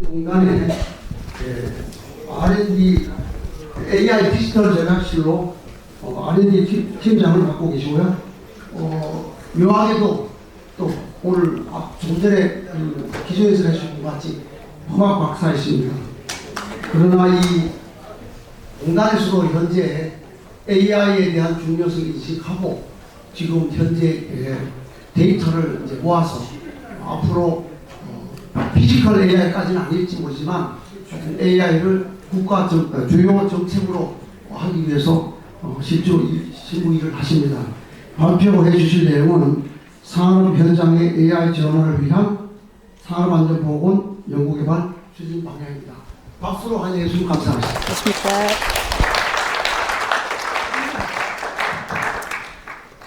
공간에 R&D AI 디지털 제작실로 R&D 팀장을 맡고 계시고요. 묘하게도 또 오늘 조금 전에 기존에서 하신 것 같이 화학 박사이십니다. 그러나 이 공단에서도 현재 AI에 대한 중요성을 인식하고 지금 현재 데이터를 이제 모아서 앞으로 피지컬 AI까지는 아닐지 모르지만 AI를 국가 주요 정책으로 하기 위해서 실무 일을 하십니다. 발표해 주실 내용은 산업 현장의 AI 전환을 위한 산업안전보건 연구개발 추진 방향입니다. 박수로 환영해 주시면 감사합니다.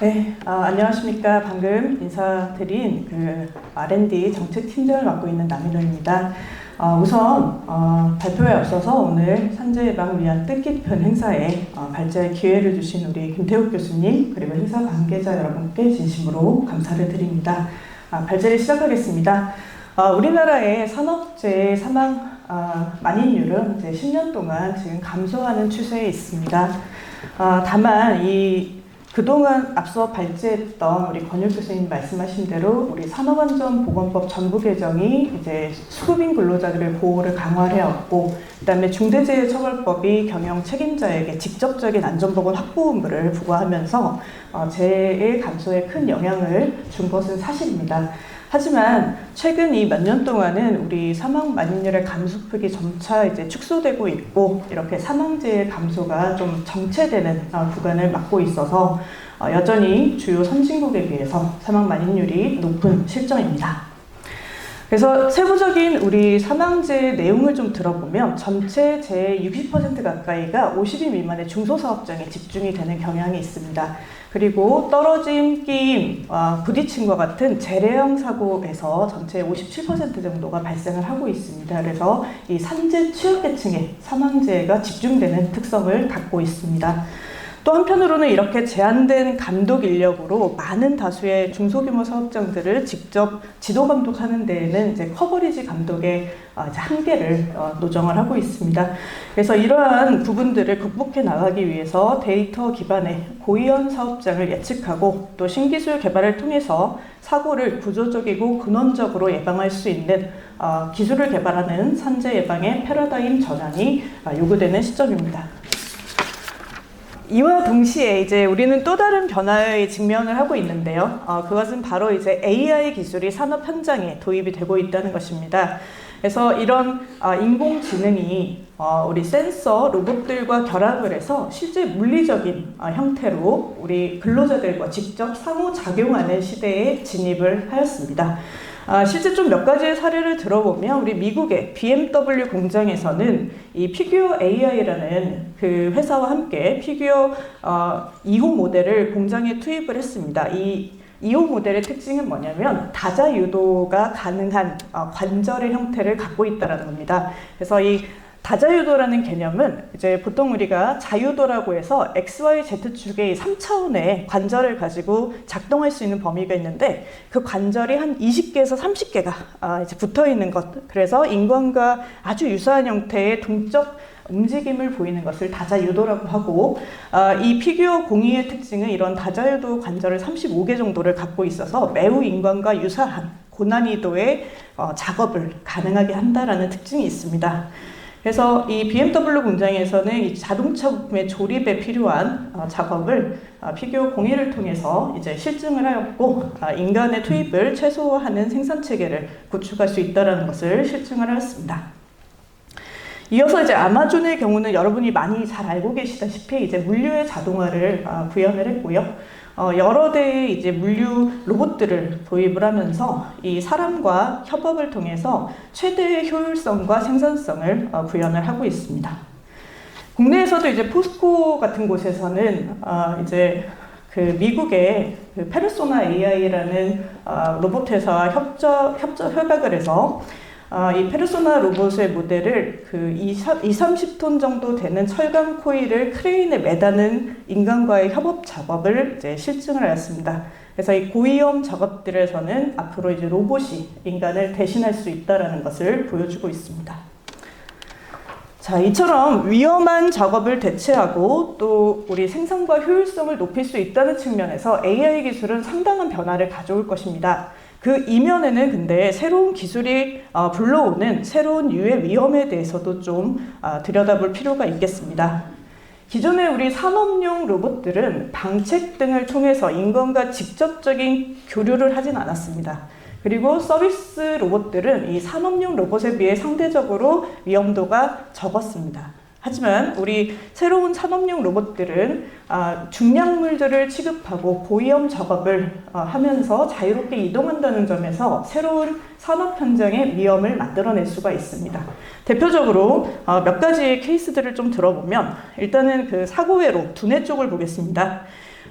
네, 안녕하십니까. 방금 인사드린 R&D 정책팀장을 맡고 있는 남인호입니다. 우선 발표에 앞서서 오늘 산재 예방을 위한 뜻깊은 행사에 발제할 기회를 주신 우리 김태욱 교수님 그리고 행사 관계자 여러분께 진심으로 감사를 드립니다. 발제를 시작하겠습니다. 우리나라의 산업재해 사망 만인율은 이제 10년 동안 지금 감소하는 추세에 있습니다. 다만 그동안 앞서 발제했던 우리 권율 교수님 말씀하신 대로 우리 산업안전보건법 전부 개정이 이제 수급인 근로자들의 보호를 강화해왔고, 그다음에 중대재해처벌법이 경영 책임자에게 직접적인 안전보건 확보 의무를 부과하면서 재해 감소에 큰 영향을 준 것은 사실입니다. 하지만 최근 이 몇 년 동안은 우리 사망 만인율의 감소폭이 점차 이제 축소되고 있고 이렇게 사망재해 감소가 좀 정체되는 구간을 맞고 있어서 여전히 주요 선진국에 비해서 사망 만인율이 높은 실정입니다. 그래서 세부적인 우리 사망재해 내용을 좀 들어보면 전체 재해 60% 가까이가 50인 미만의 중소사업장에 집중이 되는 경향이 있습니다. 그리고 떨어짐, 끼임, 부딪힘과 같은 재래형 사고에서 전체의 57% 정도가 발생을 하고 있습니다. 그래서 이 산재 취약계층의 사망재해가 집중되는 특성을 갖고 있습니다. 또 한편으로는 이렇게 제한된 감독 인력으로 많은 다수의 중소규모 사업장들을 직접 지도 감독하는 데에는 이제 커버리지 감독의 이제 한계를 노정을 하고 있습니다. 그래서 이러한 부분들을 극복해 나가기 위해서 데이터 기반의 고위험 사업장을 예측하고 또 신기술 개발을 통해서 사고를 구조적이고 근원적으로 예방할 수 있는 기술을 개발하는 산재 예방의 패러다임 전환이 요구되는 시점입니다. 이와 동시에 이제 우리는 또 다른 변화에 직면을 하고 있는데요. 그것은 바로 이제 AI 기술이 산업 현장에 도입이 되고 있다는 것입니다. 그래서 이런 인공지능이 우리 센서, 로봇들과 결합을 해서 실제 물리적인 형태로 우리 근로자들과 직접 상호작용하는 시대에 진입을 하였습니다. 실제 좀 몇 가지의 사례를 들어보면 우리 미국의 BMW 공장에서는 이 피규어 AI라는 그 회사와 함께 피규어 2호 모델을 공장에 투입을 했습니다. 이 2호 모델의 특징은 뭐냐면 다자 유도가 가능한 관절의 형태를 갖고 있다는 겁니다. 그래서 이 다자유도라는 개념은 이제 보통 우리가 자유도라고 해서 XYZ축의 3차원의 관절을 가지고 작동할 수 있는 범위가 있는데 그 관절이 한 20개에서 30개가 이제 붙어 있는 것. 그래서 인간과 아주 유사한 형태의 동적 움직임을 보이는 것을 다자유도라고 하고 이 피규어 공이의 특징은 이런 다자유도 관절을 35개 정도를 갖고 있어서 매우 인간과 유사한 고난이도의 작업을 가능하게 한다라는 특징이 있습니다. 그래서 이 BMW 공장에서는 이 자동차 부품의 조립에 필요한 작업을 피규어 공예를 통해서 이제 실증을 하였고 인간의 투입을 최소화하는 생산 체계를 구축할 수 있다는 것을 실증을 하였습니다. 이어서 이제 아마존의 경우는 여러분이 많이 잘 알고 계시다시피 이제 물류의 자동화를 구현을 했고요. 여러 대의 이제 물류 로봇들을 도입을 하면서 이 사람과 협업을 통해서 최대의 효율성과 생산성을 구현을 하고 있습니다. 국내에서도 이제 포스코 같은 곳에서는 이제 그 미국의 그 페르소나 AI라는 로봇 회사와 협약을 해서 이 페르소나 로봇의 모델을 그 30톤 정도 되는 철강 코일을 크레인에 매다는 인간과의 협업 작업을 이제 실증을 하였습니다. 그래서 이 고위험 작업들에서는 앞으로 이제 로봇이 인간을 대신할 수 있다라는 것을 보여주고 있습니다. 자, 이처럼 위험한 작업을 대체하고 또 우리 생산과 효율성을 높일 수 있다는 측면에서 AI 기술은 상당한 변화를 가져올 것입니다. 그 이면에는 근데 새로운 기술이 불러오는 새로운 유해 위험에 대해서도 좀 들여다볼 필요가 있겠습니다. 기존의 우리 산업용 로봇들은 방책 등을 통해서 인간과 직접적인 교류를 하진 않았습니다. 그리고 서비스 로봇들은 이 산업용 로봇에 비해 상대적으로 위험도가 적었습니다. 하지만 우리 새로운 산업용 로봇들은 중량물들을 취급하고 고위험 작업을 하면서 자유롭게 이동한다는 점에서 새로운 산업 현장의 위험을 만들어낼 수가 있습니다. 대표적으로 몇 가지의 케이스들을 좀 들어보면 일단은 그 사고회로 두뇌 쪽을 보겠습니다.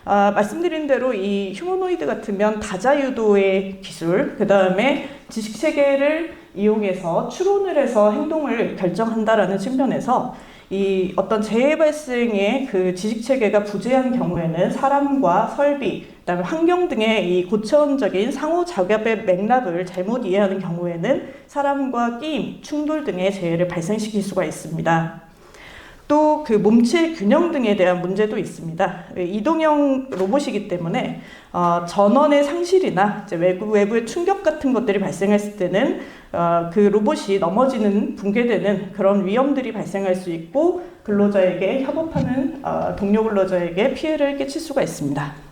말씀드린 대로 이 휴머노이드 같으면 다자유도의 기술, 그 다음에 지식체계를 이용해서 추론을 해서 행동을 결정한다라는 측면에서 이 어떤 재해 발생의 그 지식체계가 부재한 경우에는 사람과 설비, 그다음에 환경 등의 이 고차원적인 상호작용의 맥락을 잘못 이해하는 경우에는 사람과 끼임, 충돌 등의 재해를 발생시킬 수가 있습니다. 또 그 몸체 균형 등에 대한 문제도 있습니다. 이동형 로봇이기 때문에 전원의 상실이나 이제 외부의 충격 같은 것들이 발생했을 때는 그 로봇이 넘어지는, 붕괴되는 그런 위험들이 발생할 수 있고 근로자에게 협업하는 동료 근로자에게 피해를 끼칠 수가 있습니다.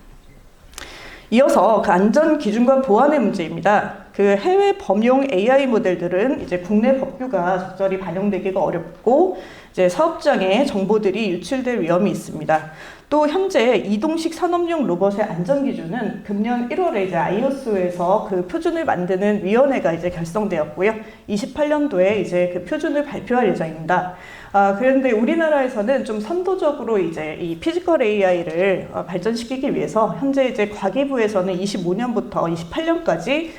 이어서 그 안전 기준과 보안의 문제입니다. 그 해외 범용 AI 모델들은 이제 국내 법규가 적절히 반영되기가 어렵고 이제 사업장에 정보들이 유출될 위험이 있습니다. 또 현재 이동식 산업용 로봇의 안전 기준은 금년 1월에 이제 IOS에서 그 표준을 만드는 위원회가 이제 결성되었고요. 28년도에 이제 그 표준을 발표할 예정입니다. 그런데 우리나라에서는 좀 선도적으로 이제 이 피지컬 AI를 발전시키기 위해서 현재 이제 과기부에서는 25년부터 28년까지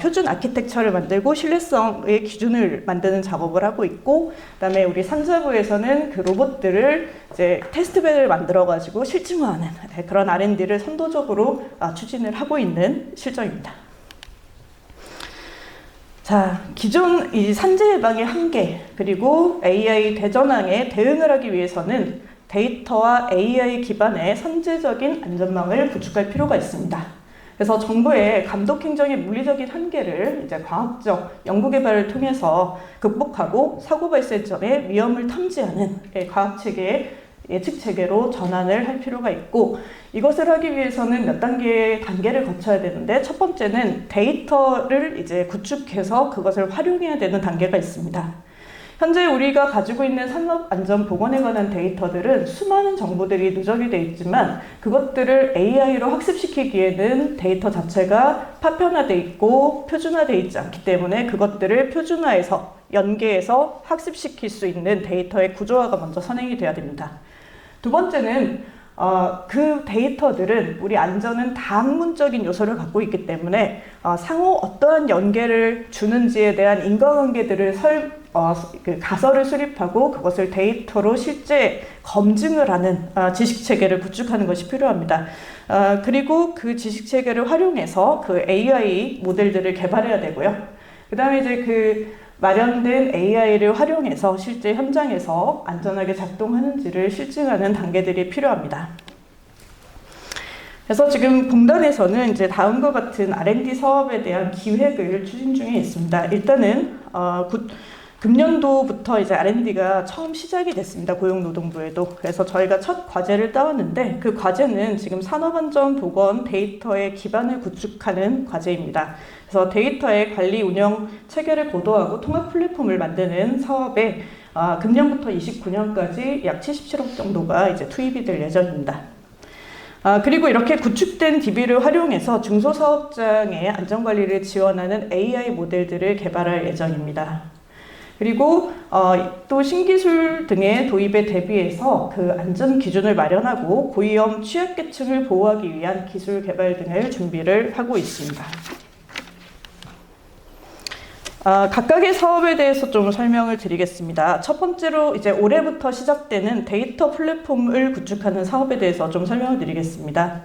표준 아키텍처를 만들고 신뢰성의 기준을 만드는 작업을 하고 있고, 그다음에 우리 산자부에서는 그 로봇들을 이제 테스트벨을 만들어가지고 실증화하는 그런 R&D를 선도적으로 추진을 하고 있는 실정입니다. 자, 기존 이 산재 예방의 한계, 그리고 AI 대전황에 대응을 하기 위해서는 데이터와 AI 기반의 선제적인 안전망을 구축할 필요가 있습니다. 그래서 정부의 감독 행정의 물리적인 한계를 이제 과학적 연구개발을 통해서 극복하고 사고 발생 전에 위험을 탐지하는 과학 체계의 예측 체계로 전환을 할 필요가 있고, 이것을 하기 위해서는 몇 단계의 단계를 거쳐야 되는데, 첫 번째는 데이터를 이제 구축해서 그것을 활용해야 되는 단계가 있습니다. 현재 우리가 가지고 있는 산업안전보건에 관한 데이터들은 수많은 정보들이 누적이 되어 있지만 그것들을 AI로 학습시키기에는 데이터 자체가 파편화되어 있고 표준화되어 있지 않기 때문에 그것들을 표준화해서 연계해서 학습시킬 수 있는 데이터의 구조화가 먼저 선행이 돼야 됩니다. 두 번째는 그 데이터들은 우리 안전은 다학문적인 요소를 갖고 있기 때문에 상호 어떠한 연계를 주는지에 대한 인과관계들을 가설을 수립하고 그것을 데이터로 실제 검증을 하는 지식체계를 구축하는 것이 필요합니다. 그리고 그 지식체계를 활용해서 그 AI 모델들을 개발해야 되고요. 그 다음에 이제 그 마련된 AI를 활용해서 실제 현장에서 안전하게 작동하는지를 실증하는 단계들이 필요합니다. 그래서 지금 공단에서는 이제 다음과 같은 R&D 사업에 대한 기획을 추진 중에 있습니다. 일단은 금년도부터 이제 R&D가 처음 시작이 됐습니다. 고용노동부에도. 그래서 저희가 첫 과제를 따왔는데 그 과제는 지금 산업안전보건 데이터의 기반을 구축하는 과제입니다. 그래서 데이터의 관리 운영 체계를 고도화하고 통합 플랫폼을 만드는 사업에 금년부터 29년까지 약 77억 정도가 이제 투입이 될 예정입니다. 그리고 이렇게 구축된 DB를 활용해서 중소사업장의 안전관리를 지원하는 AI 모델들을 개발할 예정입니다. 그리고 또 신기술 등의 도입에 대비해서 그 안전 기준을 마련하고 고위험 취약계층을 보호하기 위한 기술 개발 등을 준비를 하고 있습니다. 각각의 사업에 대해서 좀 설명을 드리겠습니다. 첫 번째로 이제 올해부터 시작되는 데이터 플랫폼을 구축하는 사업에 대해서 좀 설명을 드리겠습니다.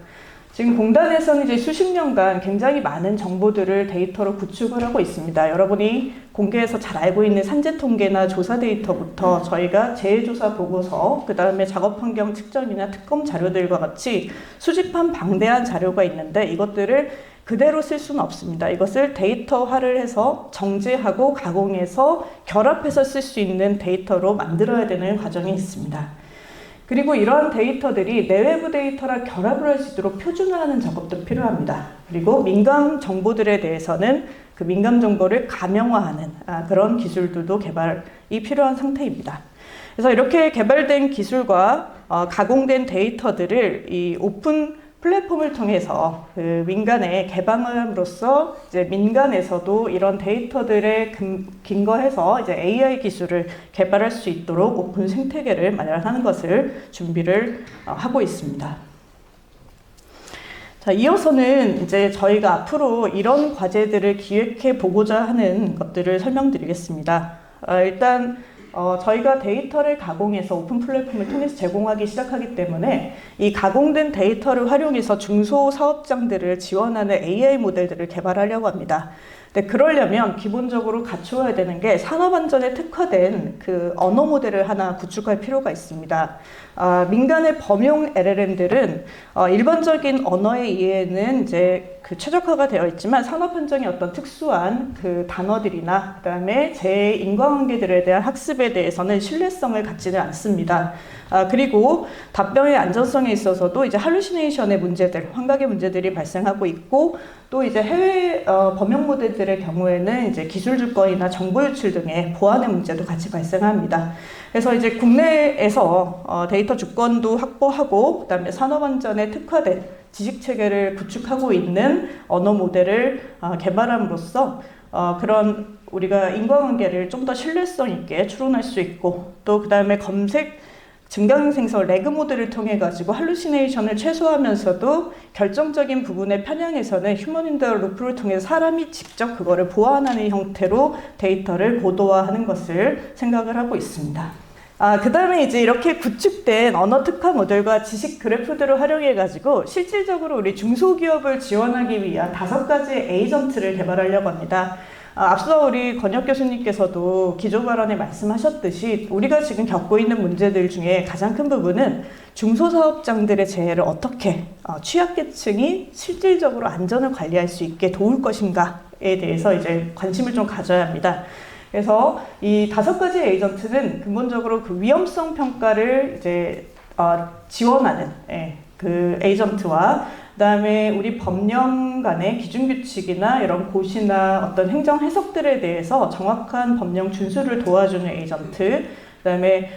지금 공단에서는 이제 수십 년간 굉장히 많은 정보들을 데이터로 구축을 하고 있습니다. 여러분이 공개해서 잘 알고 있는 산재 통계나 조사 데이터부터 저희가 재해조사 보고서, 그 다음에 작업 환경 측정이나 특검 자료들과 같이 수집한 방대한 자료가 있는데 이것들을 그대로 쓸 수는 없습니다. 이것을 데이터화를 해서 정제하고 가공해서 결합해서 쓸 수 있는 데이터로 만들어야 되는 과정이 있습니다. 그리고 이러한 데이터들이 내외부 데이터랑 결합을 할 수 있도록 표준화하는 작업도 필요합니다. 그리고 민감 정보들에 대해서는 그 민감 정보를 가명화하는 그런 기술들도 개발이 필요한 상태입니다. 그래서 이렇게 개발된 기술과 가공된 데이터들을 이 오픈 플랫폼을 통해서 그 민간에 개방함으로써 이제 민간에서도 이런 데이터들에 근거해서 이제 AI 기술을 개발할 수 있도록 오픈 생태계를 마련하는 것을 준비를 하고 있습니다. 자, 이어서는 이제 저희가 앞으로 이런 과제들을 기획해 보고자 하는 것들을 설명드리겠습니다. 일단 저희가 데이터를 가공해서 오픈 플랫폼을 통해서 제공하기 시작하기 때문에 이 가공된 데이터를 활용해서 중소사업장들을 지원하는 AI 모델들을 개발하려고 합니다. 근데 그러려면 기본적으로 갖추어야 되는 게 산업안전에 특화된 그 언어 모델을 하나 구축할 필요가 있습니다. 민간의 범용 LLM들은 일반적인 언어의 이해는 이제 그 최적화가 되어 있지만 산업 환경의 어떤 특수한 그 단어들이나 그다음에 제 인과관계들에 대한 학습에 대해서는 신뢰성을 갖지는 않습니다. 그리고 답변의 안전성에 있어서도 이제 할루시네이션의 문제들, 환각의 문제들이 발생하고 있고 또 이제 해외 범용 모델들의 경우에는 이제 기술 주권이나 정보 유출 등의 보안의 문제도 같이 발생합니다. 그래서 이제 국내에서 데이터 주권도 확보하고 그다음에 산업 안전에 특화된 지식 체계를 구축하고 있는 언어 모델을 개발함으로써 그런 우리가 인과관계를 좀 더 신뢰성 있게 추론할 수 있고 또 그다음에 검색 증강생성 레그 모델을 통해 가지고 할루시네이션을 최소화하면서도 결정적인 부분의 편향에서는 휴먼 인 더 루프를 통해 사람이 직접 그거를 보완하는 형태로 데이터를 고도화하는 것을 생각을 하고 있습니다. 그 다음에 이제 이렇게 구축된 언어 특화 모델과 지식 그래프들을 활용해 가지고 실질적으로 우리 중소기업을 지원하기 위한 5가지의 에이전트를 개발하려고 합니다. 앞서 우리 권혁 교수님께서도 기조 발언에 말씀하셨듯이 우리가 지금 겪고 있는 문제들 중에 가장 큰 부분은 중소사업장들의 재해를 어떻게 취약계층이 실질적으로 안전을 관리할 수 있게 도울 것인가에 대해서 이제 관심을 좀 가져야 합니다. 그래서 이 5가지 에이전트는 근본적으로 그 위험성 평가를 이제 지원하는 그 에이전트와 그다음에 우리 법령 간의 기준 규칙이나 이런 고시나 어떤 행정 해석들에 대해서 정확한 법령 준수를 도와주는 에이전트, 그다음에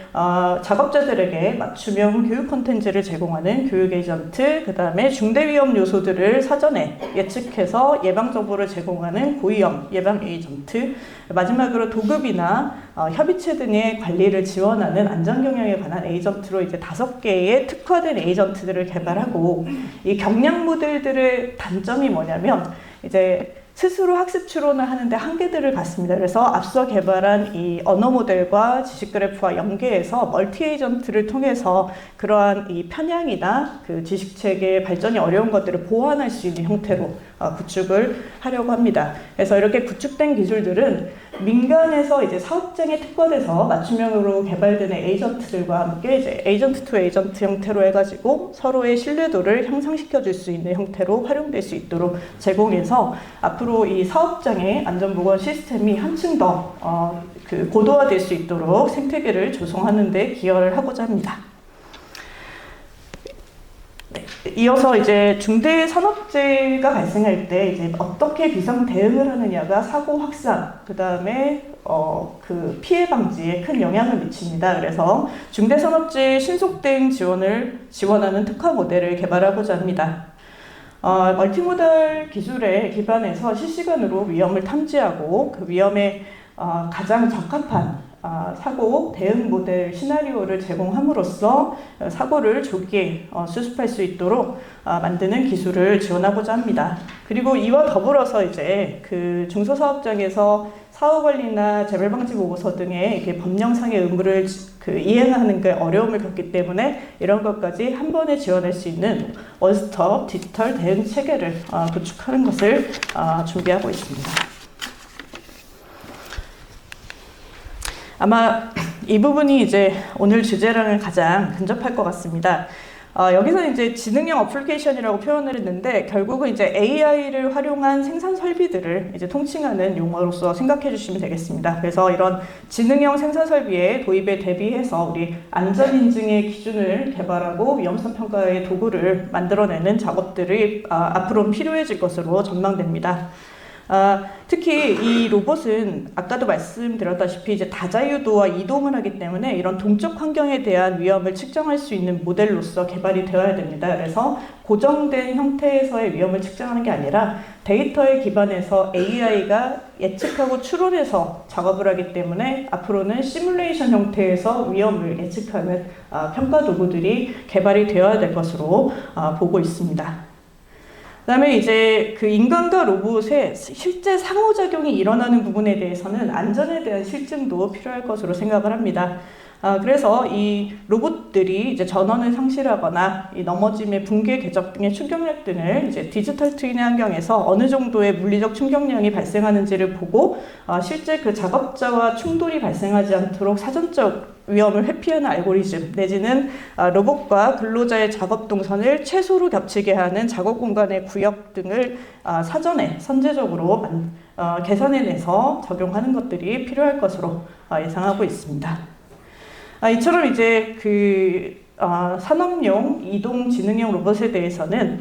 작업자들에게 맞춤형 교육 콘텐츠를 제공하는 교육 에이전트, 그다음에 중대 위험 요소들을 사전에 예측해서 예방 정보를 제공하는 고위험 예방 에이전트, 마지막으로 도급이나 협의체 등의 관리를 지원하는 안전 경영에 관한 에이전트로 이제 5개의 특화된 에이전트들을 개발하고 이 경량 모델들의 단점이 뭐냐면 이제 스스로 학습 추론을 하는데 한계들을 갖습니다. 그래서 앞서 개발한 이 언어 모델과 지식 그래프와 연계해서 멀티 에이전트를 통해서 그러한 이 편향이나 그 지식 체계의 발전이 어려운 것들을 보완할 수 있는 형태로 구축을 하려고 합니다. 그래서 이렇게 구축된 기술들은 민간에서 이제 사업장에 특화돼서 맞춤형으로 개발되는 에이전트들과 함께 이제 에이전트 투 에이전트 형태로 해가지고 서로의 신뢰도를 향상시켜 줄 수 있는 형태로 활용될 수 있도록 제공해서 앞으로 이 사업장의 안전보건 시스템이 한층 더 그 고도화될 수 있도록 생태계를 조성하는 데 기여를 하고자 합니다. 네, 이어서 이제 중대 산업재해가 발생할 때 이제 어떻게 비상 대응을 하느냐가 사고 확산, 그 다음에 그 피해 방지에 큰 영향을 미칩니다. 그래서 중대 산업재해 신속 대응 지원을 지원하는 특화 모델을 개발하고자 합니다. 멀티모달 기술에 기반해서 실시간으로 위험을 탐지하고 그 위험에 가장 적합한 사고 대응 모델 시나리오를 제공함으로써 사고를 조기에 수습할 수 있도록 만드는 기술을 지원하고자 합니다. 그리고 이와 더불어서 이제 그 중소사업장에서 사후관리나 재발방지 보고서 등의 이렇게 법령상의 의무를 이행하는 게 어려움을 겪기 때문에 이런 것까지 한 번에 지원할 수 있는 원스톱 디지털 대응 체계를 구축하는 것을 준비하고 있습니다. 아마 이 부분이 이제 오늘 주제랑은 가장 근접할 것 같습니다. 여기서 이제 지능형 어플리케이션이라고 표현을 했는데 결국은 이제 AI를 활용한 생산 설비들을 이제 통칭하는 용어로서 생각해 주시면 되겠습니다. 그래서 이런 지능형 생산 설비의 도입에 대비해서 우리 안전 인증의 기준을 개발하고 위험성 평가의 도구를 만들어내는 작업들이 앞으로 필요해질 것으로 전망됩니다. 특히 이 로봇은 아까도 말씀드렸다시피 이제 다자유도와 이동을 하기 때문에 이런 동적 환경에 대한 위험을 측정할 수 있는 모델로서 개발이 되어야 됩니다. 그래서 고정된 형태에서의 위험을 측정하는 게 아니라 데이터에 기반해서 AI가 예측하고 추론해서 작업을 하기 때문에 앞으로는 시뮬레이션 형태에서 위험을 예측하는 평가 도구들이 개발이 되어야 될 것으로 보고 있습니다. 그다음에 이제 그 인간과 로봇의 실제 상호작용이 일어나는 부분에 대해서는 안전에 대한 실증도 필요할 것으로 생각을 합니다. 그래서 이 로봇들이 이제 전원을 상실하거나 이 넘어짐의 붕괴 궤적 등의 충격력 등을 이제 디지털 트윈 환경에서 어느 정도의 물리적 충격량이 발생하는지를 보고 실제 그 작업자와 충돌이 발생하지 않도록 사전적 위험을 회피하는 알고리즘 내지는 로봇과 근로자의 작업 동선을 최소로 겹치게 하는 작업 공간의 구역 등을 사전에 선제적으로 계산해내서 적용하는 것들이 필요할 것으로 예상하고 있습니다. 이처럼 이제 산업용 이동 지능형 로봇에 대해서는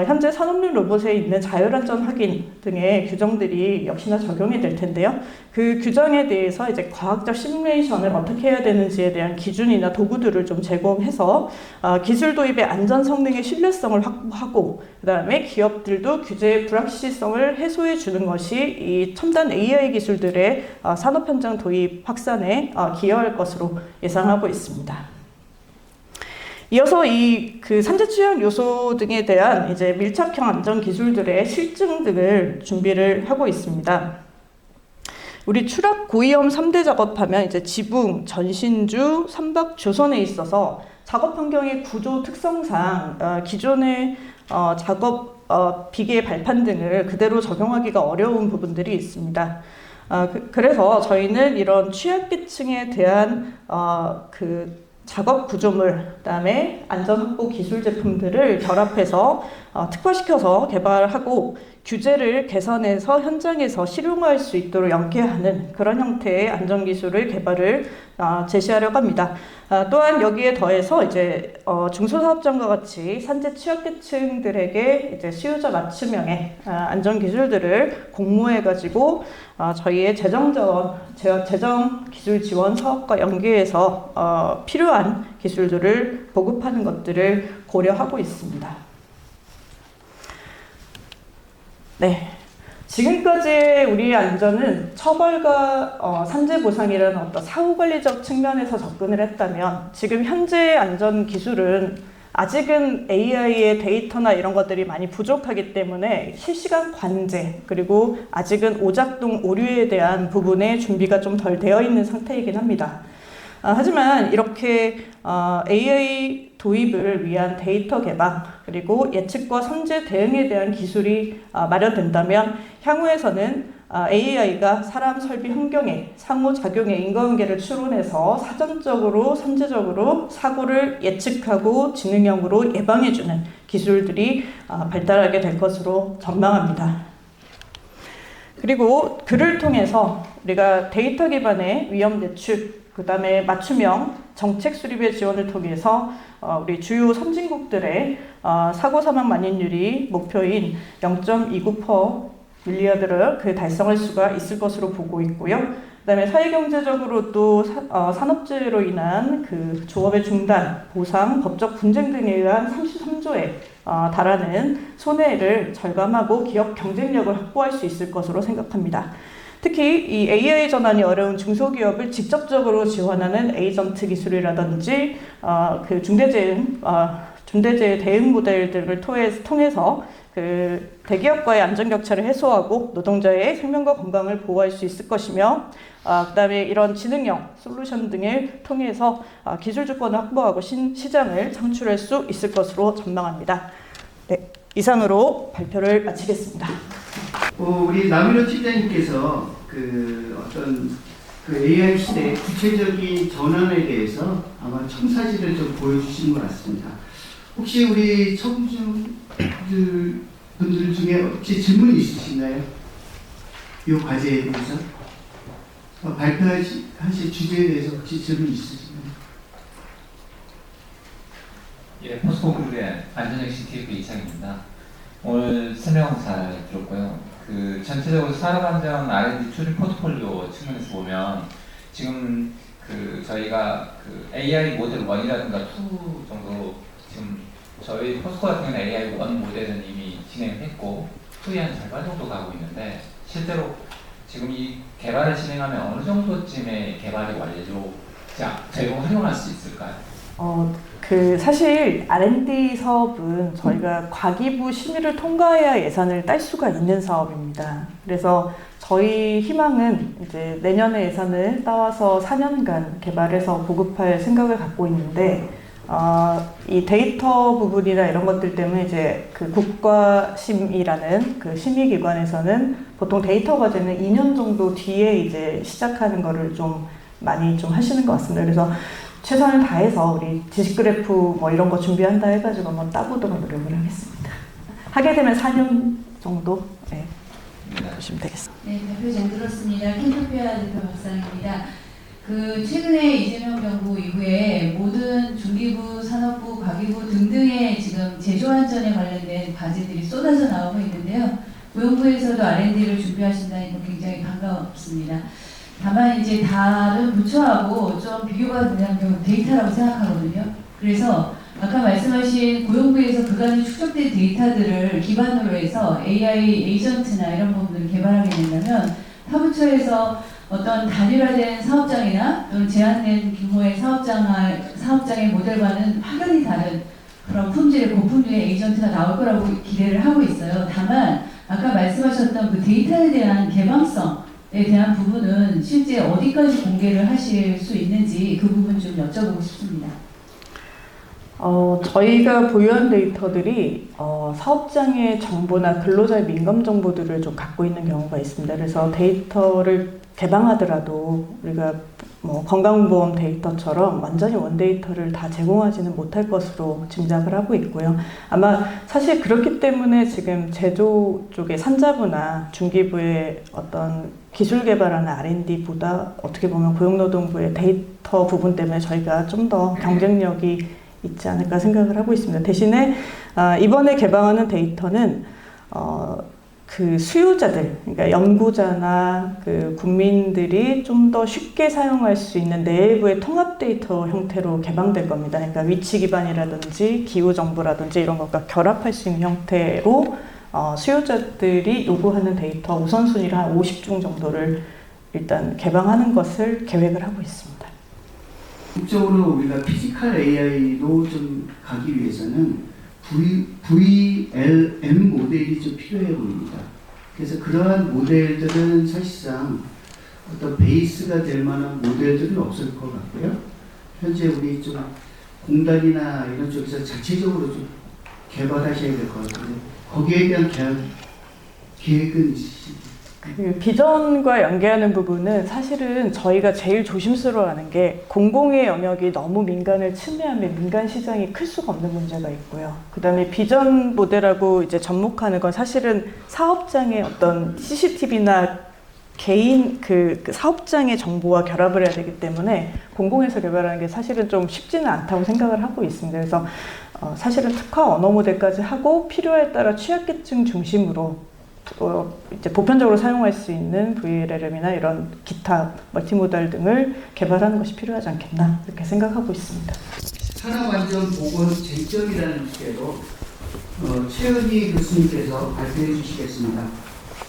현재 산업용 로봇에 있는 자율안전 확인 등의 규정들이 역시나 적용이 될 텐데요. 그 규정에 대해서 이제 과학적 시뮬레이션을 어떻게 해야 되는지에 대한 기준이나 도구들을 좀 제공해서 기술 도입의 안전 성능의 신뢰성을 확보하고 그다음에 기업들도 규제의 불확실성을 해소해 주는 것이 이 첨단 AI 기술들의 산업 현장 도입 확산에 기여할 것으로 예상하고 있습니다. 이어서 이 산재 취약 요소 등에 대한 이제 밀착형 안전 기술들의 실증 등을 준비를 하고 있습니다. 우리 추락 고위험 3대 작업하면 이제 지붕, 전신주, 선박, 조선에 있어서 작업 환경의 구조 특성상 기존의 작업 비계 발판 등을 그대로 적용하기가 어려운 부분들이 있습니다. 그래서 저희는 이런 취약계층에 대한 작업 구조물, 그다음에 안전 확보 기술 제품들을 결합해서 특화시켜서 개발하고 규제를 개선해서 현장에서 실용화할 수 있도록 연계하는 그런 형태의 안전 기술을 개발을 제시하려고 합니다. 또한 여기에 더해서 이제 중소사업장과 같이 산재 취약계층들에게 이제 수요자 맞춤형의 안전 기술들을 공모해가지고 저희의 재정 기술 지원 사업과 연계해서 필요한 기술들을 보급하는 것들을 고려하고 있습니다. 네. 지금까지의 우리의 안전은 처벌과 산재 보상이라는 어떤 사후관리적 측면에서 접근을 했다면 지금 현재의 안전 기술은 아직은 AI의 데이터나 이런 것들이 많이 부족하기 때문에 실시간 관제 그리고 아직은 오작동 오류에 대한 부분의 준비가 좀 덜 되어 있는 상태이긴 합니다. 하지만 이렇게 AI 도입을 위한 데이터 개방 그리고 예측과 선제 대응에 대한 기술이 마련된다면 향후에서는 AI가 사람 설비 환경에 상호작용의 인과관계를 추론해서 사전적으로 선제적으로 사고를 예측하고 지능형으로 예방해주는 기술들이 발달하게 될 것으로 전망합니다. 그리고 그를 통해서 우리가 데이터 기반의 위험 예측 그 다음에 맞춤형 정책 수립의 지원을 통해서 우리 주요 선진국들의 사고 사망 만인율이 목표인 0.29%밀리아드를 달성할 수가 있을 것으로 보고 있고요. 그 다음에 사회경제적으로 또 산업재해로 인한 조업의 중단, 보상, 법적 분쟁 등에 의한 33조에 달하는 손해를 절감하고 기업 경쟁력을 확보할 수 있을 것으로 생각합니다. 특히 이 AI 전환이 어려운 중소기업을 직접적으로 지원하는 에이전트 기술이라든지 그 중대재해 대응 모델들을 통해서 그 대기업과의 안전 격차를 해소하고 노동자의 생명과 건강을 보호할 수 있을 것이며, 그다음에 이런 지능형 솔루션 등을 통해서 기술 주권을 확보하고 시장을 창출할 수 있을 것으로 전망합니다. 네, 이상으로 발표를 마치겠습니다. 우리 남일호 팀장님께서 어떤 AI 시대의 구체적인 전환에 대해서 아마 청사진을 좀 보여주신 것 같습니다. 혹시 우리 청중들 분들 중에 혹시 질문이 있으신가요? 이 과제에 대해서? 발표하실 주제에 대해서 혹시 질문 있으신가요? 예, 포스코그룹의 안전혁 CTF 이창입니다. 오늘 설명 잘 들었고요. 전체적으로 산업안전 R&D 툴 포트폴리오 측면에서 보면 지금 저희가 AI 모델 1이라든가 2 정도 지금 저희 포스코 같은 경우는 AI 1 모델은 이미 진행했고 2에 한 절반 정도 가고 있는데, 실제로 지금 이 개발을 진행하면 어느 정도쯤에 개발이 저희가 활용할 수 있을까요? 사실 R&D 사업은 저희가 과기부 심의를 통과해야 예산을 딸 수가 있는 사업입니다. 그래서 저희 희망은 이제 내년에 예산을 따와서 4년간 개발해서 보급할 생각을 갖고 있는데, 이 데이터 부분이나 이런 것들 때문에 이제 국가심의라는 심의기관에서는 보통 데이터 과제는 2년 정도 뒤에 이제 시작하는 거를 좀 많이 하시는 것 같습니다. 그래서 최선을 다해서 우리 지식 그래프 뭐 이런 거 준비한다 해가지고 한번 따보도록 노력을 하겠습니다. 하게 되면 4년 정도 보시면 되겠습니다. 네, 발표 잘 들었습니다. 켄터피아 대표 박상입니다. 최근에 이재명 정부 이후에 모든 중기부, 산업부, 과기부 등등의 지금 제조안전에 관련된 과제들이 쏟아져 나오고 있는데요. 고용부에서도 R&D를 준비하신다는 건 굉장히 반갑습니다. 다만 이제 다른 부처하고 좀 비교가 되는 경우 데이터라고 생각하거든요. 그래서 아까 말씀하신 고용부에서 그간에 축적된 데이터들을 기반으로 해서 AI 에이전트나 이런 부분들을 개발하게 된다면 타 부처에서 어떤 단일화된 사업장이나 또는 제한된 규모의 사업장의 모델과는 확연히 다른 그런 품질의 고품질의 에이전트가 나올 거라고 기대를 하고 있어요. 다만 아까 말씀하셨던 데이터에 대한 개방성에 대한 부분은 실제 어디까지 공개를 하실 수 있는지 그 부분 좀 여쭤보고 싶습니다. 저희가 보유한 데이터들이 사업장의 정보나 근로자의 민감 정보들을 좀 갖고 있는 경우가 있습니다. 그래서 데이터를 개방하더라도 우리가 건강보험 데이터처럼 완전히 원데이터를 다 제공하지는 못할 것으로 짐작을 하고 있고요. 아마 사실 그렇기 때문에 지금 제조 쪽의 산자부나 중기부의 어떤 기술 개발하는 R&D보다 어떻게 보면 고용노동부의 데이터 부분 때문에 저희가 좀 더 경쟁력이 있지 않을까 생각을 하고 있습니다. 대신에 이번에 개방하는 데이터는 수요자들, 그러니까 연구자나 국민들이 좀 더 쉽게 사용할 수 있는 내부의 통합 데이터 형태로 개방될 겁니다. 그러니까 위치 기반이라든지 기후 정보라든지 이런 것과 결합할 수 있는 형태로 수요자들이 요구하는 데이터 우선순위를 한 50종 정도를 일단 개방하는 것을 계획을 하고 있습니다. 국적으로 우리가 피지컬 AI로 좀 가기 위해서는 VLM 모델이 좀 필요해 보입니다. 그래서 그러한 모델들은 사실상 어떤 베이스가 될 만한 모델들은 없을 것 같고요. 현재 우리 좀 공단이나 이런 쪽에서 자체적으로 좀 개발하셔야 될 것 같은데 거기에 대한 계획은 있으신가요? 비전과 연계하는 부분은 사실은 저희가 제일 조심스러워하는 게 공공의 영역이 너무 민간을 침해하면 민간 시장이 클 수가 없는 문제가 있고요. 그 다음에 비전 모델하고 이제 접목하는 건 사실은 사업장의 어떤 CCTV나 개인 사업장의 정보와 결합을 해야 되기 때문에 공공에서 개발하는 게 사실은 좀 쉽지는 않다고 생각을 하고 있습니다. 그래서 사실은 특화 언어 모델까지 하고 필요에 따라 취약계층 중심으로 이제 보편적으로 사용할 수 있는 VLM이나 이런 기타 멀티모달 등을 개발하는 것이 필요하지 않겠나 이렇게 생각하고 있습니다. 산업안전보건 쟁점이라는 주제로 최은희 교수님께서 발표해 주시겠습니다.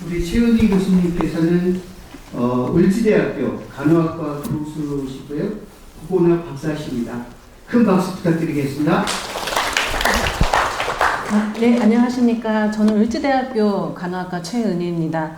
우리 최은희 교수님께서는 을지대학교 간호학과 교수시고요. 국어학 박사십니다. 큰 박수 부탁드리겠습니다. 네, 안녕하십니까. 저는 을지대학교 간호학과 최은희입니다.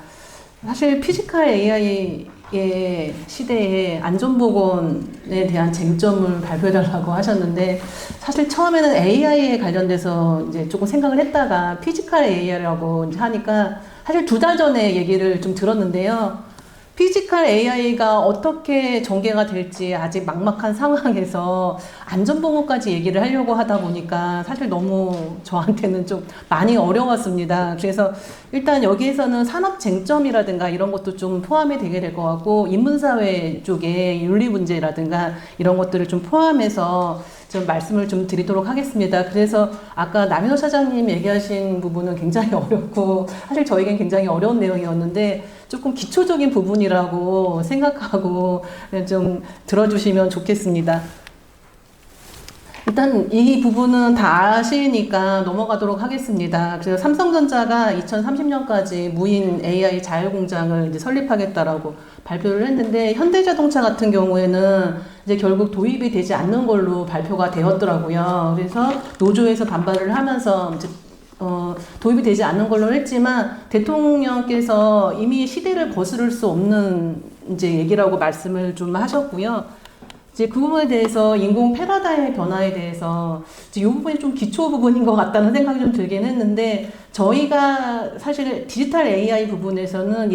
사실 피지컬 AI의 시대에 안전보건에 대한 쟁점을 발표해달라고 하셨는데, 사실 처음에는 AI에 관련돼서 이제 조금 생각을 했다가 피지컬 AI라고 이제 하니까 사실 2달 전에 얘기를 좀 들었는데요. 피지컬 AI가 어떻게 전개가 될지 아직 막막한 상황에서 안전보건까지 얘기를 하려고 하다 보니까 사실 너무 저한테는 좀 많이 어려웠습니다. 그래서 일단 여기에서는 산업 쟁점이라든가 이런 것도 좀 포함이 되게 될 것 같고, 인문사회 쪽에 윤리 문제라든가 이런 것들을 좀 포함해서 좀 말씀을 좀 드리도록 하겠습니다. 그래서 아까 남인호 차장님 얘기하신 부분은 굉장히 어렵고 사실 저에겐 굉장히 어려운 내용이었는데 조금 기초적인 부분이라고 생각하고 좀 들어주시면 좋겠습니다. 일단 이 부분은 다 아시니까 넘어가도록 하겠습니다. 그래서 삼성전자가 2030년까지 무인 AI 자율공장을 이제 설립하겠다라고 발표를 했는데, 현대자동차 같은 경우에는 이제 결국 도입이 되지 않는 걸로 발표가 되었더라고요. 그래서 노조에서 반발을 하면서 이제 도입이 되지 않는 걸로 했지만, 대통령께서 이미 시대를 거스를 수 없는 이제 얘기라고 말씀을 좀 하셨고요. 이제 그 부분에 대해서 인공 패러다임의 변화에 대해서 이제 이 부분이 좀 기초 부분인 것 같다는 생각이 좀 들긴 했는데, 저희가 사실 디지털 AI 부분에서는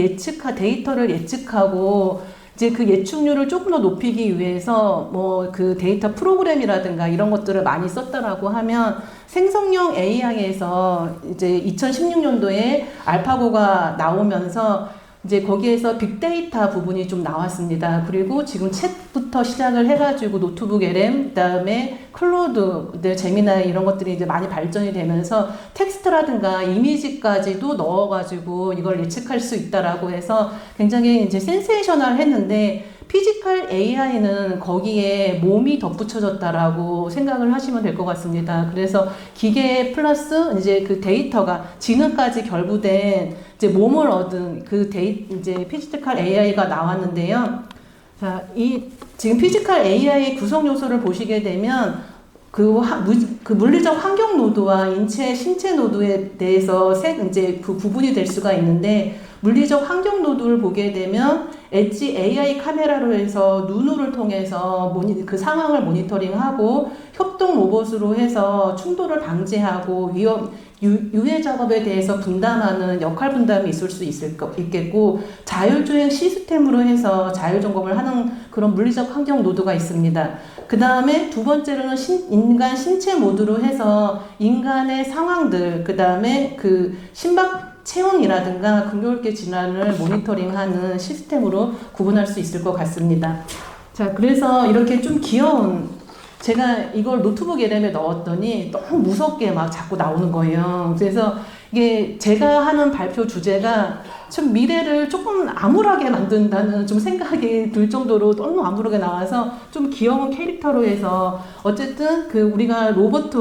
데이터를 예측하고 이제 그 예측률을 조금 더 높이기 위해서 뭐 그 데이터 프로그램이라든가 이런 것들을 많이 썼다라고 하면, 생성형 AI에서 이제 2016년도에 알파고가 나오면서 이제 거기에서 빅데이터 부분이 좀 나왔습니다. 그리고 지금 챗부터 시작을 해가지고 노트북 LM, 그 다음에 클로드, 제미나이 이런 것들이 이제 많이 발전이 되면서 텍스트라든가 이미지까지도 넣어가지고 이걸 예측할 수 있다라고 해서 굉장히 이제 센세이셔널 했는데, 피지컬 AI는 거기에 몸이 덧붙여졌다라고 생각을 하시면 될 것 같습니다. 그래서 기계 플러스 이제 그 데이터가 지능까지 결부된 이제 몸을 얻은 그 이제 피지컬 AI가 나왔는데요. 자, 지금 피지컬 AI 구성 요소를 보시게 되면 그 물리적 환경 노드와 신체 노드에 대해서 이제 그 구분이 될 수가 있는데, 물리적 환경 노드를 보게 되면 엣지 AI 카메라로 해서 눈으를 통해서 그 상황을 모니터링하고, 협동 로봇으로 해서 충돌을 방지하고 유해 작업에 대해서 분담하는 역할 분담이 있을 수 있겠고, 자율주행 시스템으로 해서 자율점검을 하는 그런 물리적 환경 노드가 있습니다. 그 다음에 두 번째로는 인간 신체 모드로 해서 인간의 상황들, 그 다음에 그 심박 체온이라든가 근교울계 질환을 모니터링하는 시스템으로 구분할 수 있을 것 같습니다. 자, 그래서 이렇게 좀 귀여운, 제가 이걸 노트북 LM에 넣었더니 너무 무섭게 막 자꾸 나오는 거예요. 그래서 이게 제가 하는 발표 주제가 좀 미래를 조금 암울하게 만든다는 좀 생각이 들 정도로 너무 암울하게 나와서 좀 귀여운 캐릭터로 해서, 어쨌든 그 우리가 로봇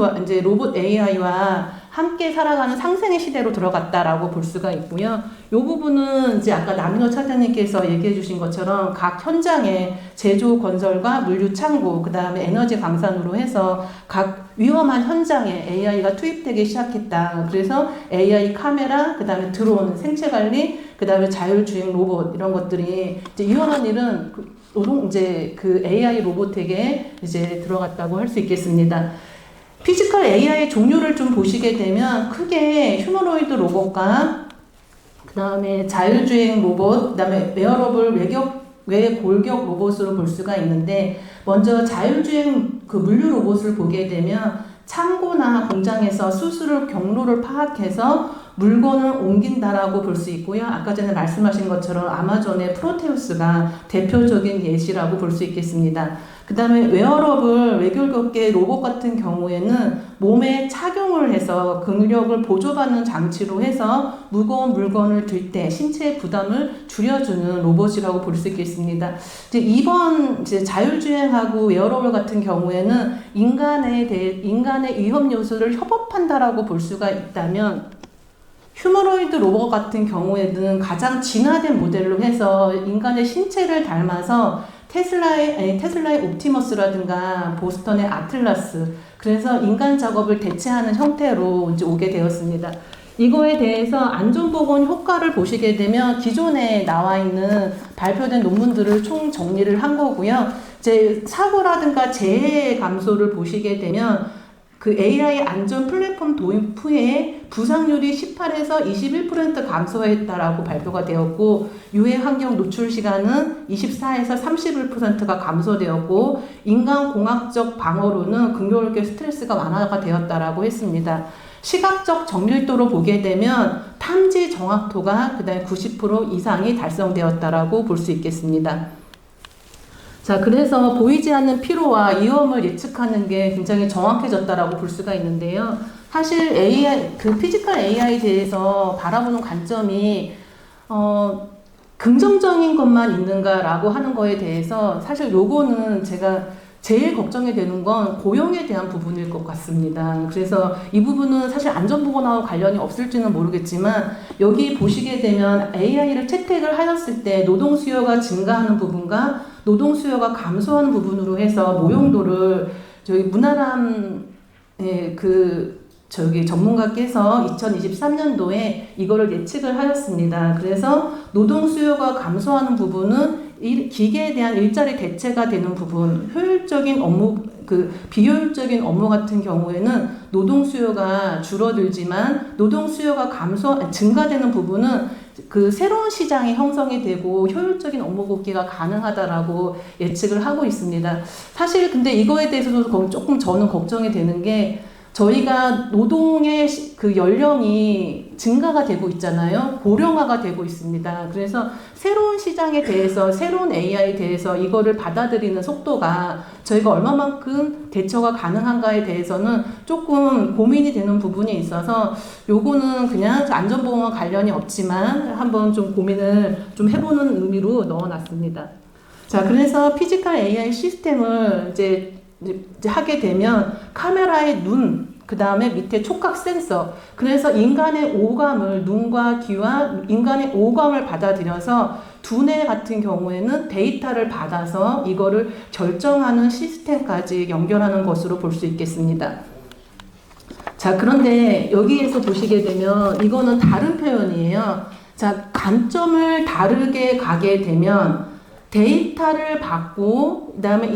AI와 함께 살아가는 상생의 시대로 들어갔다라고 볼 수가 있고요. 이 부분은 이제 아까 남인호 차장님께서 얘기해 주신 것처럼 각 현장의 제조 건설과 물류 창고, 그 다음에 에너지 광산으로 해서 각 위험한 현장에 AI가 투입되기 시작했다. 그래서 AI 카메라, 그 다음에 드론, 생체 관리, 그 다음에 자율주행 로봇, 이런 것들이 이제 위험한 일은 이제 그 AI 로봇에게 이제 들어갔다고 할 수 있겠습니다. 피지컬 AI 종류를 좀 보시게 되면 크게 휴머노이드 로봇과 그 다음에 자율주행 로봇, 그 다음에 웨어러블 외골격 로봇으로 볼 수가 있는데, 먼저 자율주행 그 물류 로봇을 보게 되면 창고나 공장에서 수수료 경로를 파악해서 물건을 옮긴다라고 볼 수 있고요. 아까 전에 말씀하신 것처럼 아마존의 프로테우스가 대표적인 예시라고 볼 수 있겠습니다. 그 다음에 웨어러블 외골격계 로봇 같은 경우에는 몸에 착용을 해서 근력을 보조받는 장치로 해서 무거운 물건을 들 때 신체의 부담을 줄여주는 로봇이라고 볼 수 있겠습니다. 이번 자율주행하고 웨어러블 같은 경우에는 인간의 위험 요소를 협업한다라고 볼 수가 있다면, 휴머노이드 로봇 같은 경우에는 가장 진화된 모델로 해서 인간의 신체를 닮아서 테슬라의 옵티머스라든가 보스턴의 아틀라스, 그래서 인간 작업을 대체하는 형태로 이제 오게 되었습니다. 이거에 대해서 안전보건 효과를 보시게 되면 기존에 나와 있는 발표된 논문들을 총 정리를 한 거고요. 이제 사고라든가 재해 감소를 보시게 되면 그 AI 안전 플랫폼 도입 후에 부상률이 18에서 21% 감소했다라고 발표가 되었고, 유해 환경 노출 시간은 24에서 31%가 감소되었고, 인간 공학적 방어로는 긍정적인 스트레스가 완화가 되었다라고 했습니다. 시각적 정밀도로 보게 되면 탐지 정확도가 그다음에 90% 이상이 달성되었다라고 볼 수 있겠습니다. 자, 그래서 보이지 않는 피로와 위험을 예측하는 게 굉장히 정확해졌다라고 볼 수가 있는데요. 사실 AI, 그 피지컬 AI에 대해서 바라보는 관점이 긍정적인 것만 있는가라고 하는 거에 대해서 사실 요거는 제가 제일 걱정이 되는 건 고용에 대한 부분일 것 같습니다. 그래서 이 부분은 사실 안전보건하고 관련이 없을지는 모르겠지만, 여기 보시게 되면 AI를 채택을 하였을 때 노동 수요가 증가하는 부분과 노동 수요가 감소하는 부분으로 해서 모형도를 저희 문아람 전문가께서 2023년도에 이거를 예측을 하였습니다. 그래서 노동 수요가 감소하는 부분은 기계에 대한 일자리 대체가 되는 부분, 효율적인 업무, 비효율적인 업무 같은 경우에는 노동 수요가 줄어들지만 노동 수요가 증가되는 부분은 그 새로운 시장이 형성이 되고 효율적인 업무 복귀가 가능하다라고 예측을 하고 있습니다. 사실 근데 이거에 대해서도 조금 저는 걱정이 되는 게, 저희가 노동의 그 연령이 증가가 되고 있잖아요. 고령화가 되고 있습니다. 그래서 새로운 시장에 대해서, 새로운 AI에 대해서 이거를 받아들이는 속도가 저희가 얼마만큼 대처가 가능한가에 대해서는 조금 고민이 되는 부분이 있어서, 요거는 그냥 안전보건과 관련이 없지만 한번 좀 고민을 좀 해보는 의미로 넣어놨습니다. 자, 그래서 피지컬 AI 시스템을 이제 하게 되면 카메라의 눈, 그 다음에 밑에 촉각 센서, 그래서 인간의 오감을, 눈과 귀와 인간의 오감을 받아들여서 두뇌 같은 경우에는 데이터를 받아서 이거를 결정하는 시스템까지 연결하는 것으로 볼 수 있겠습니다. 자, 그런데 여기에서 보시게 되면 이거는 다른 표현이에요. 자, 관점을 다르게 가게 되면 데이터를 받고, 그 다음에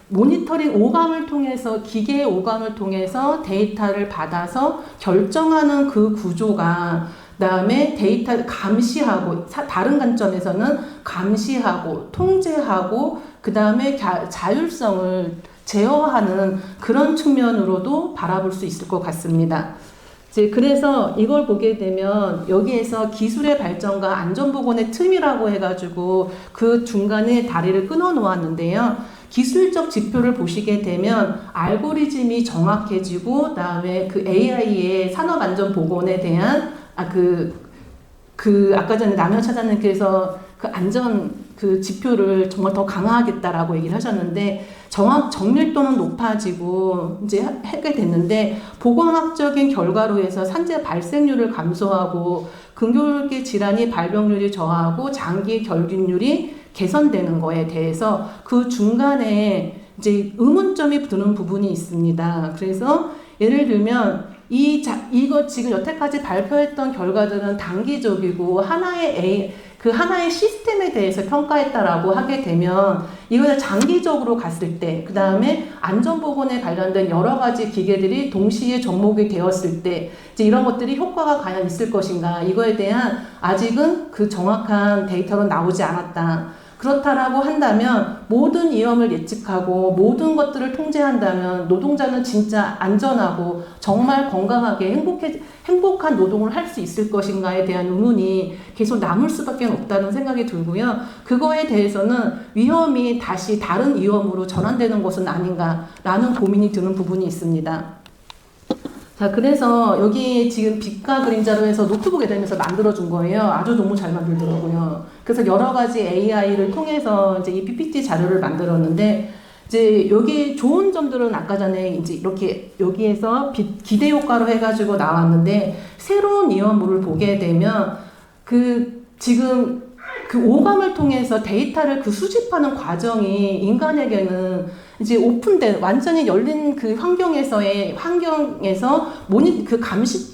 모니터링 오감을 통해서, 기계의 오감을 통해서 데이터를 받아서 결정하는 그 구조가, 그 다음에 데이터를 감시하고, 다른 관점에서는 감시하고, 통제하고, 그 다음에 자율성을 제어하는 그런 측면으로도 바라볼 수 있을 것 같습니다. 그래서 이걸 보게 되면 여기에서 기술의 발전과 안전보건의 틈이라고 해가지고 그 중간에 다리를 끊어 놓았는데요. 기술적 지표를 보시게 되면 알고리즘이 정확해지고, 그다음에 그 AI의 산업안전보건에 대한 아까 전에 남현 차장님께서 그 안전 그 지표를 정말 더 강화하겠다라고 얘기를 하셨는데, 정밀도는 높아지고 이제 하게 됐는데, 보건학적인 결과로 해서 산재 발생률을 감소하고 근교계 질환이 발병률이 저하고 장기 결핍률이 개선되는 거에 대해서 그 중간에 이제 의문점이 드는 부분이 있습니다. 그래서 예를 들면 이거 지금 여태까지 발표했던 결과들은 단기적이고 하나의 시스템에 대해서 평가했다라고 하게 되면, 이거를 장기적으로 갔을 때, 그 다음에 안전보건에 관련된 여러 가지 기계들이 동시에 접목이 되었을 때, 이제 이런 것들이 효과가 과연 있을 것인가, 이거에 대한 아직은 그 정확한 데이터가 나오지 않았다. 그렇다라고 한다면 모든 위험을 예측하고 모든 것들을 통제한다면 노동자는 진짜 안전하고 정말 건강하게 행복한 노동을 할 수 있을 것인가에 대한 의문이 계속 남을 수밖에 없다는 생각이 들고요. 그거에 대해서는 위험이 다시 다른 위험으로 전환되는 것은 아닌가라는 고민이 드는 부분이 있습니다. 자, 그래서 여기 지금 빛과 그림자로 해서 노트북 에덴에서 만들어준 거예요. 아주 너무 잘 만들더라고요. 그래서 여러 가지 AI를 통해서 이제 이 PPT 자료를 만들었는데, 이제 여기 좋은 점들은 아까 전에 이제 이렇게 여기에서 기대 효과로 해가지고 나왔는데 새로운 이어물을 보게 되면 지금 오감을 통해서 데이터를 수집하는 과정이 인간에게는 이제 오픈된 완전히 열린 환경에서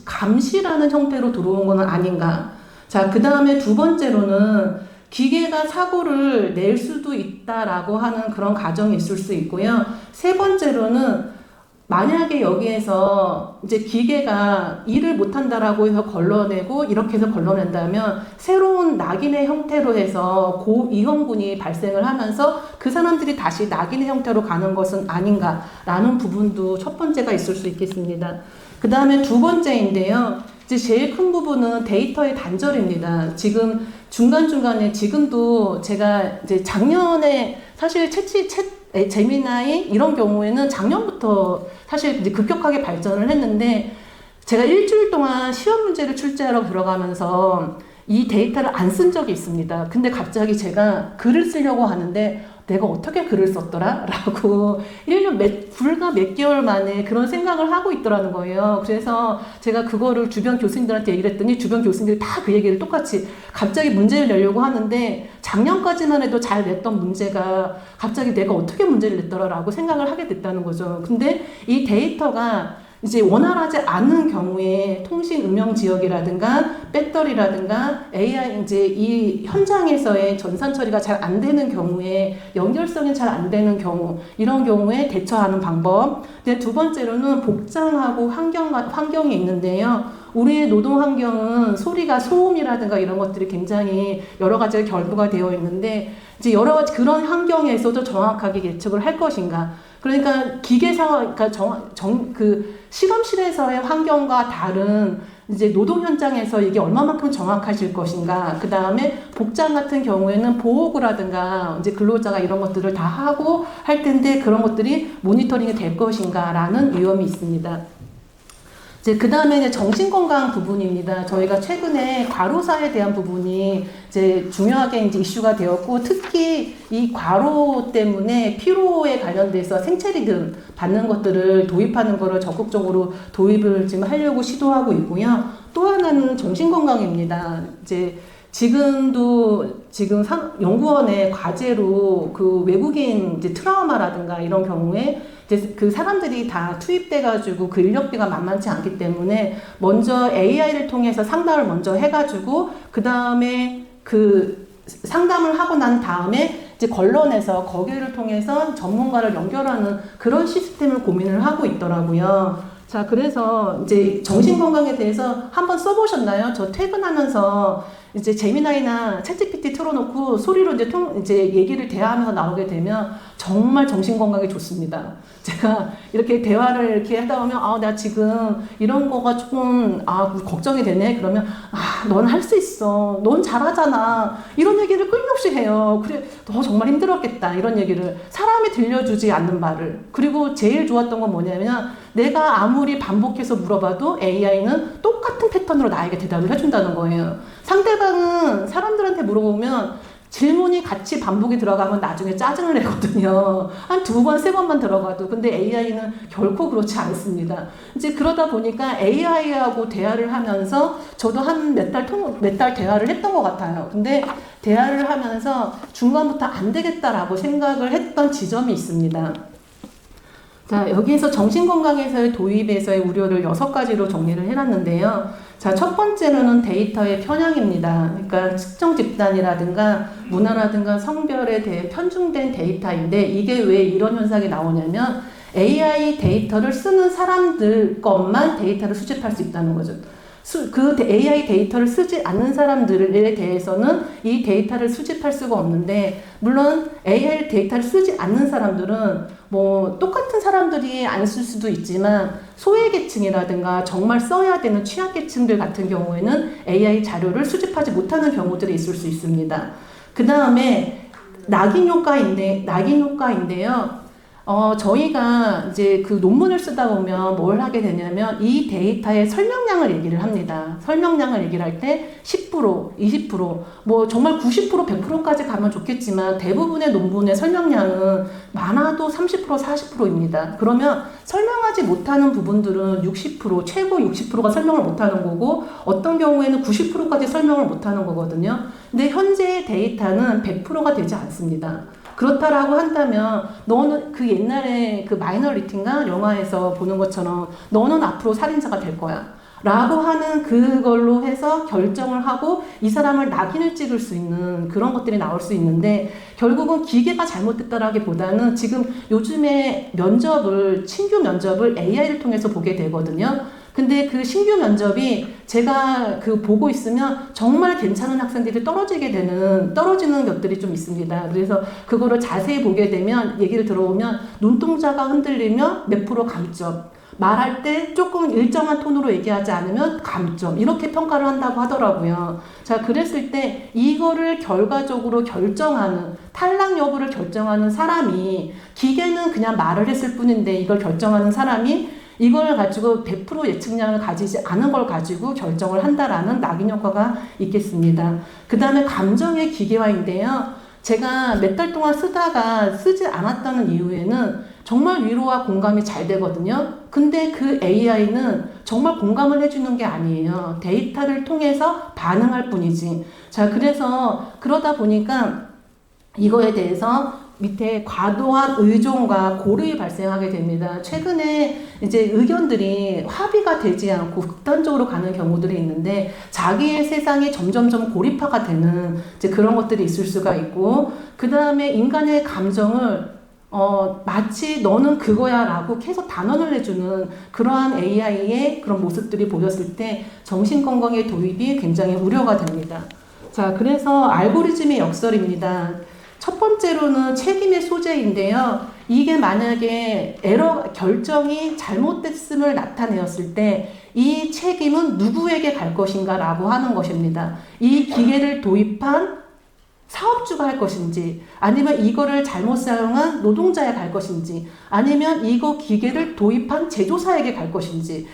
감시라는 형태로 들어온 거는 아닌가. 자, 그 다음에 두 번째로는 기계가 사고를 낼 수도 있다라고 하는 그런 가정이 있을 수 있고요. 세 번째로는 만약에 여기에서 이제 기계가 일을 못한다라고 해서 걸러내고 이렇게 해서 걸러낸다면 새로운 낙인의 형태로 해서 고위험군이 발생을 하면서 그 사람들이 다시 낙인의 형태로 가는 것은 아닌가라는 부분도 첫 번째가 있을 수 있겠습니다. 그 다음에 두 번째인데요. 이제 제일 큰 부분은 데이터의 단절입니다. 지금 중간중간에 지금도 제가 이제 작년에 사실 제미나이 이런 경우에는 작년부터 사실 이제 급격하게 발전을 했는데 제가 일주일 동안 시험 문제를 출제하러 들어가면서 이 데이터를 안 쓴 적이 있습니다. 근데 갑자기 제가 글을 쓰려고 하는데 내가 어떻게 글을 썼더라? 라고 1년 불과 몇 개월 만에 그런 생각을 하고 있더라는 거예요. 그래서 제가 그거를 주변 교수님들한테 얘기를 했더니 주변 교수님들이 다 그 얘기를 똑같이 갑자기 문제를 내려고 하는데 작년까지만 해도 잘 냈던 문제가 갑자기 내가 어떻게 문제를 냈더라? 라고 생각을 하게 됐다는 거죠. 근데 이 데이터가 이제 원활하지 않은 경우에 통신 음영 지역이라든가 배터리라든가 AI 이제 이 현장에서의 전산 처리가 잘 안 되는 경우에 연결성이 잘 안 되는 경우 이런 경우에 대처하는 방법. 근데 두 번째로는 복장하고 환경이 있는데요. 우리의 노동 환경은 소리가 소음이라든가 이런 것들이 굉장히 여러 가지가 결부가 되어 있는데 이제 여러 가지 그런 환경에서도 정확하게 예측을 할 것인가. 그러니까 그러니까 실험실에서의 환경과 다른 이제 노동 현장에서 이게 얼마만큼 정확하실 것인가. 그 다음에 복장 같은 경우에는 보호구라든가 이제 근로자가 이런 것들을 다 하고 할 텐데 그런 것들이 모니터링이 될 것인가라는 위험이 있습니다. 이제 그 다음에 이제 정신건강 부분입니다. 저희가 최근에 과로사에 대한 부분이 이제 중요하게 이제 이슈가 되었고, 특히 이 과로 때문에 피로에 관련돼서 생체 리듬 받는 것들을 도입하는 거를 적극적으로 도입을 지금 하려고 시도하고 있고요. 또 하나는 정신건강입니다. 이제 지금 연구원의 과제로 외국인 이제 트라우마라든가 이런 경우에 이제 그 사람들이 다 투입돼가지고 그 인력비가 만만치 않기 때문에 먼저 AI를 통해서 상담을 먼저 해가지고 그 다음에 상담을 하고 난 다음에 이제 걸러내서 거기를 통해서 전문가를 연결하는 그런 시스템을 고민을 하고 있더라고요. 자, 그래서 이제 정신건강에 대해서 한번 써보셨나요? 저 퇴근하면서 이제 제미나이나 챗GPT 틀어놓고 소리로 이제 얘기를 대화하면서 나오게 되면 정말 정신건강에 좋습니다. 제가 이렇게 대화를 이렇게 하다 보면, 나 지금 이런 거가 조금, 걱정이 되네? 그러면, 넌 할 수 있어. 넌 잘하잖아. 이런 얘기를 끊임없이 해요. 그래, 너 정말 힘들었겠다. 이런 얘기를. 사람이 들려주지 않는 말을. 그리고 제일 좋았던 건 뭐냐면, 내가 아무리 반복해서 물어봐도 AI는 똑같은 패턴으로 나에게 대답을 해준다는 거예요. 상대방은 사람들한테 물어보면 질문이 같이 반복이 들어가면 나중에 짜증을 내거든요. 한 2번, 3번만 들어가도. 근데 AI는 결코 그렇지 않습니다. 이제 그러다 보니까 AI하고 대화를 하면서 저도 한 몇 달 대화를 했던 것 같아요. 근데 대화를 하면서 중간부터 안 되겠다라고 생각을 했던 지점이 있습니다. 자, 여기에서 정신건강에서의 도입에서의 우려를 6가지로 정리를 해놨는데요. 자, 첫 번째로는 데이터의 편향입니다. 그러니까 특정 집단이라든가 문화라든가 성별에 대해 편중된 데이터인데, 이게 왜 이런 현상이 나오냐면 AI 데이터를 쓰는 사람들 것만 데이터를 수집할 수 있다는 거죠. 그 AI 데이터를 쓰지 않는 사람들에 대해서는 이 데이터를 수집할 수가 없는데, 물론 AI 데이터를 쓰지 않는 사람들은 똑같은 사람들이 안 쓸 수도 있지만 소외계층이라든가 정말 써야 되는 취약계층들 같은 경우에는 AI 자료를 수집하지 못하는 경우들이 있을 수 있습니다. 그 다음에 낙인 효과인데요. 저희가 이제 그 논문을 쓰다 보면 뭘 하게 되냐면 이 데이터의 설명량을 얘기를 합니다. 설명량을 얘기를 할 때 10%, 20%, 뭐 정말 90%, 100%까지 가면 좋겠지만 대부분의 논문의 설명량은 많아도 30%, 40%입니다. 그러면 설명하지 못하는 부분들은 60%, 최고 60%가 설명을 못하는 거고 어떤 경우에는 90%까지 설명을 못하는 거거든요. 근데 현재의 데이터는 100%가 되지 않습니다. 그렇다라고 한다면 너는 그 옛날에 그 마이너리티인가 영화에서 보는 것처럼 너는 앞으로 살인자가 될 거야 라고 하는 그걸로 해서 결정을 하고 이 사람을 낙인을 찍을 수 있는 그런 것들이 나올 수 있는데 결국은 기계가 잘못됐다라기보다는 지금 요즘에 신규 면접을 AI를 통해서 보게 되거든요. 근데 그 신규 면접이 제가 그 보고 있으면 정말 괜찮은 학생들이 떨어지는 것들이 좀 있습니다. 그래서 그거를 자세히 보게 되면 얘기를 들어보면 눈동자가 흔들리면 몇 프로 감점, 말할 때 조금 일정한 톤으로 얘기하지 않으면 감점, 이렇게 평가를 한다고 하더라고요. 자, 그랬을 때 이거를 결과적으로 결정하는, 탈락 여부를 결정하는 사람이, 기계는 그냥 말을 했을 뿐인데 이걸 결정하는 사람이 이걸 가지고 100% 예측량을 가지지 않은 걸 가지고 결정을 한다라는 낙인 효과가 있겠습니다. 그 다음에 감정의 기계화인데요. 제가 몇 달 동안 쓰지 않았다는 이유에는 정말 위로와 공감이 잘 되거든요. 근데 그 AI는 정말 공감을 해주는 게 아니에요. 데이터를 통해서 반응할 뿐이지. 자, 그래서 그러다 보니까 이거에 대해서 밑에 과도한 의존과 고르이 발생하게 됩니다. 최근에 이제 의견들이 합의가 되지 않고 극단적으로 가는 경우들이 있는데 자기의 세상에 점점점 고립화가 되는 이제 그런 것들이 있을 수가 있고, 그 다음에 인간의 감정을 마치 너는 그거야 라고 계속 단언을 해주는 그러한 AI의 그런 모습들이 보였을 때 정신건강의 도입이 굉장히 우려가 됩니다. 자, 그래서 알고리즘의 역설입니다. 첫 번째로는 책임의 소재인데요. 이게 만약에 결정이 잘못됐음을 나타내었을 때 이 책임은 누구에게 갈 것인가 라고 하는 것입니다. 이 기계를 도입한 사업주가 할 것인지, 아니면 이거를 잘못 사용한 노동자에 갈 것인지, 아니면 이거 기계를 도입한 제조사에게 갈 것인지,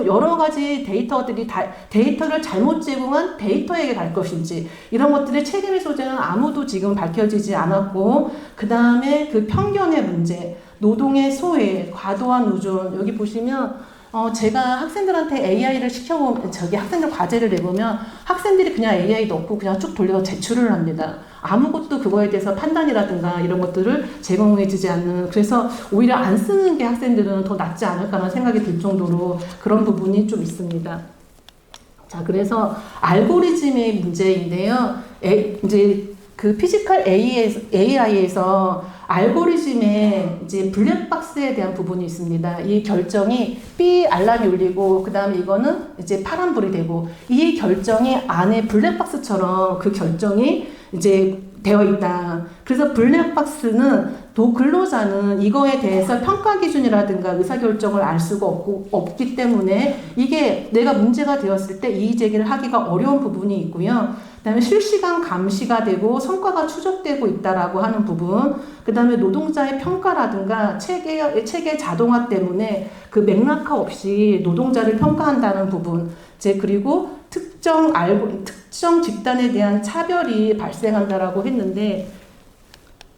여러 가지 데이터를 잘못 제공한 데이터에게 갈 것인지, 이런 것들의 책임의 소재는 아무도 지금 밝혀지지 않았고, 그 다음에 그 편견의 문제, 노동의 소외, 과도한 의존, 여기 보시면 제가 학생들한테 AI를 시켜보면, 학생들 과제를 내보면 학생들이 그냥 AI 넣고 그냥 쭉 돌려서 제출을 합니다. 아무것도 그거에 대해서 판단이라든가 이런 것들을 제공해주지 않는, 그래서 오히려 안 쓰는 게 학생들은 더 낫지 않을까라는 생각이 들 정도로 그런 부분이 좀 있습니다. 자, 그래서 알고리즘의 문제인데요. 이제 그 피지컬 AI에서 알고리즘의 이제 블랙박스에 대한 부분이 있습니다. 이 결정이 삐 알람이 울리고, 그 다음에 이거는 이제 파란불이 되고, 이 결정이 안에 블랙박스처럼 그 결정이 이제 되어 있다. 그래서 블랙박스는 근로자는 이거에 대해서 평가 기준이라든가 의사결정을 알 수가 없기 때문에 이게 내가 문제가 되었을 때 이의 제기를 하기가 어려운 부분이 있고요. 그 다음에 실시간 감시가 되고 성과가 추적되고 있다라고 하는 부분, 그 다음에 노동자의 평가라든가 체계 자동화 때문에 그 맥락화 없이 노동자를 평가한다는 부분, 그리고 특정 집단에 대한 차별이 발생한다라고 했는데,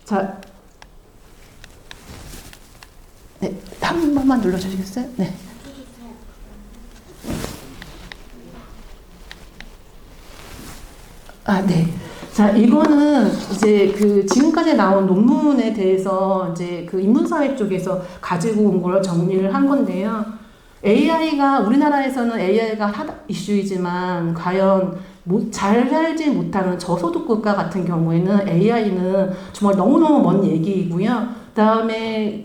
자, 네, 한 번만 눌러주시겠어요? 네. 네. 자, 이거는 이제 그 지금까지 나온 논문에 대해서 이제 그 인문사회 쪽에서 가지고 온 걸 정리를 한 건데요. 우리나라에서는 AI가 핫 이슈이지만 과연 잘 살지 못하는 저소득 국가 같은 경우에는 AI는 정말 너무너무 먼 얘기이고요. 그다음에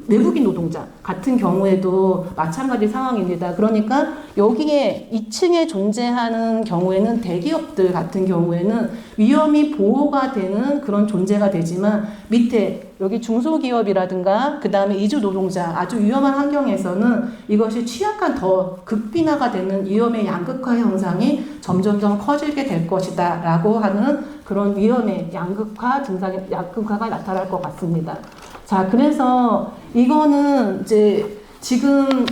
외국인 노동자 같은 경우에도 마찬가지 상황입니다. 그러니까 여기에 2층에 존재하는 경우에는 대기업들 같은 경우에는 위험이 보호가 되는 그런 존재가 되지만 밑에 여기 중소기업이라든가 그 다음에 이주 노동자 아주 위험한 환경에서는 이것이 취약한 더 극빈화가 되는 위험의 양극화 현상이 점점점 커지게 될 것이다 라고 하는 그런 위험의 양극화가 나타날 것 같습니다. 자, 그래서 이거는 이제 지금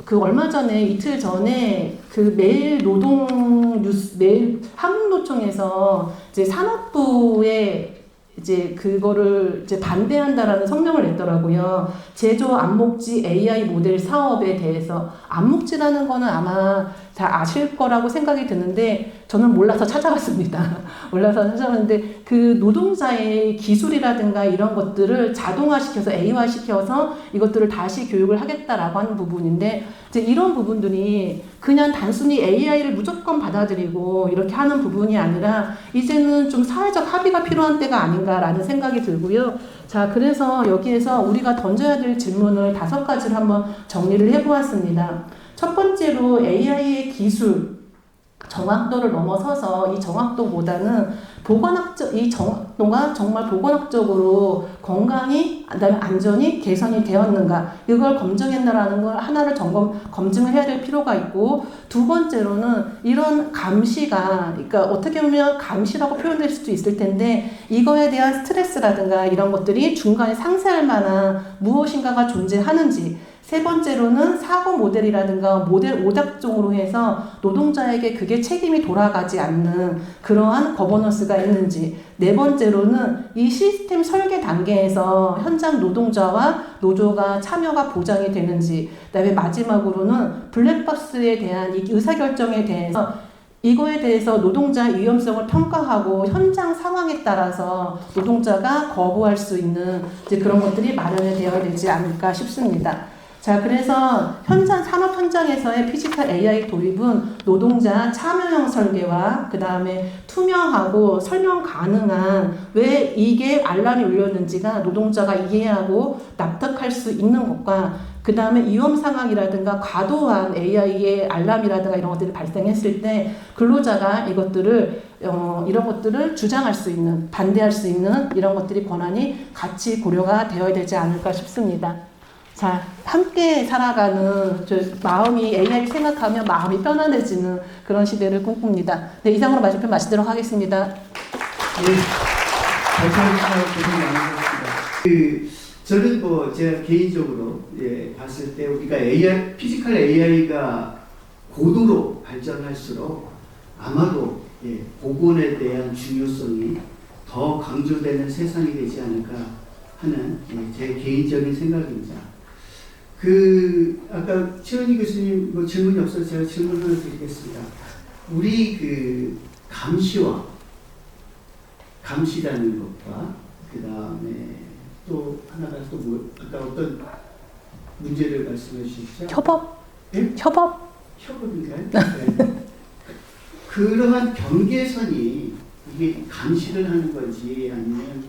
그 얼마 전에 이틀 전에 그 매일 노동 뉴스 매일 한국노총에서 이제 산업부에 이제 그거를 이제 반대한다라는 성명을 냈더라고요. 제조 안목지 AI 모델 사업에 대해서 안목지라는 거는 아마 다 아실 거라고 생각이 드는데 저는 몰라서 찾아봤습니다. 몰라서 찾아봤는데 그 노동자의 기술이라든가 이런 것들을 자동화시켜서 AI화시켜서 이것들을 다시 교육을 하겠다라고 하는 부분인데 이제 이런 부분들이 그냥 단순히 AI를 무조건 받아들이고 이렇게 하는 부분이 아니라 이제는 좀 사회적 합의가 필요한 때가 아닌가라는 생각이 들고요. 자, 그래서 여기에서 우리가 던져야 될 질문을 5가지를 한번 정리를 해보았습니다. 첫 번째로 AI의 기술 정확도를 넘어서서 이 정확도보다는 이 정확도가 정말 보건학적으로 건강이 그다음에 안전이 개선이 되었는가 이걸 검증했나라는 걸 하나를 검증을 해야 될 필요가 있고 두 번째로는 이런 감시가 그러니까 어떻게 보면 감시라고 표현될 수도 있을 텐데 이거에 대한 스트레스라든가 이런 것들이 중간에 상쇄할 만한 무엇인가가 존재하는지 세 번째로는 사고 모델이라든가 모델 오작종으로 해서 노동자에게 그게 책임이 돌아가지 않는 그러한 거버넌스가 있는지 네 번째로는 이 시스템 설계 단계에서 현장 노동자와 노조가 참여가 보장이 되는지 그다음에 마지막으로는 블랙박스에 대한 이 의사결정에 대해서 이거에 대해서 노동자 위험성을 평가하고 현장 상황에 따라서 노동자가 거부할 수 있는 이제 그런 것들이 마련이 되어야 되지 않을까 싶습니다. 자, 그래서 산업 현장에서의 피지컬 AI 도입은 노동자 참여형 설계와 그 다음에 투명하고 설명 가능한 왜 이게 알람이 울렸는지가 노동자가 이해하고 납득할 수 있는 것과 그 다음에 위험 상황이라든가 과도한 AI의 알람이라든가 이런 것들이 발생했을 때 근로자가 이런 것들을 주장할 수 있는, 반대할 수 있는 이런 것들이 권한이 같이 고려가 되어야 되지 않을까 싶습니다. 자, 함께 살아가는 마음이 AI를 생각하면 마음이 편안해지는 그런 시대를 꿈꿉니다. 네, 이상으로 맞은편 마치도록 하겠습니다. 네, 고생 많으셨습니다. 저는 제가 개인적으로 봤을 때 우리가 피지컬 AI가 고도로 발전할수록 아마도 보건에 대한 중요성이 더 강조되는 세상이 되지 않을까 하는 제 개인적인 생각입니다. 아까 최은희 교수님 질문이 없어서 제가 질문을 드리겠습니다. 우리 감시라는 것과 그 다음에 또 하나가 아까 어떤 문제를 말씀해 주시죠? 협업? 네? 협업인가요? 네. 그러한 경계선이 이게 감시를 하는 건지 아니면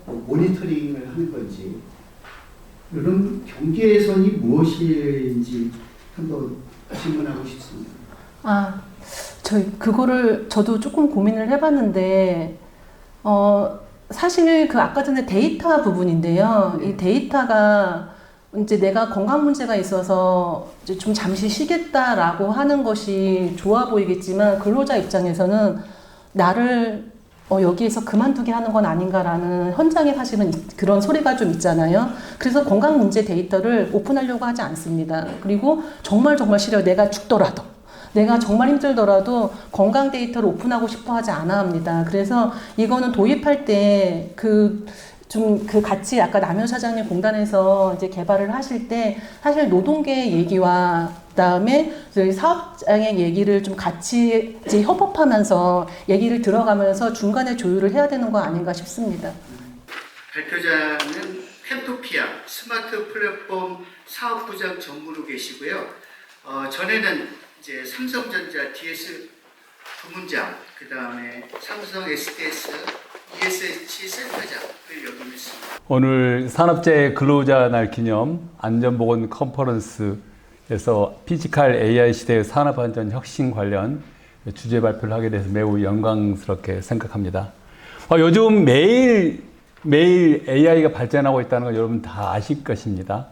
모니터링을 하는 건지 이런 경계선이 무엇인지 한번 질문하고 싶습니다. 그거를 저도 조금 고민을 해봤는데, 사실 아까 전에 데이터 부분인데요. 이 데이터가 이제 내가 건강 문제가 있어서 이제 좀 잠시 쉬겠다라고 하는 것이 좋아 보이겠지만 근로자 입장에서는 나를 여기에서 그만두게 하는 건 아닌가라는 현장에 사실은 그런 소리가 좀 있잖아요. 그래서 건강 문제 데이터를 오픈하려고 하지 않습니다. 그리고 정말 싫어요. 내가 죽더라도. 내가 정말 힘들더라도 건강 데이터를 오픈하고 싶어 하지 않아 합니다. 그래서 이거는 도입할 때 같이 아까 남현 사장님 공단에서 이제 개발을 하실 때 사실 노동계 얘기와 그다음에 사업장의 얘기를 좀 같이 이제 협업하면서 얘기를 들어가면서 중간에 조율을 해야 되는 거 아닌가 싶습니다. 발표자는 펜토피아 스마트 플랫폼 사업부장 전무로 계시고요. 전에는 이제 삼성전자 DS 부문장, 그 다음에 삼성 SDS ESH 센터장을 역임했습니다. 오늘 산업재해 근로자 날 기념 안전보건 컨퍼런스에서 피지컬 AI 시대의 산업안전 혁신 관련 주제 발표를 하게 돼서 매우 영광스럽게 생각합니다. 요즘 매일 AI가 발전하고 있다는 걸 여러분 다 아실 것입니다.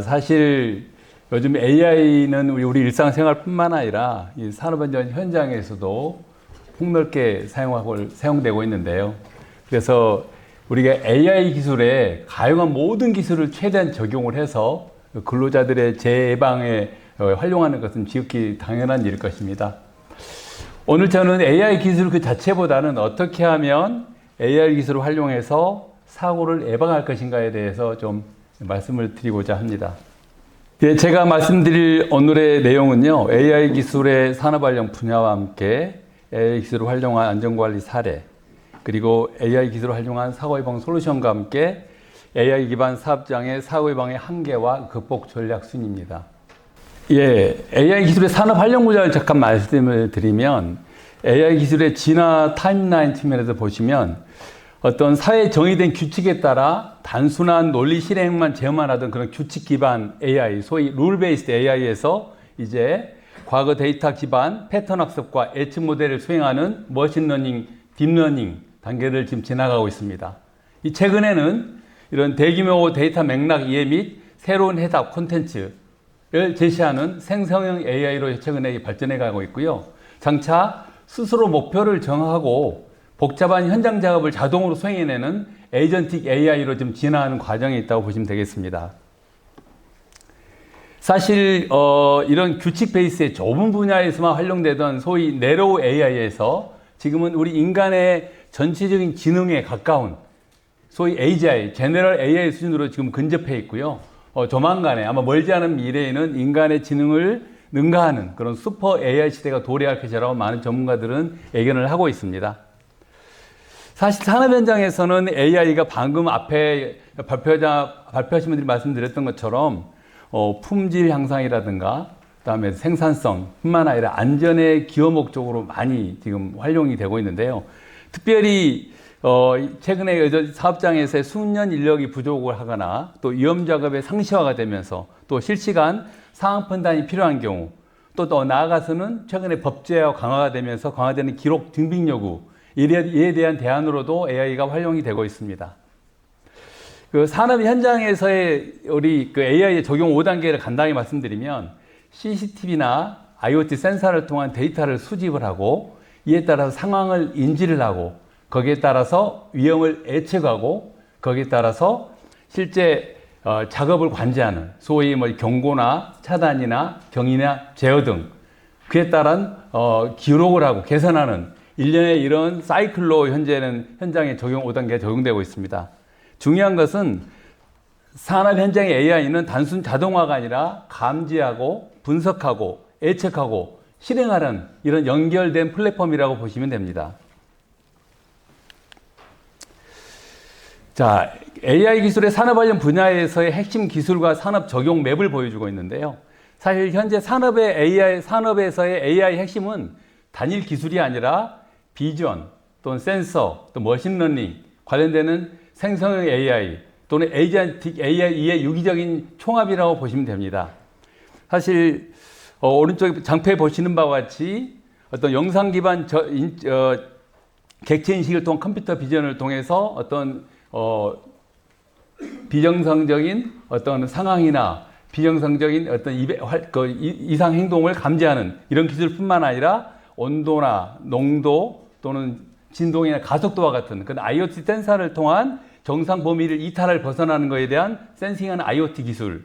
사실 요즘 AI는 우리 일상생활뿐만 아니라 이 산업안전 현장에서도 폭넓게 사용되고 있는데요. 그래서 우리가 AI 기술에 가용한 모든 기술을 최대한 적용을 해서 근로자들의 재해 예방에 활용하는 것은 지극히 당연한 일일 것입니다. 오늘 저는 AI 기술 그 자체보다는 어떻게 하면 AI 기술을 활용해서 사고를 예방할 것인가에 대해서 좀 말씀을 드리고자 합니다. 예, 제가 말씀드릴 오늘의 내용은요, AI 기술의 산업 관련 분야와 함께 AI 기술을 활용한 안전관리 사례, 그리고 AI 기술을 활용한 사고 예방 솔루션과 함께 AI 기반 사업장의 사고 예방의 한계와 극복 전략 순입니다. 예, AI 기술의 산업 활용 구조를 잠깐 말씀을 드리면, AI 기술의 진화 타임라인 측면에서 보시면 어떤 사회에 정의된 규칙에 따라 단순한 논리 실행만 제어하던 그런 규칙 기반 AI, 소위 룰 베이스드 AI에서 이제 과거 데이터 기반 패턴 학습과 예측 모델을 수행하는 머신러닝, 딥러닝 단계를 지금 지나가고 있습니다. 이 최근에는 이런 대규모 데이터 맥락 이해 및 새로운 해답 콘텐츠를 제시하는 생성형 AI로 최근에 발전해 가고 있고요. 장차 스스로 목표를 정하고 복잡한 현장 작업을 자동으로 수행해내는 에이전틱 AI로 좀 진화하는 과정에 있다고 보시면 되겠습니다. 사실 이런 규칙 베이스의 좁은 분야에서만 활용되던 소위 내로우 AI에서 지금은 우리 인간의 전체적인 지능에 가까운 소위 AGI, 제너럴 AI 수준으로 지금 근접해 있고요. 조만간에 아마 멀지 않은 미래에는 인간의 지능을 능가하는 그런 슈퍼 AI 시대가 도래할 것이라고 많은 전문가들은 예견을 하고 있습니다. 사실 산업 현장에서는 AI가 방금 앞에 발표하신 분들이 말씀드렸던 것처럼 품질 향상이라든가 그다음에 생산성뿐만 아니라 안전의 기여 목적으로 많이 지금 활용이 되고 있는데요. 특별히 최근에 사업장에서의 숙련 인력이 부족을 하거나 또 위험 작업의 상시화가 되면서 또 실시간 상황 판단이 필요한 경우 또 나아가서는 최근에 법제화 강화가 되면서 강화되는 기록 증빙 요구 이에 대한 대안으로도 AI가 활용이 되고 있습니다. 그 산업 현장에서의 우리 그 AI의 적용 5단계를 간단히 말씀드리면 CCTV나 IoT 센서를 통한 데이터를 수집을 하고 이에 따라서 상황을 인지를 하고 거기에 따라서 위험을 예측하고 거기에 따라서 실제 작업을 관제하는 소위 경고나 차단이나 경위나 제어 등 그에 따른 기록을 하고 개선하는 일련의 이런 사이클로 현재는 현장에 적용 5단계가 적용되고 있습니다. 중요한 것은 산업 현장의 AI는 단순 자동화가 아니라 감지하고 분석하고 예측하고 실행하는 이런 연결된 플랫폼이라고 보시면 됩니다. 자, AI 기술의 산업 관련 분야에서의 핵심 기술과 산업 적용 맵을 보여주고 있는데요. 사실 현재 산업에서의 AI 핵심은 단일 기술이 아니라 비전 또는 센서 또 머신러닝 관련되는 생성형 AI 또는 에이전틱 AI의 유기적인 총합이라고 보시면 됩니다. 사실 오른쪽 장표에 보시는 바와 같이 어떤 영상 기반 객체 인식을 통한 컴퓨터 비전을 통해서 어떤 비정상적인 어떤 상황이나 비정상적인 어떤 이상 행동을 감지하는 이런 기술뿐만 아니라 온도나 농도 또는 진동이나 가속도와 같은 그런 IoT 센서를 통한 정상 범위를 이탈을 벗어나는 것에 대한 센싱하는 IoT 기술,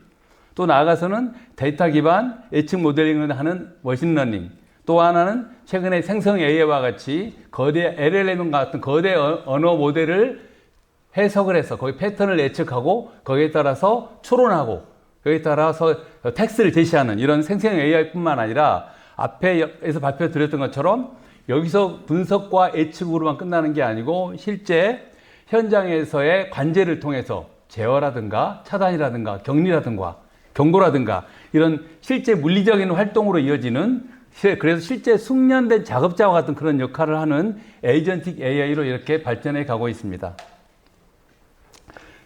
또 나아가서는 데이터 기반 예측 모델링을 하는 머신러닝, 또 하나는 최근에 생성 AI와 같이 거대 LLM과 같은 거대 언어 모델을 해석을 해서 거기 패턴을 예측하고 거기에 따라서 추론하고 거기에 따라서 텍스트를 제시하는 이런 생성 AI뿐만 아니라 앞에서 발표드렸던 것처럼 여기서 분석과 예측으로만 끝나는 게 아니고 실제 현장에서의 관제를 통해서 제어라든가 차단이라든가 격리라든가 경고라든가 이런 실제 물리적인 활동으로 이어지는 그래서 실제 숙련된 작업자와 같은 그런 역할을 하는 에이전틱 AI로 이렇게 발전해 가고 있습니다.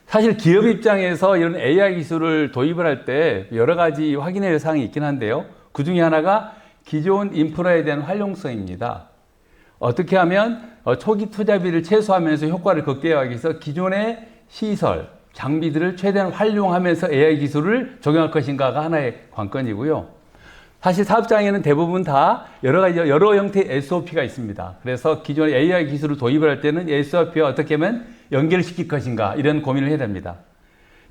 사실 기업 입장에서 이런 AI 기술을 도입을 할 때 여러 가지 확인해야 할 사항이 있긴 한데요. 그 중에 하나가 기존 인프라에 대한 활용성입니다. 어떻게 하면 초기 투자비를 최소화하면서 효과를 극대화하기 위해서 기존의 시설, 장비들을 최대한 활용하면서 AI 기술을 적용할 것인가가 하나의 관건이고요. 사실 사업장에는 대부분 다 여러 형태의 SOP가 있습니다. 그래서 기존의 AI 기술을 도입을 할 때는 SOP와 어떻게 하면 연결시킬 것인가 이런 고민을 해야 됩니다.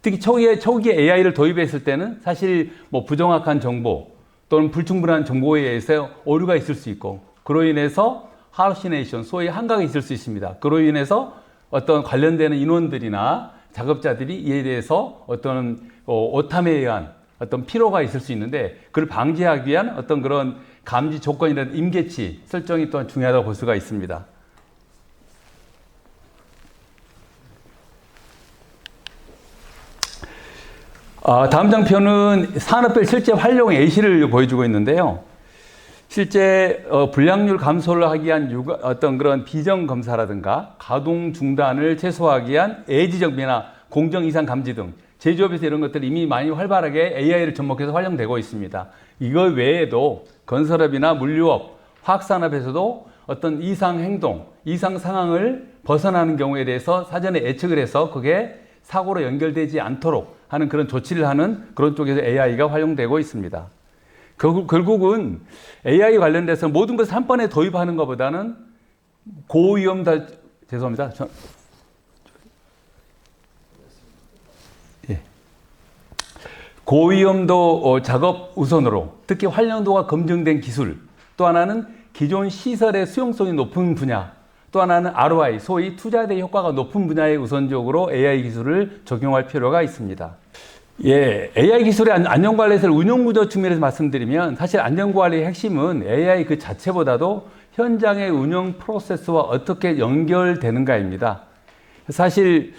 특히 초기에 AI를 도입했을 때는 사실 뭐 부정확한 정보 또는 불충분한 정보에 의해서 오류가 있을 수 있고 그로 인해서 하루시네이션, 소위 한각이 있을 수 있습니다. 그로 인해서 어떤 관련되는 인원들이나 작업자들이 이에 대해서 어떤 오탐에 의한 어떤 피로가 있을 수 있는데 그걸 방지하기 위한 어떤 그런 감지 조건이라는 임계치 설정이 또한 중요하다고 볼 수가 있습니다. 다음 장표는 산업별 실제 활용 예시를 보여주고 있는데요. 실제 불량률 감소를 하기 위한 어떤 그런 비정 검사라든가 가동 중단을 최소화하기 위한 애지 정비나 공정 이상 감지 등 제조업에서 이런 것들이 이미 많이 활발하게 AI를 접목해서 활용되고 있습니다. 이거 외에도 건설업이나 물류업, 화학산업에서도 어떤 이상 행동, 이상 상황을 벗어나는 경우에 대해서 사전에 예측을 해서 그게 사고로 연결되지 않도록 하는 그런 조치를 하는 그런 쪽에서 AI가 활용되고 있습니다. 결국은 AI 관련돼서 모든 것을 한 번에 도입하는 것보다는 고위험 죄송합니다. 고위험도 작업 우선으로 특히 활용도가 검증된 기술, 또 하나는 기존 시설의 수용성이 높은 분야, 또 하나는 ROI, 소위 투자대 효과가 높은 분야에 우선적으로 AI 기술을 적용할 필요가 있습니다. AI 기술의 안전관리에서 운영구조 측면에서 말씀드리면 사실 안전관리의 핵심은 AI 그 자체보다도 현장의 운영 프로세스와 어떻게 연결되는가입니다. 사실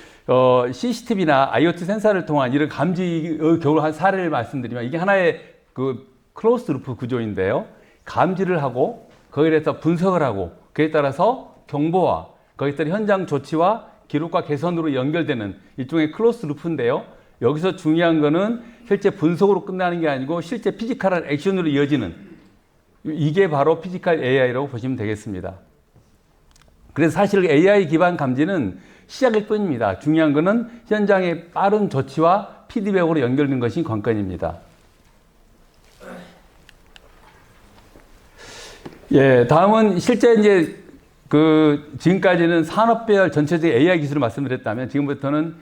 CCTV나 IoT 센서를 통한 이런 감지의 경우 한 사례를 말씀드리면 이게 하나의 그 클로스 루프 구조인데요. 감지를 하고 거기에 대해서 분석을 하고 그에 따라서 경보와 거기에 따른 현장 조치와 기록과 개선으로 연결되는 일종의 클로스 루프인데요. 여기서 중요한 거는 실제 분석으로 끝나는 게 아니고 실제 피지컬한 액션으로 이어지는 이게 바로 피지컬 AI라고 보시면 되겠습니다. 그래서 사실 AI 기반 감지는 시작일 뿐입니다. 중요한 거는 현장의 빠른 조치와 피드백으로 연결된 것이 관건입니다. 다음은 실제 이제 지금까지는 산업별 전체적인 AI 기술을 말씀드렸다면 지금부터는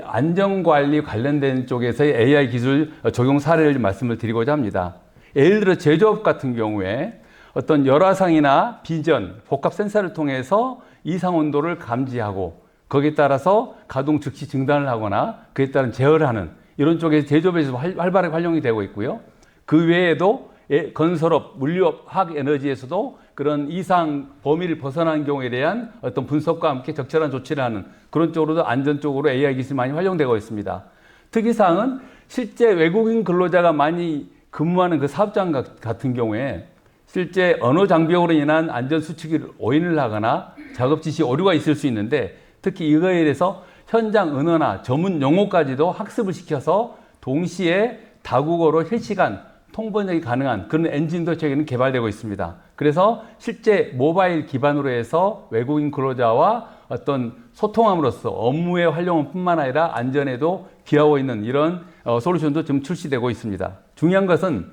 안전관리 관련된 쪽에서의 AI 기술 적용 사례를 말씀을 드리고자 합니다. 예를 들어 제조업 같은 경우에 어떤 열화상이나 비전, 복합 센서를 통해서 이상 온도를 감지하고 거기에 따라서 가동 즉시 중단을 하거나 그에 따른 제어를 하는 이런 쪽에 제조업에서 활발하게 활용이 되고 있고요. 그 외에도 건설업, 물류업, 화학에너지에서도 그런 이상 범위를 벗어난 경우에 대한 어떤 분석과 함께 적절한 조치를 하는 그런 쪽으로도 안전 쪽으로 AI 기술이 많이 활용되고 있습니다. 특이사항은 실제 외국인 근로자가 많이 근무하는 그 사업장 같은 경우에 실제 언어 장벽으로 인한 안전 수칙을 오인을 하거나 작업 지시 오류가 있을 수 있는데 특히 이거에 대해서 현장 언어나 전문 용어까지도 학습을 시켜서 동시에 다국어로 실시간 통번역이 가능한 그런 엔진도 최근에 개발되고 있습니다. 그래서 실제 모바일 기반으로 해서 외국인 근로자와 어떤 소통함으로써 업무의 활용은 뿐만 아니라 안전에도 기여하고 있는 이런 솔루션도 지금 출시되고 있습니다. 중요한 것은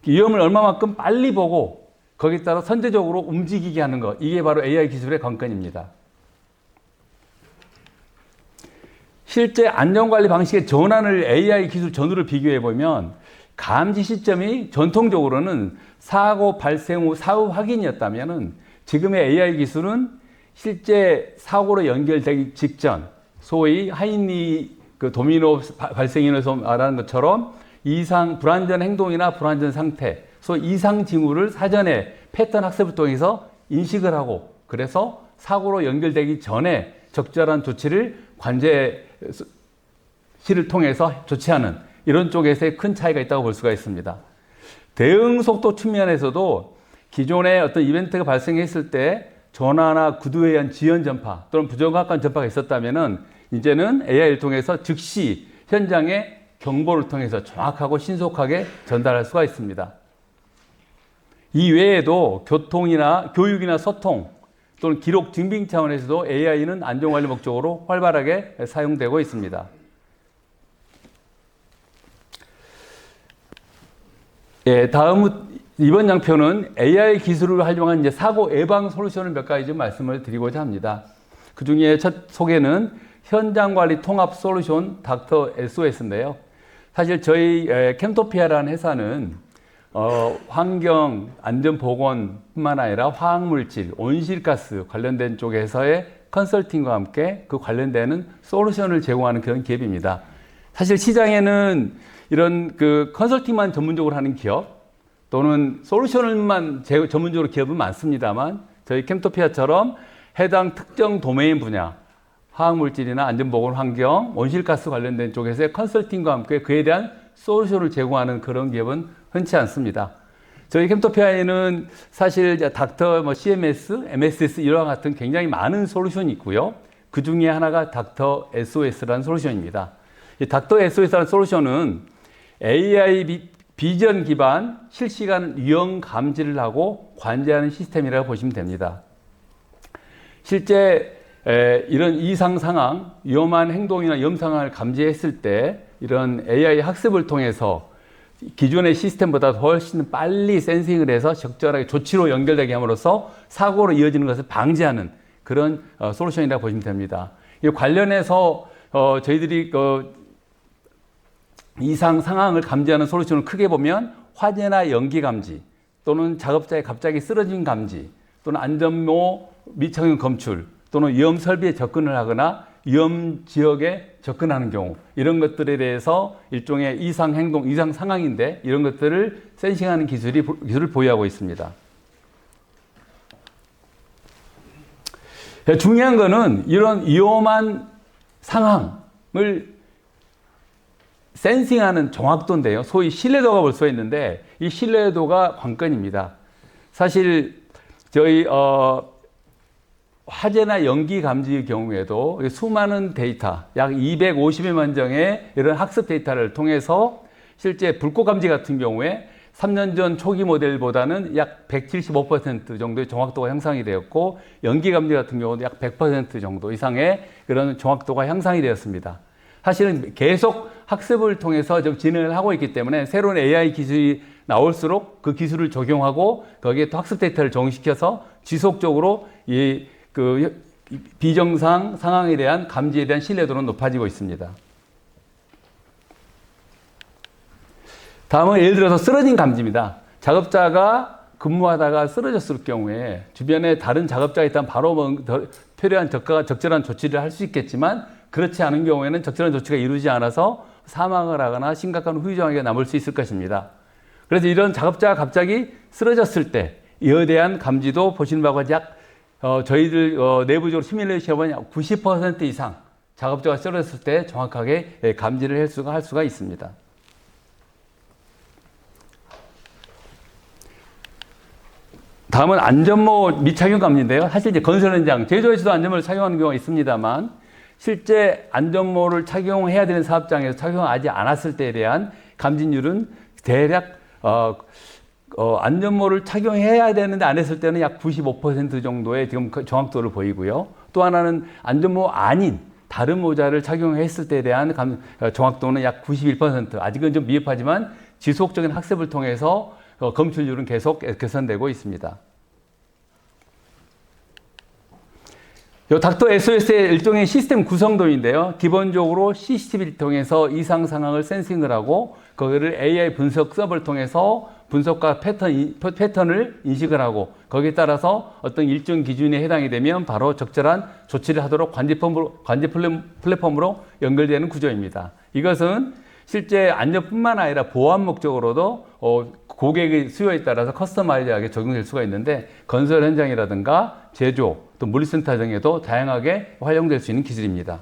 위험을 얼마만큼 빨리 보고 거기에 따라 선제적으로 움직이게 하는 것, 이게 바로 AI 기술의 관건입니다. 실제 안전관리 방식의 전환을 AI 기술 전후를 비교해 보면 감지 시점이 전통적으로는 사고 발생 후 사후 확인이었다면 지금의 AI 기술은 실제 사고로 연결되기 직전, 소위 하인리 그 도미노 발생인에서 말하는 것처럼 이상 불안전 행동이나 불안전 상태, 소위 이상 징후를 사전에 패턴 학습을 통해서 인식을 하고 그래서 사고로 연결되기 전에 적절한 조치를 관제실을 통해서 조치하는 이런 쪽에서의 큰 차이가 있다고 볼 수가 있습니다. 대응 속도 측면에서도 기존에 어떤 이벤트가 발생했을 때 전화나 구두에 의한 지연 전파 또는 부정확한 전파가 있었다면은 이제는 AI를 통해서 즉시 현장에 경보를 통해서 정확하고 신속하게 전달할 수가 있습니다. 이 외에도 교통이나 교육이나 소통 또는 기록 증빙 차원에서도 AI는 안전관리 목적으로 활발하게 사용되고 있습니다. 예, 이번 장표는 AI 기술을 활용한 이제 사고 예방 솔루션을 몇 가지 좀 말씀을 드리고자 합니다. 그 중에 첫 소개는 현장 관리 통합 솔루션 닥터 SOS인데요. 사실 저희 캠토피아라는 회사는 환경, 안전보건뿐만 아니라 화학물질, 온실가스 관련된 쪽에서의 컨설팅과 함께 그 관련되는 솔루션을 제공하는 그런 기업입니다. 사실 시장에는 이런 그 컨설팅만 전문적으로 하는 기업 또는 솔루션만 전문적으로 기업은 많습니다만 저희 캠토피아처럼 해당 특정 도메인 분야, 화학물질이나 안전보건 환경, 온실가스 관련된 쪽에서의 컨설팅과 함께 그에 대한 솔루션을 제공하는 그런 기업은 흔치 않습니다. 저희 캠토피아에는 사실 닥터 CMS, MSS 이와 같은 굉장히 많은 솔루션이 있고요. 그 중에 하나가 닥터 SOS라는 솔루션입니다. 이 닥터 SOS라는 솔루션은 AI 비전 기반 실시간 위험 감지를 하고 관제하는 시스템이라고 보시면 됩니다. 실제 이런 이상 상황, 위험한 행동이나 위험 상황을 감지했을 때 이런 AI 학습을 통해서 기존의 시스템보다 훨씬 빨리 센싱을 해서 적절하게 조치로 연결되게 함으로써 사고로 이어지는 것을 방지하는 그런 솔루션이라고 보시면 됩니다. 이 관련해서 저희들이 이상 상황을 감지하는 솔루션을 크게 보면 화재나 연기 감지 또는 작업자의 갑자기 쓰러진 감지 또는 안전모 미착용 검출 또는 위험 설비에 접근을 하거나 위험 지역에 접근하는 경우 이런 것들에 대해서 일종의 이상 행동, 이상 상황인데 이런 것들을 센싱하는 기술을 보유하고 있습니다. 중요한 거는 이런 위험한 상황을 센싱하는 정확도인데요. 소위 신뢰도가 볼 수 있는데 이 신뢰도가 관건입니다. 사실 저희 화재나 연기 감지의 경우에도 수많은 데이터, 약 250여만 정의 이런 학습 데이터를 통해서 실제 불꽃 감지 같은 경우에 3년 전 초기 모델보다는 약 175% 정도의 정확도가 향상이 되었고 연기 감지 같은 경우도 약 100% 정도 이상의 그런 정확도가 향상이 되었습니다. 사실은 계속 학습을 통해서 좀 진행을 하고 있기 때문에 새로운 AI 기술이 나올수록 그 기술을 적용하고 거기에 또 학습 데이터를 적용시켜서 지속적으로 그 비정상 상황에 대한 감지에 대한 신뢰도는 높아지고 있습니다. 다음은 예를 들어서 쓰러진 감지입니다. 작업자가 근무하다가 쓰러졌을 경우에 주변에 다른 작업자가 있다면 바로 필요한 적절한 조치를 할 수 있겠지만 그렇지 않은 경우에는 적절한 조치가 이루어지지 않아서 사망을 하거나 심각한 후유장애가 남을 수 있을 것입니다. 그래서 이런 작업자가 갑자기 쓰러졌을 때 이에 대한 감지도 보시는 바와 같이 저희들 내부적으로 시뮬레이션 해보면 90% 이상 작업자가 쓰러졌을 때 정확하게 감지를 할 수가 있습니다. 다음은 안전모 미착용 감지인데요. 사실 이제 건설 현장, 제조에서도 안전모를 착용하는 경우가 있습니다만 실제 안전모를 착용해야 되는 사업장에서 착용하지 않았을 때에 대한 감지율은 대략 안전모를 착용해야 되는데 안 했을 때는 약 95% 정도의 지금 정확도를 보이고요. 또 하나는 안전모 아닌 다른 모자를 착용했을 때에 대한 정확도는 약 91%. 아직은 좀 미흡하지만 지속적인 학습을 통해서 검출률은 계속 개선되고 있습니다. 이 닥터 SOS의 일종의 시스템 구성도인데요. 기본적으로 CCTV를 통해서 이상 상황을 센싱을 하고 거기를 AI 분석 서버를 통해서 분석과 패턴을 인식을 하고 거기에 따라서 어떤 일정 기준에 해당이 되면 바로 적절한 조치를 하도록 관제 플랫폼으로 연결되는 구조입니다. 이것은 실제 안전뿐만 아니라 보안 목적으로도 고객의 수요에 따라서 커스터마이즈하게 적용될 수가 있는데 건설 현장이라든가 제조 또 물리센터 등에도 다양하게 활용될 수 있는 기술입니다.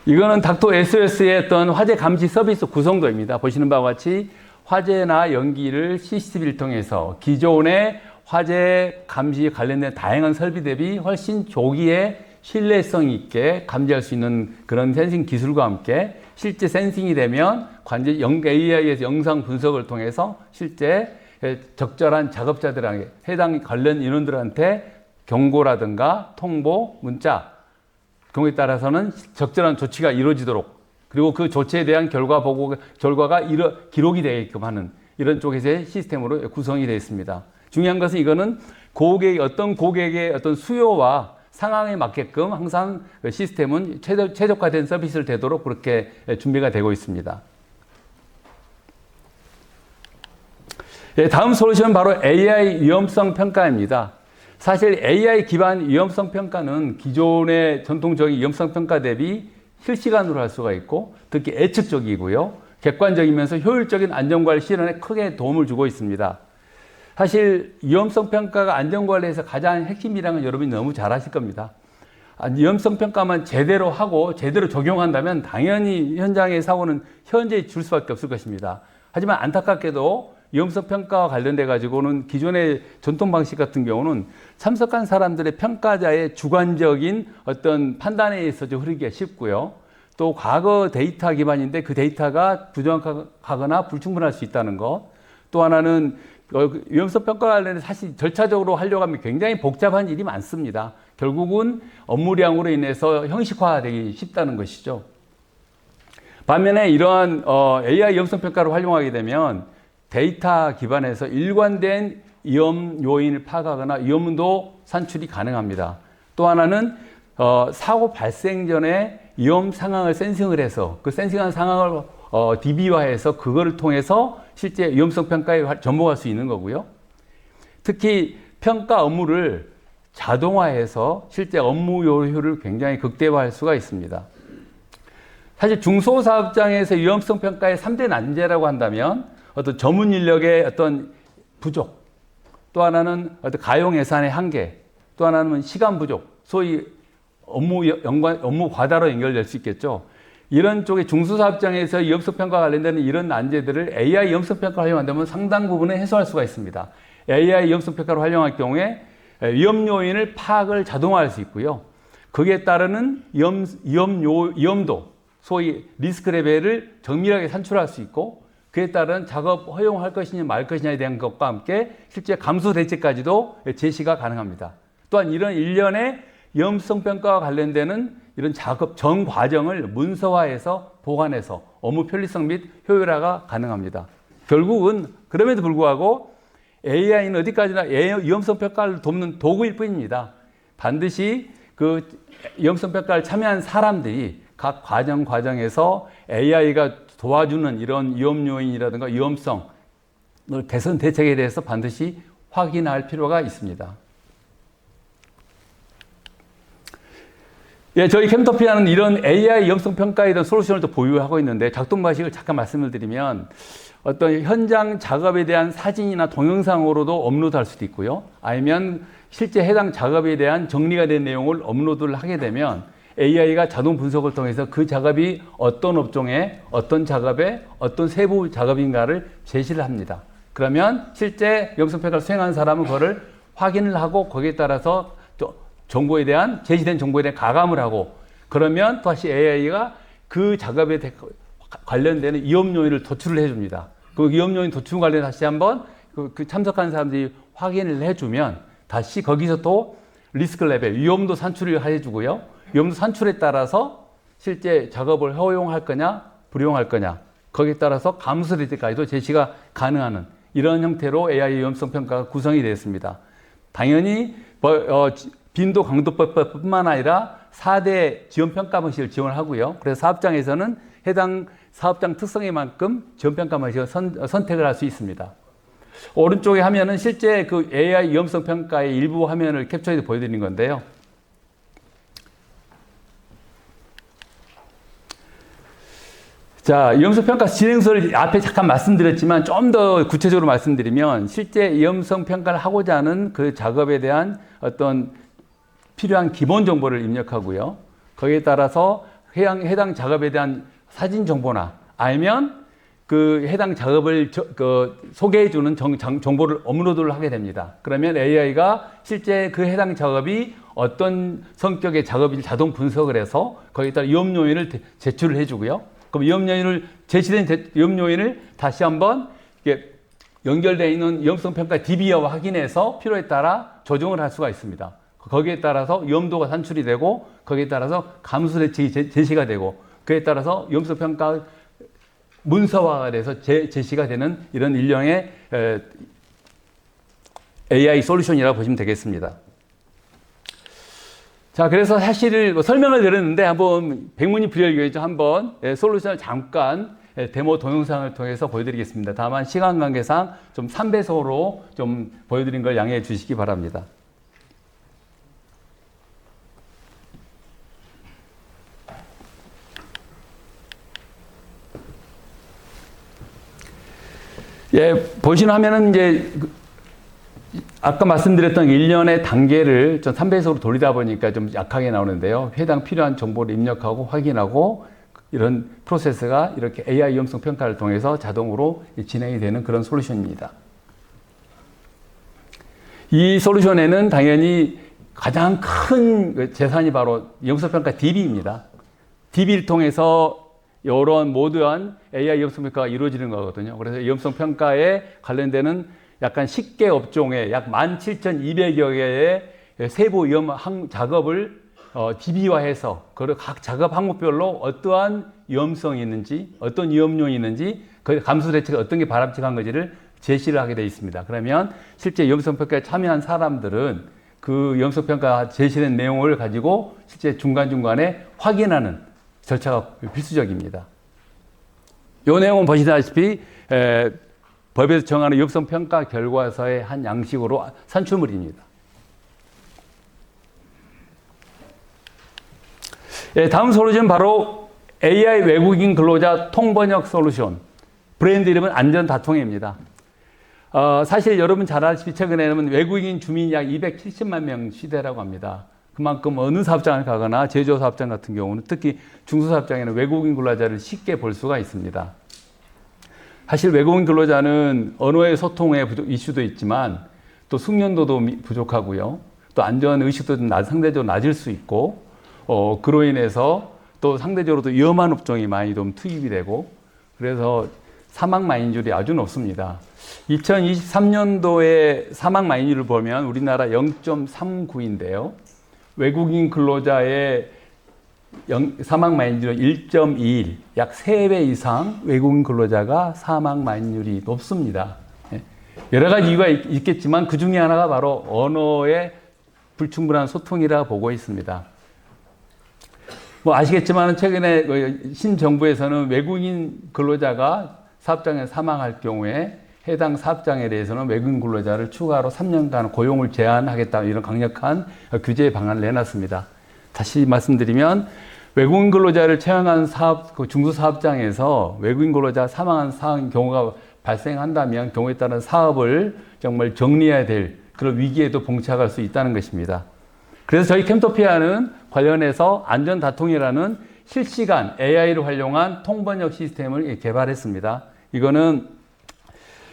이거는 닥터 SOS의 어떤 화재 감시 서비스 구성도입니다. 보시는 바와 같이 화재나 연기를 CCTV를 통해서 기존의 화재 감시 관련된 다양한 설비 대비 훨씬 조기에 신뢰성 있게 감지할 수 있는 그런 센싱 기술과 함께 실제 센싱이 되면 AI에서 영상 분석을 통해서 실제 적절한 작업자들에게 해당 관련 인원들한테 경고라든가 통보, 문자 경우에 따라서는 적절한 조치가 이루어지도록 그리고 그 조치에 대한 결과가 기록이 되게끔 하는 이런 쪽에서의 시스템으로 구성이 되어 있습니다. 중요한 것은 이거는 어떤 고객의 어떤 수요와 상황에 맞게끔 항상 시스템은 최적화된 서비스를 되도록 그렇게 준비가 되고 있습니다. 다음 솔루션은 바로 AI 위험성 평가입니다. 사실 AI 기반 위험성 평가는 기존의 전통적인 위험성 평가 대비 실시간으로 할 수가 있고 특히 예측적이고요. 객관적이면서 효율적인 안전관리 실현에 크게 도움을 주고 있습니다. 사실 위험성 평가가 안전관리에서 가장 핵심이라는 건 여러분이 너무 잘 아실 겁니다. 위험성 평가만 제대로 하고 제대로 적용한다면 당연히 현장의 사고는 현저히 줄 수밖에 없을 것입니다. 하지만 안타깝게도 위험성 평가와 관련돼 가지고는 기존의 전통 방식 같은 경우는 참석한 사람들의 평가자의 주관적인 어떤 판단에 있어서 흐르기가 쉽고요. 또 과거 데이터 기반인데 그 데이터가 부정확하거나 불충분할 수 있다는 것. 또 하나는 위험성 평가 관련해서 사실 절차적으로 하려고 하면 굉장히 복잡한 일이 많습니다. 결국은 업무량으로 인해서 형식화되기 쉽다는 것이죠. 반면에 이러한 AI 위험성 평가를 활용하게 되면 데이터 기반에서 일관된 위험 요인을 파악하거나 위험도 산출이 가능합니다. 또 하나는 사고 발생 전에 위험 상황을 센싱을 해서 그 센싱한 상황을 DB화해서 그거를 통해서 실제 위험성 평가에 접목할 수 있는 거고요. 특히 평가 업무를 자동화해서 실제 업무 효율을 굉장히 극대화할 수가 있습니다. 사실 중소사업장에서 위험성 평가의 3대 난제라고 한다면 어떤 전문 인력의 어떤 부족, 또 하나는 어떤 가용 예산의 한계, 또 하나는 시간 부족, 소위 업무 과다로 연결될 수 있겠죠. 이런 쪽에 중소사업장에서 위험성 평가 관련되는 이런 난제들을 AI 위험성 평가를 활용한다면 상당 부분은 해소할 수가 있습니다. AI 위험성 평가를 활용할 경우에 위험 요인을 파악을 자동화할 수 있고요. 거기에 따르는 위험도, 소위 리스크 레벨을 정밀하게 산출할 수 있고 그에 따른 작업 허용할 것이냐 말 것이냐에 대한 것과 함께 실제 감소 대책까지도 제시가 가능합니다. 또한 이런 일련의 위험성 평가와 관련되는 이런 작업 전 과정을 문서화해서 보관해서 업무 편리성 및 효율화가 가능합니다. 결국은 그럼에도 불구하고 AI는 어디까지나 위험성 평가를 돕는 도구일 뿐입니다. 반드시 그 위험성 평가를 참여한 사람들이 각 과정에서 AI가 도와주는 이런 위험 요인이라든가 위험성을 개선 대책에 대해서 반드시 확인할 필요가 있습니다. 예, 저희 캠토피아는 이런 AI 위험성 평가에 대한 솔루션을 또 보유하고 있는데 작동 방식을 잠깐 말씀을 드리면 어떤 현장 작업에 대한 사진이나 동영상으로도 업로드할 수도 있고요. 아니면 실제 해당 작업에 대한 정리가 된 내용을 업로드를 하게 되면 AI가 자동 분석을 통해서 그 작업이 어떤 업종에 어떤 작업에 어떤 세부 작업인가를 제시를 합니다. 그러면 실제 위험성 평가를 수행한 사람은 그거를 확인을 하고 거기에 따라서 정보에 대한 제시된 정보에 대한 가감을 하고 그러면 다시 AI가 그 작업에 관련되는 위험 요인을 도출을 해줍니다. 그 위험 요인 도출 관련 다시 한번 그 참석한 사람들이 확인을 해주면 다시 거기서 또 리스크 레벨 위험도 산출을 해주고요. 위험도 산출에 따라서 실제 작업을 허용할 거냐 불용할 거냐 거기에 따라서 감소될 때까지도 제시가 가능한 이런 형태로 AI 위험성 평가가 구성이 되어 있습니다. 당연히 빈도 강도법뿐만 아니라 4대 지원평가 방식을 지원을 하고요. 그래서 사업장에서는 해당 사업장 특성에 만큼 지원평가 방식을 선택을 할 수 있습니다. 오른쪽에 화면은 실제 그 AI 위험성 평가의 일부 화면을 캡처해서 보여드리는 건데요. 자, 위험성 평가 진행서를 앞에 잠깐 말씀드렸지만 좀 더 구체적으로 말씀드리면 실제 위험성 평가를 하고자 하는 그 작업에 대한 어떤 필요한 기본 정보를 입력하고요. 거기에 따라서 해당 작업에 대한 사진 정보나 아니면 그 해당 작업을 소개해주는 정보를 업로드를 하게 됩니다. 그러면 AI가 실제 그 해당 작업이 어떤 성격의 작업인지 자동 분석을 해서 거기에 따라 위험 요인을 제출을 해주고요. 그럼 제시된 위험 요인을 다시 한번 이렇게 연결되어 있는 위험성 평가 DB와 확인해서 필요에 따라 조정을 할 수가 있습니다. 거기에 따라서 위험도가 산출이 되고 거기에 따라서 감수 대책이 제시가 되고 그에 따라서 위험성 평가 문서화가 돼서 제시가 되는 이런 일종의 AI 솔루션이라고 보시면 되겠습니다. 자, 그래서 사실 설명을 드렸는데 한번 백문이 불여일견이죠. 한번 솔루션을 잠깐 데모 동영상을 통해서 보여드리겠습니다. 다만 시간 관계상 좀 3배속으로 좀 보여드린 걸 양해해 주시기 바랍니다. 예, 보시는 화면은 이제 아까 말씀드렸던 일련의 단계를 좀 3배속으로 돌리다 보니까 좀 약하게 나오는데요. 해당 필요한 정보를 입력하고 확인하고 이런 프로세스가 이렇게 AI 위험성 평가를 통해서 자동으로 진행이 되는 그런 솔루션입니다. 이 솔루션에는 당연히 가장 큰 재산이 바로 위험성 평가 DB입니다. DB를 통해서 이런 모든 AI 위험성 평가가 이루어지는 거거든요. 그래서 위험성 평가에 관련되는 약간 10개 업종의 약 17,200여 개의 세부 위험 작업을 DB화해서 각 작업 항목별로 어떠한 위험성이 있는지, 어떤 위험용이 있는지, 그 감수 대책이 어떤 게 바람직한 건지를 제시를 하게 되어 있습니다. 그러면 실제 위험성 평가에 참여한 사람들은 그 위험성 평가 제시된 내용을 가지고 실제 중간중간에 확인하는 절차가 필수적입니다. 이 내용은 보시다시피 법에서 정하는 위험성 평가 결과서의 한 양식으로 산출물입니다. 다음 솔루션 바로 AI 외국인 근로자 통번역 솔루션. 브랜드 이름은 안전다통입니다. 사실 여러분 잘 아시다시피 최근에는 외국인 주민이 약 270만 명 시대라고 합니다. 그만큼 어느 사업장을 가거나 제조업 사업장 같은 경우는 특히 중소사업장에는 외국인 근로자를 쉽게 볼 수가 있습니다. 사실 외국인 근로자는 언어의 소통의 이슈도 있지만 또 숙련도도 부족하고요. 또 안전의식도 좀 상대적으로 낮을 수 있고 그로 인해서 또 상대적으로도 위험한 업종이 많이 좀 투입이 되고 그래서 사망 마인율이 아주 높습니다. 2023년도에 사망 마인율을 보면 우리나라 0.39인데요. 외국인 근로자의 사망 마인율은 1.21, 약 3배 이상 외국인 근로자가 사망 마인율이 높습니다. 여러 가지 이유가 있겠지만 그 중에 하나가 바로 언어의 불충분한 소통이라 보고 있습니다. 뭐 아시겠지만 최근에 신정부에서는 외국인 근로자가 사업장에 사망할 경우에 해당 사업장에 대해서는 외국인 근로자를 추가로 3년간 고용을 제한하겠다 이런 강력한 규제 방안을 내놨습니다. 다시 말씀드리면 외국인 근로자를 채용한 중소사업장에서 외국인 근로자 사망한 경우가 발생한다면 경우에 따른 사업을 정말 정리해야 될 그런 위기에도 봉착할 수 있다는 것입니다. 그래서 저희 캠토피아는 관련해서 안전다통이라는 실시간 AI를 활용한 통번역 시스템을 개발했습니다. 이거는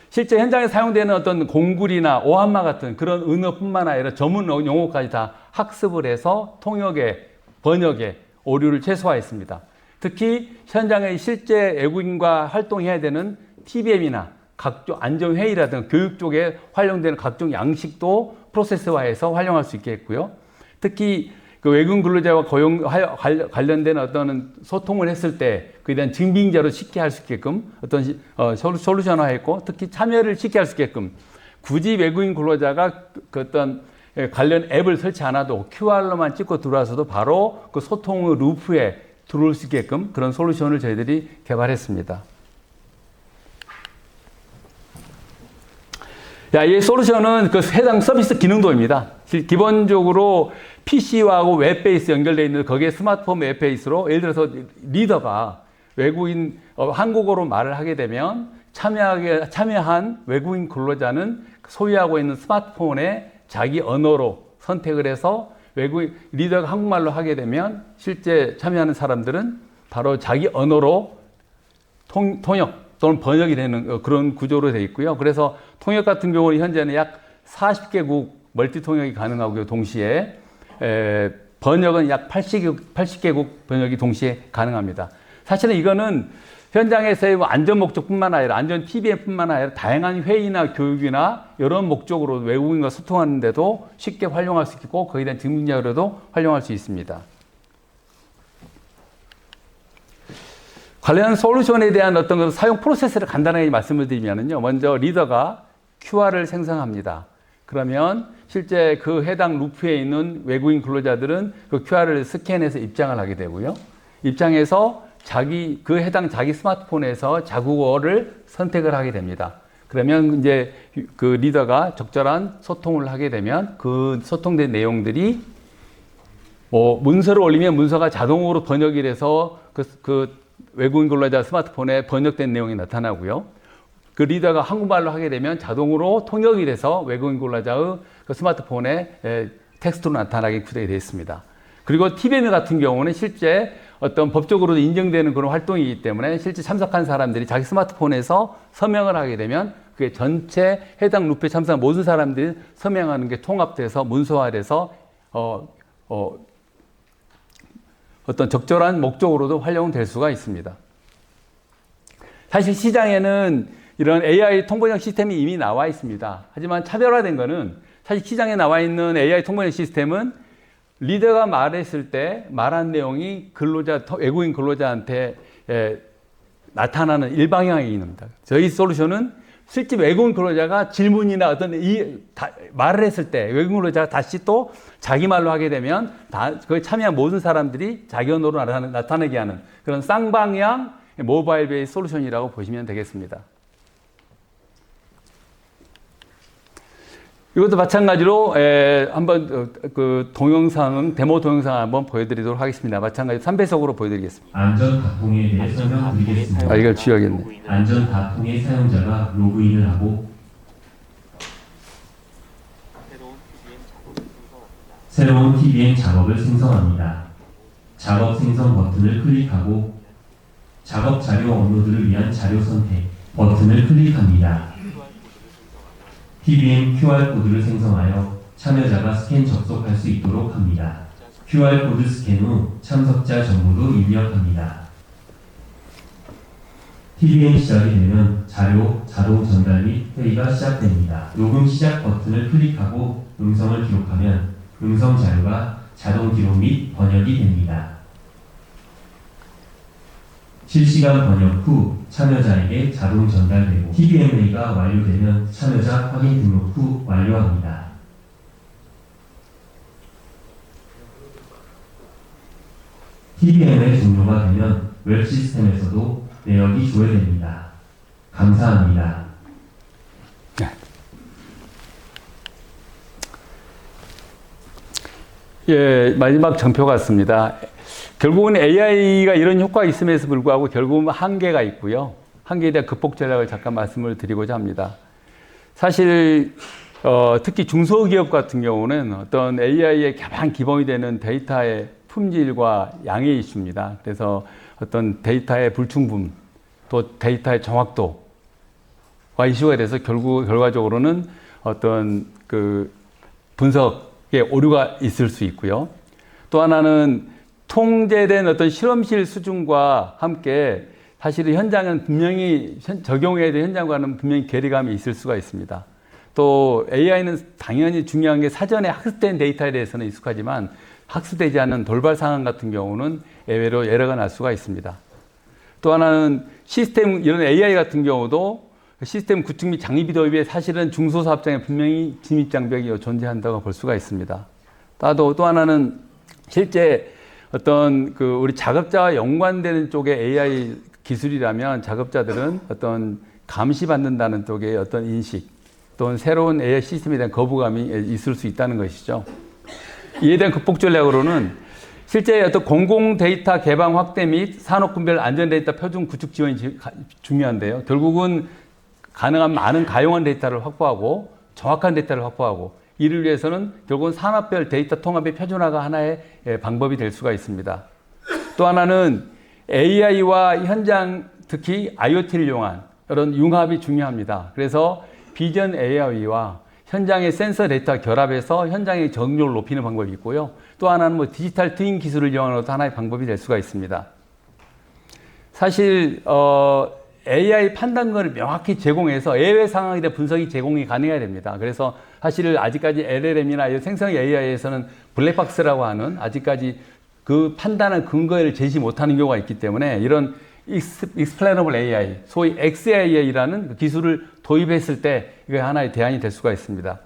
실제 현장에 사용되는 어떤 공굴이나 오한마 같은 그런 은어뿐만 아니라 전문 용어까지 다 학습을 해서 통역에, 번역에 오류를 최소화했습니다. 특히 현장에 실제 외국인과 활동해야 되는 TBM이나 각종 안전회의라든가 교육 쪽에 활용되는 각종 양식도 프로세스화해서 활용할 수 있게 했고요. 특히 그 외국인 근로자와 고용 관련된 어떤 소통을 했을 때 그에 대한 증빙자로 쉽게 할 수 있게끔 어떤 솔루션화했고 특히 참여를 쉽게 할 수 있게끔 굳이 외국인 근로자가 그 어떤 관련 앱을 설치 안 해도 QR로만 찍고 들어와서도 바로 그 소통의 루프에 들어올 수 있게끔 그런 솔루션을 저희들이 개발했습니다. 이 솔루션은 그 해당 서비스 기능도입니다. 기본적으로 PC하고 웹베이스 연결되어 있는 거기에 스마트폰 웹베이스로 예를 들어서 리더가 외국인 한국어로 말을 하게 되면 참여한 외국인 근로자는 소유하고 있는 스마트폰에 자기 언어로 선택을 해서 외국인 리더가 한국말로 하게 되면 실제 참여하는 사람들은 바로 자기 언어로 통역 또는 번역이 되는 그런 구조로 되어 있고요. 그래서 통역 같은 경우는 현재는 약 40개국 멀티 통역이 가능하고요. 동시에 번역은 약 80개국 번역이 동시에 가능합니다. 사실은 이거는 현장에서의 안전 목적뿐만 아니라 안전 TBM뿐만 아니라 다양한 회의나 교육이나 여러 목적으로 외국인과 소통하는데도 쉽게 활용할 수 있고 거기에 대한 증빙자료도 활용할 수 있습니다. 관련 솔루션에 대한 어떤 사용 프로세스를 간단하게 말씀을 드리면요. 먼저 리더가 QR을 생성합니다. 그러면 실제 그 해당 루프에 있는 외국인 근로자들은 그 QR을 스캔해서 입장을 하게 되고요. 입장해서 그 해당 자기 스마트폰에서 자국어를 선택을 하게 됩니다. 그러면 이제 그 리더가 적절한 소통을 하게 되면 그 소통된 내용들이 문서를 올리면 문서가 자동으로 번역이 돼서 그 외국인 근로자 스마트폰에 번역된 내용이 나타나고요. 그 리더가 한국말로 하게 되면 자동으로 통역이 돼서 외국인 근로자의 그 스마트폰에 텍스트로 나타나게 구성이 되어 있습니다. 그리고 TBM 같은 경우는 실제 어떤 법적으로도 인정되는 그런 활동이기 때문에 실제 참석한 사람들이 자기 스마트폰에서 서명을 하게 되면 그게 전체 해당 루프에 참석한 모든 사람들이 서명하는 게 통합돼서 문서화돼서 어떤 적절한 목적으로도 활용될 수가 있습니다. 사실 시장에는 이런 AI 통번역 시스템이 이미 나와 있습니다. 하지만 차별화된 거는 사실 시장에 나와 있는 AI 통번역 시스템은 리더가 말했을 때 말한 내용이 외국인 근로자한테 나타나는 일방향이 있습니다. 저희 솔루션은 실제 외국인 근로자가 질문이나 어떤 말을 했을 때 외국인 근로자가 다시 또 자기 말로 하게 되면 거기 참여한 모든 사람들이 자기 언어로 나타나게 하는 그런 쌍방향 모바일 베이스 솔루션이라고 보시면 되겠습니다. 이것도 마찬가지로 한번 그 데모 동영상 한번 보여드리도록 하겠습니다. 마찬가지로 3배속으로 보여드리겠습니다. 안전 가통에 대해 설명드리겠습니다. 이걸 지워야겠네. 안전 가통의 사용자가 로그인을 하고 새로운 TBM 작업을 생성합니다. 작업 생성 버튼을 클릭하고 작업 자료 업로드를 위한 자료 선택 버튼을 클릭합니다. TBM QR코드를 생성하여 참여자가 스캔 접속할 수 있도록 합니다. QR코드 스캔 후 참석자 정보도 입력합니다. TBM 시작이 되면 자료 자동 전달 및 회의가 시작됩니다. 녹음 시작 버튼을 클릭하고 음성을 기록하면 음성 자료가 자동 기록 및 번역이 됩니다. 실시간 번역 후 참여자에게 자동 전달되고 TBMA가 완료되면 참여자 확인 등록 후 완료합니다. TBMA 종료가 되면 웹 시스템에서도 내역이 조회됩니다. 감사합니다. 예, 마지막 정표 같습니다. 결국은 AI가 이런 효과가 있음에도 불구하고 결국은 한계가 있고요. 한계에 대한 극복 전략을 잠깐 말씀을 드리고자 합니다. 사실 특히 중소기업 같은 경우는 어떤 AI의 가장 기본이 되는 데이터의 품질과 양의 이슈입니다. 그래서 어떤 데이터의 불충분, 또 데이터의 정확도와 이슈가 돼서 결과적으로는 어떤 그 분석에 오류가 있을 수 있고요. 또 하나는 통제된 어떤 실험실 수준과 함께 사실은 현장은 분명히 적용해야 될 현장과는 분명히 괴리감이 있을 수가 있습니다. 또 AI는 당연히 중요한 게 사전에 학습된 데이터에 대해서는 익숙하지만 학습되지 않은 돌발 상황 같은 경우는 예외로 에러가 날 수가 있습니다. 또 하나는 시스템, 이런 AI 같은 경우도 시스템 구축 및 장비 도입에 사실은 중소사업장에 분명히 진입 장벽이 존재한다고 볼 수가 있습니다. 또 하나는 실제 어떤 우리 작업자와 연관되는 쪽의 AI 기술이라면 작업자들은 어떤 감시받는다는 쪽의 어떤 인식 또는 새로운 AI 시스템에 대한 거부감이 있을 수 있다는 것이죠. 이에 대한 극복 전략으로는 실제 어떤 공공 데이터 개방 확대 및 산업군별 안전 데이터 표준 구축 지원이 중요한데요. 결국은 가능한 많은 가용한 데이터를 확보하고 정확한 데이터를 확보하고 이를 위해서는 결국은 산업별 데이터 통합의 표준화가 하나의 방법이 될 수가 있습니다. 또 하나는 AI와 현장, 특히 IoT를 이용한 이런 융합이 중요합니다. 그래서 비전 AI와 현장의 센서 데이터 결합해서 현장의 적용률을 높이는 방법이 있고요. 또 하나는 뭐 디지털 트윈 기술을 이용하는 것도 하나의 방법이 될 수가 있습니다. 사실 AI 판단권을 명확히 제공해서 예외 상황에 대한 분석이 제공이 가능해야 됩니다. 그래서 사실 아직까지 LLM이나 생성 AI에서는 블랙박스라고 하는 아직까지 그 판단의 근거를 제시 못하는 경우가 있기 때문에 이런 Explainable AI, 소위 XAI라는 기술을 도입했을 때 이게 하나의 대안이 될 수가 있습니다.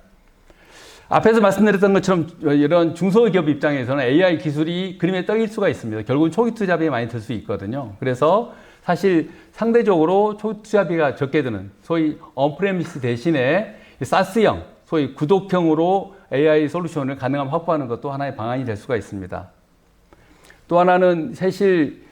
앞에서 말씀드렸던 것처럼 이런 중소기업 입장에서는 AI 기술이 그림에 떡일 수가 있습니다. 결국은 초기 투자비가 많이 들 수 있거든요. 그래서 사실 상대적으로 초기 투자비가 적게 드는 소위 언프레미스 대신에 사스형, 소위 구독형으로 AI 솔루션을 가능하면 확보하는 것도 하나의 방안이 될 수가 있습니다. 또 하나는 사실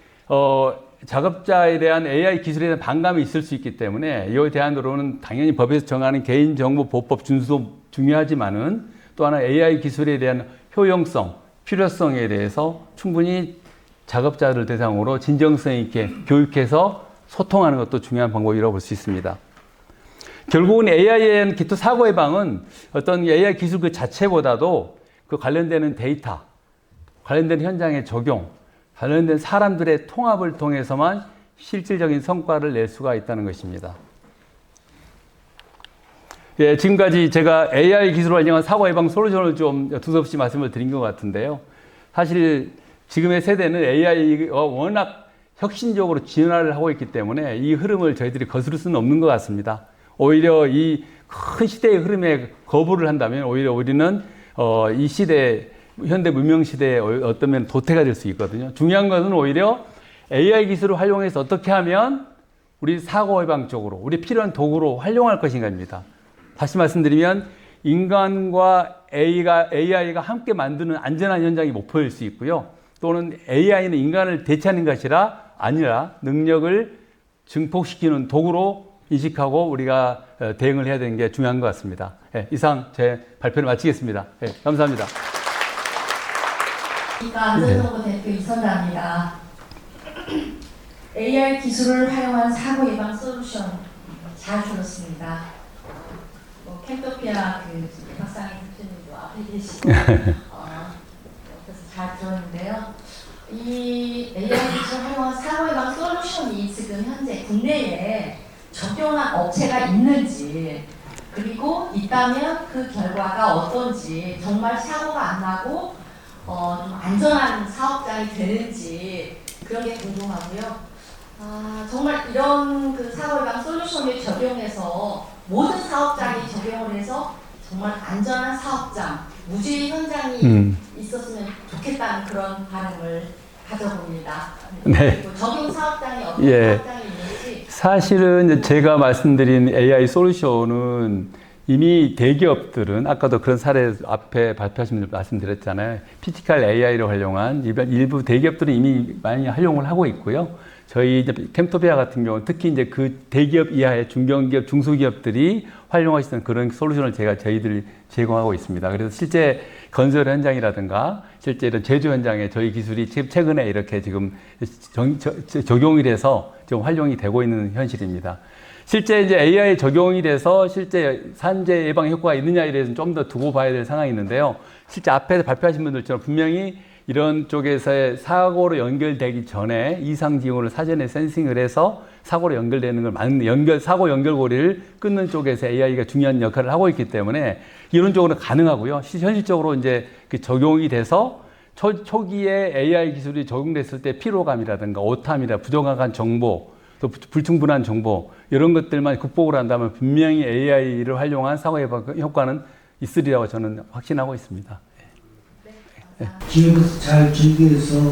작업자에 대한 AI 기술에 대한 반감이 있을 수 있기 때문에 이에 대한으로는 당연히 법에서 정하는 개인정보보호법 준수도 중요하지만은 또 하나 AI 기술에 대한 효용성, 필요성에 대해서 충분히 작업자들 대상으로 진정성 있게 교육해서 소통하는 것도 중요한 방법이라고 볼 수 있습니다. 결국은 AI에 대한 기초 사고 예방은 어떤 AI 기술 그 자체보다도 그 관련되는 데이터, 관련된 현장의 적용, 관련된 사람들의 통합을 통해서만 실질적인 성과를 낼 수가 있다는 것입니다. 예, 지금까지 제가 AI 기술을 활용한 사고 예방 솔루션을 좀 두서없이 말씀을 드린 것 같은데요. 사실 지금의 세대는 AI가 워낙 혁신적으로 진화를 하고 있기 때문에 이 흐름을 저희들이 거스를 수는 없는 것 같습니다. 오히려 이 큰 시대의 흐름에 거부를 한다면 오히려 우리는 이 시대, 현대 문명 시대에 어떤面도태가 될 수 있거든요. 중요한 것은 오히려 AI 기술을 활용해서 어떻게 하면 우리 사고 예방 쪽으로, 우리 필요한 도구로 활용할 것인가입니다. 다시 말씀드리면 인간과 AI가 함께 만드는 안전한 현장이 목표일 수 있고요. 또는 AI는 인간을 대체하는 것이라 아니라 능력을 증폭시키는 도구로 인식하고 우리가 대응을 해야 되는 게 중요한 것 같습니다. 네, 이상 제 발표를 마치겠습니다. 네, 감사합니다. 안전정보 대표 이선라입니다. AI 기술을 활용한 사고 예방 솔루션 잘 들었습니다. 캠토피아 그 박상희 대표님도 앞에 계시고 옆에서 잘 들었는데요. 이 AI 기술 활용한 사고 예방 솔루션이 지금 현재 국내에 적용한 업체가 있는지, 그리고 있다면 그 결과가 어떤지, 정말 사고가 안 나고 좀 안전한 사업장이 되는지 그런 게 궁금하고요. 정말 이런 그 사고 예방 솔루션을 적용해서 모든 사업장이 적용을 해서 정말 안전한 사업장, 무주의 현장이 있었으면 좋겠다는 그런 바람을 가져봅니다. 네. 그리고 적용 사업장이 어떤 사업장이 있는지. 사실은 제가 말씀드린 AI 솔루션은 이미 대기업들은 아까도 그런 사례 앞에 발표하신 분들 말씀드렸잖아요. 피지컬 AI를 활용한 일부 대기업들은 이미 많이 활용을 하고 있고요. 저희 이제 캠토피아 같은 경우는 특히 이제 그 대기업 이하의 중견기업, 중소기업들이 활용하시는 그런 솔루션을 저희들이 제공하고 있습니다. 그래서 실제 건설 현장이라든가 실제 이런 제조 현장에 저희 기술이 최근에 이렇게 지금 적용이 돼서 좀 활용이 되고 있는 현실입니다. 실제 이제 AI 적용이 돼서 실제 산재 예방 효과가 있느냐에 대해서는 좀 더 두고 봐야 될 상황이 있는데요. 실제 앞에서 발표하신 분들처럼 분명히 이런 쪽에서의 사고로 연결되기 전에 이상 징후를 사전에 센싱을 해서 사고로 연결되는 걸 막는 사고 연결고리를 끊는 쪽에서 AI가 중요한 역할을 하고 있기 때문에 이론적으로 가능하고요. 현실적으로 이제 그 적용이 돼서 초기에 AI 기술이 적용됐을 때 피로감이라든가 오탐이라 부정확한 정보, 또 불충분한 정보 이런 것들만 극복을 한다면 분명히 AI를 활용한 사고 예방 효과는 있으리라고 저는 확신하고 있습니다. 기업에서 잘 준비해서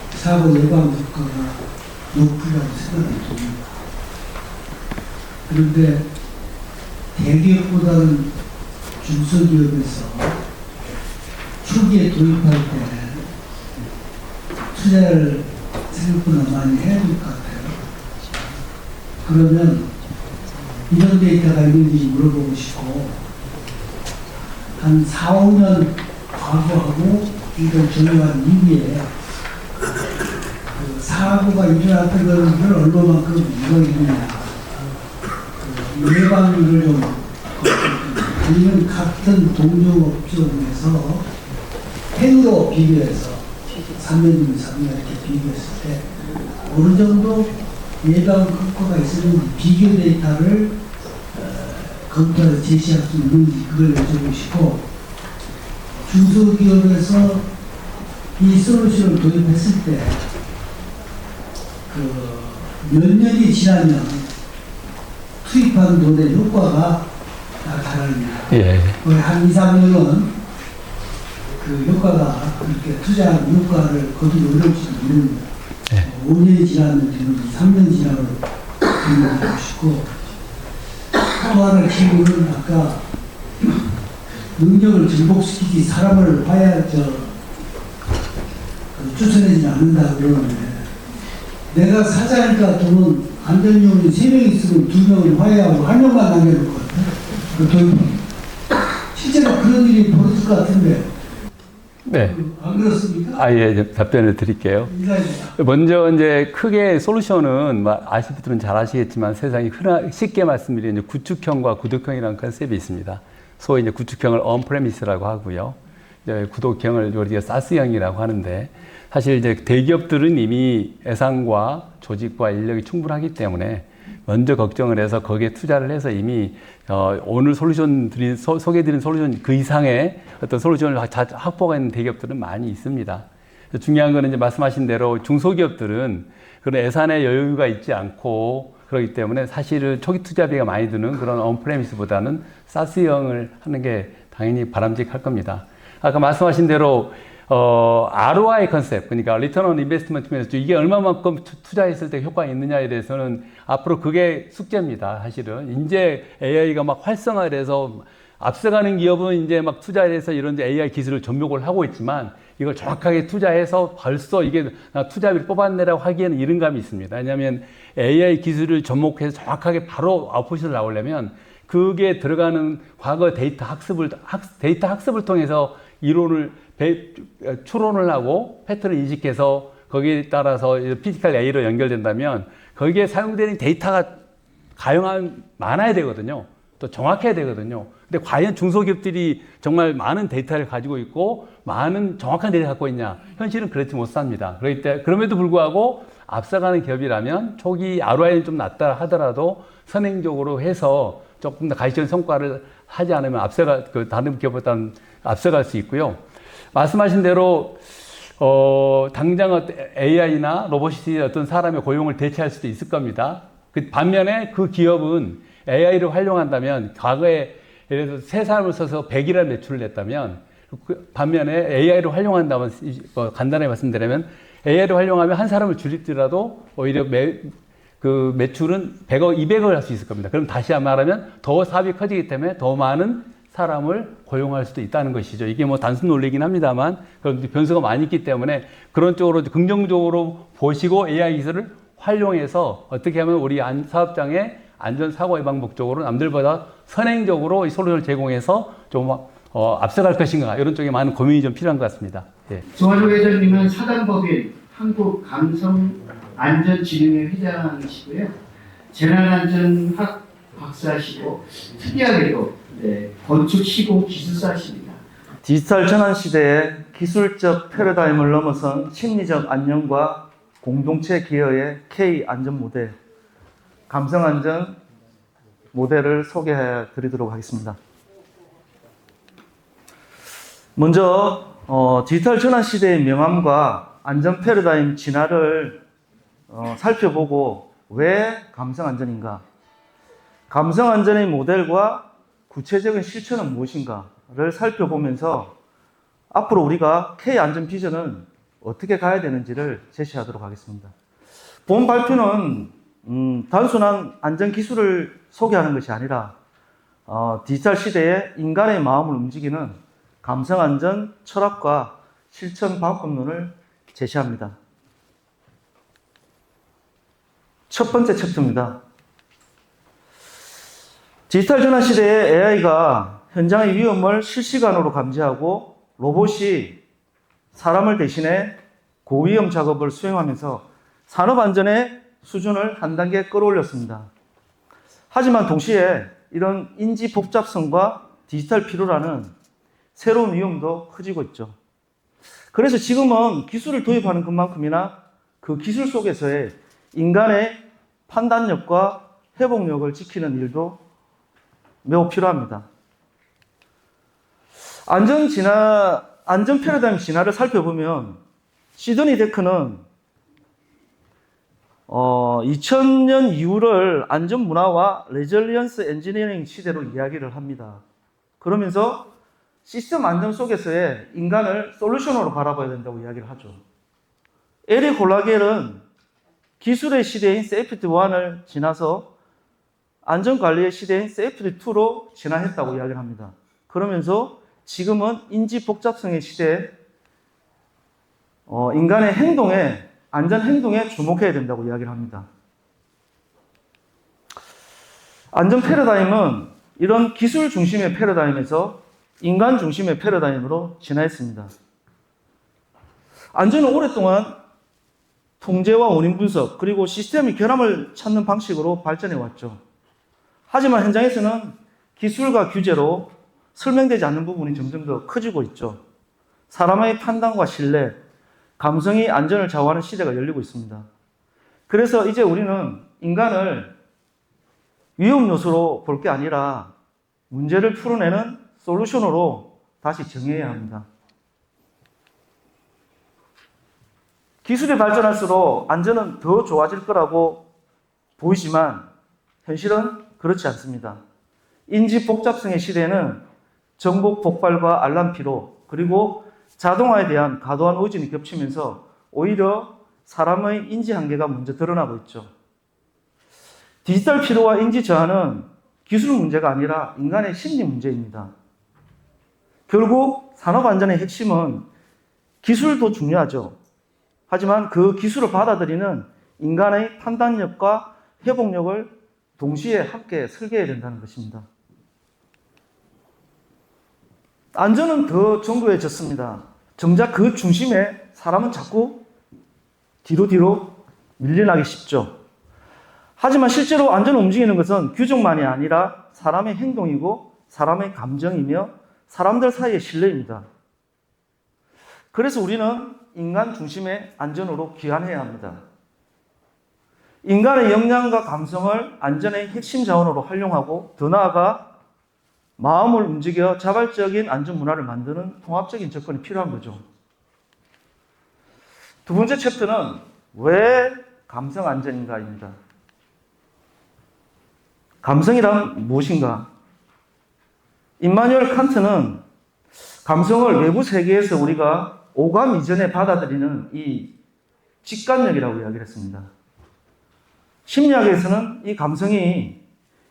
사고 예방 효과가 높으라고 생각이 듭니다. 그런데 대기업보다는 중소기업에서 초기에 도입할 때 투자를 생각보다 많이 해야 될 것 같아요. 그러면 이런 데이터가 있는지 물어보고 싶고, 한 4, 5년 과거하고 이걸 정리한 이후에 그 사고가 일어났던 것을 얼마만큼 이루어지느냐, 예방률을 좀 아니면 같은 동종업종에서 펜으로 비교해서 3년이면 3년 이렇게 비교했을 때 어느 정도 예방 효과가 있었는지 비교 데이터를 검토해서 제시할 수 있는지 그걸 여쭤보시고, 중소기업에서 이 솔루션을 도입했을 때 몇 년이 지나면 투입한 돈의 효과가 나타나느냐. 예. 거의 한 2, 3년은 그 효과가 그렇게 투자한 효과를 거두어 올릴지도 모릅니다. 5년이 지났는지는 3년 지나면 질문하고 싶고, 또 하나 질문은 아까 능력을 증폭시키지 사람을 추천하지 않는다고 그러는데, 내가 사자니까 돈은 안전요원이 3명 있으면 2명은 화해하고 1명만 남겨놓을 것 같아요. 그 도입. 실제로 그런 일이 벌어질 것 같은데. 네. 안 그렇습니까? 예, 답변을 드릴게요. 먼저 이제 크게 솔루션은 아실 분들은 잘 아시겠지만 세상에 쉽게 말씀드리면 이제 구축형과 구독형이라는 컨셉이 있습니다. 소위 이제 구축형을 on-premise라고 하고요. 이제 구독형을 우리가 사스형이라고 하는데, 사실 이제 대기업들은 이미 예산과 조직과 인력이 충분하기 때문에 먼저 걱정을 해서 거기에 투자를 해서 이미 오늘 소개해드린 솔루션 그 이상의 어떤 솔루션을 확보가 있는 대기업들은 많이 있습니다. 중요한 거는 이제 말씀하신 대로 중소기업들은 그런 예산의 여유가 있지 않고 그렇기 때문에 사실은 초기 투자비가 많이 드는 그런 on-premise보다는 사스형을 하는 게 당연히 바람직할 겁니다. 아까 말씀하신 대로 ROI 컨셉, 그러니까 Return on Investment 면에서 이게 얼마만큼 투자했을 때 효과가 있느냐에 대해서는 앞으로 그게 숙제입니다. 사실은 이제 AI가 막 활성화를 해서 앞서가는 기업은 이제 막 투자를 해서 이런 AI 기술을 접목을 하고 있지만, 이걸 정확하게 투자해서 벌써 이게 투자비를 뽑아내라고 하기에는 이른 감이 있습니다. 왜냐하면 AI 기술을 접목해서 정확하게 바로 아웃풋을 나오려면 그게 들어가는 과거 데이터 학습을 통해서 이론을 추론을 하고 패턴을 인식해서 거기에 따라서 피지컬 A로 연결된다면 거기에 사용되는 데이터가 많아야 되거든요. 또 정확해야 되거든요. 근데 과연 중소기업들이 정말 많은 데이터를 가지고 있고 많은 정확한 데이터를 갖고 있냐? 현실은 그렇지 못합니다. 그럼에도 불구하고 앞서가는 기업이라면 초기 ROI는 좀 낮다 하더라도 선행적으로 해서 조금 더 가시적인 성과를 하지 않으면 다른 기업보다는 앞서갈 수 있고요. 말씀하신 대로 당장 AI나 로봇이 어떤 사람의 고용을 대체할 수도 있을 겁니다. 반면에 그 기업은 AI를 활용한다면 과거에 예를 들어서 3사람을 써서 100이라는 매출을 냈다면, 반면에 AI를 활용한다면 간단하게 말씀드리면 AI를 활용하면 한 사람을 줄이더라도 오히려 매출은 100억, 200억을 할 수 있을 겁니다. 그럼 다시 말하면 더 사업이 커지기 때문에 더 많은 사람을 고용할 수도 있다는 것이죠. 이게 단순 논리긴 합니다만, 그런 변수가 많이 있기 때문에 그런 쪽으로 긍정적으로 보시고 AI 기술을 활용해서 어떻게 하면 우리 사업장의 안전사고 예방 목적으로 남들보다 선행적으로 이 솔루션을 제공해서 좀 앞서갈 것인가, 이런 쪽에 많은 고민이 좀 필요한 것 같습니다. 예. 조화조 회장님은 사단법인 한국감성안전진흥회 회장이시고요. 재난안전학 박사시고 특이하게도 건축 시공 기술사십니다. 디지털 전환 시대의 기술적 패러다임을 넘어선 심리적 안녕과 공동체 기여의 K 안전 모델, 감성 안전 모델을 소개해 드리도록 하겠습니다. 먼저 디지털 전환 시대의 명암과 안전 패러다임 진화를 살펴보고 왜 감성 안전인가, 감성 안전의 모델과 구체적인 실천은 무엇인가를 살펴보면서 앞으로 우리가 K 안전 비전은 어떻게 가야 되는지를 제시하도록 하겠습니다. 본 발표는 단순한 안전 기술을 소개하는 것이 아니라 디지털 시대에 인간의 마음을 움직이는 감성 안전 철학과 실천 방법론을 제시합니다. 첫 번째 챕터입니다. 디지털 전환 시대에 AI가 현장의 위험을 실시간으로 감지하고 로봇이 사람을 대신해 고위험 작업을 수행하면서 산업안전의 수준을 한 단계 끌어올렸습니다. 하지만 동시에 이런 인지 복잡성과 디지털 피로라는 새로운 위험도 커지고 있죠. 그래서 지금은 기술을 도입하는 것만큼이나 그 기술 속에서의 인간의 판단력과 회복력을 지키는 일도 매우 필요합니다. 안전 패러다임 진화를 살펴보면 시드니 데크는 2000년 이후를 안전 문화와 레질리언스 엔지니어링 시대로 이야기를 합니다. 그러면서 시스템 안전 속에서의 인간을 솔루션으로 바라봐야 된다고 이야기를 하죠. 에릭 홀라겔은 기술의 시대인 세이프티 1을 지나서 안전관리의 시대인 세이프티 2로 진화했다고 이야기를 합니다. 그러면서 지금은 인지 복잡성의 시대에 인간의 행동에, 안전 행동에 주목해야 된다고 이야기를 합니다. 안전 패러다임은 이런 기술 중심의 패러다임에서 인간 중심의 패러다임으로 진화했습니다. 안전은 오랫동안 통제와 원인 분석, 그리고 시스템의 결함을 찾는 방식으로 발전해 왔죠. 하지만 현장에서는 기술과 규제로 설명되지 않는 부분이 점점 더 커지고 있죠. 사람의 판단과 신뢰, 감성이 안전을 좌우하는 시대가 열리고 있습니다. 그래서 이제 우리는 인간을 위험 요소로 볼 게 아니라 문제를 풀어내는 솔루션으로 다시 정의해야 합니다. 기술이 발전할수록 안전은 더 좋아질 거라고 보이지만 현실은 그렇지 않습니다. 인지 복잡성의 시대에는 정보 폭발과 알람 피로, 그리고 자동화에 대한 과도한 의존이 겹치면서 오히려 사람의 인지 한계가 먼저 드러나고 있죠. 디지털 피로와 인지 저하는 기술 문제가 아니라 인간의 심리 문제입니다. 결국 산업안전의 핵심은 기술도 중요하죠. 하지만 그 기술을 받아들이는 인간의 판단력과 회복력을 동시에 함께 설계해야 된다는 것입니다. 안전은 더 정교해졌습니다. 정작 그 중심에 사람은 자꾸 뒤로 밀려나기 쉽죠. 하지만 실제로 안전을 움직이는 것은 규정만이 아니라 사람의 행동이고 사람의 감정이며 사람들 사이의 신뢰입니다. 그래서 우리는 인간 중심의 안전으로 귀환해야 합니다. 인간의 역량과 감성을 안전의 핵심 자원으로 활용하고 더 나아가 마음을 움직여 자발적인 안전 문화를 만드는 통합적인 접근이 필요한 거죠. 두 번째 챕터는 왜 감성 안전인가입니다. 감성이란 무엇인가? 임마누엘 칸트는 감성을 외부 세계에서 우리가 오감 이전에 받아들이는 이 직관력이라고 이야기를 했습니다. 심리학에서는 이 감성이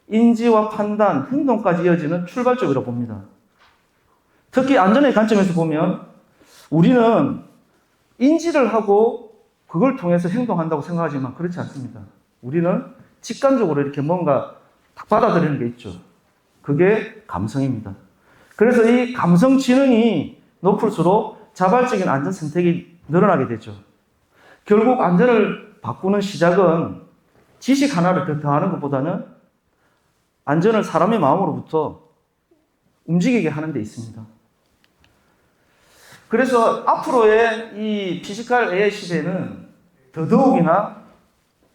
인지와 판단, 행동까지 이어지는 출발점이라고 봅니다. 특히 안전의 관점에서 보면 우리는 인지를 하고 그걸 통해서 행동한다고 생각하지만 그렇지 않습니다. 우리는 직관적으로 이렇게 뭔가 딱 받아들이는 게 있죠. 그게 감성입니다. 그래서 이 감성 지능이 높을수록 자발적인 안전 선택이 늘어나게 되죠. 결국 안전을 바꾸는 시작은 지식 하나를 더 더하는 것보다는 안전을 사람의 마음으로부터 움직이게 하는 데 있습니다. 그래서 앞으로의 이 피지컬 AI 시대는 더더욱이나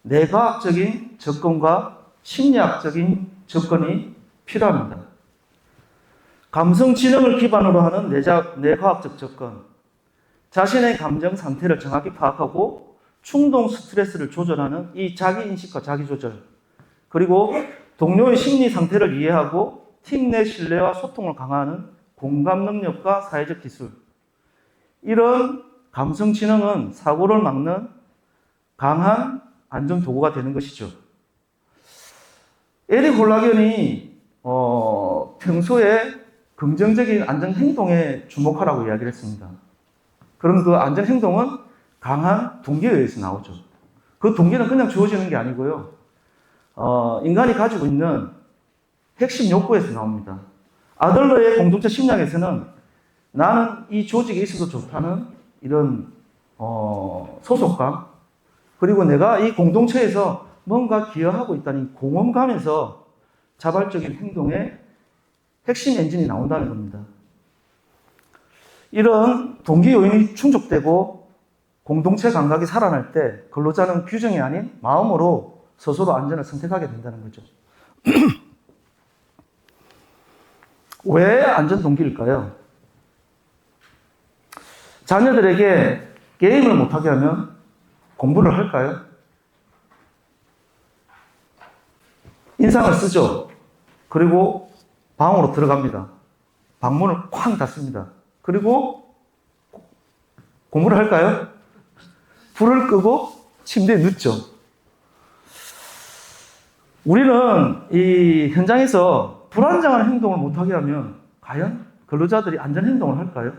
뇌과학적인 접근과 심리학적인 접근이 필요합니다. 감성 지능을 기반으로 하는 뇌과학적 접근, 자신의 감정 상태를 정확히 파악하고 충동 스트레스를 조절하는 이 자기인식과 자기조절, 그리고 동료의 심리 상태를 이해하고 팀 내 신뢰와 소통을 강화하는 공감 능력과 사회적 기술, 이런 감성 지능은 사고를 막는 강한 안전 도구가 되는 것이죠. 에릭 홀라겐이 평소에 긍정적인 안전 행동에 주목하라고 이야기를 했습니다. 그럼 그 안전 행동은 강한 동기에 의해서 나오죠. 그 동기는 그냥 주어지는 게 아니고요. 인간이 가지고 있는 핵심 욕구에서 나옵니다. 아들러의 공동체 심리학에서는 나는 이 조직에 있어도 좋다는 이런 소속감, 그리고 내가 이 공동체에서 뭔가 기여하고 있다는 공허감에서 자발적인 행동의 핵심 엔진이 나온다는 겁니다. 이런 동기 요인이 충족되고 공동체 감각이 살아날 때 근로자는 규정이 아닌 마음으로 스스로 안전을 선택하게 된다는 거죠. 왜 안전 동기일까요? 자녀들에게 게임을 못하게 하면 공부를 할까요? 인상을 쓰죠. 그리고 방으로 들어갑니다. 방문을 쾅 닫습니다. 그리고 공부를 할까요? 불을 끄고 침대에 눕죠. 우리는 이 현장에서 불안정한 행동을 못하게 하면 과연 근로자들이 안전 행동을 할까요?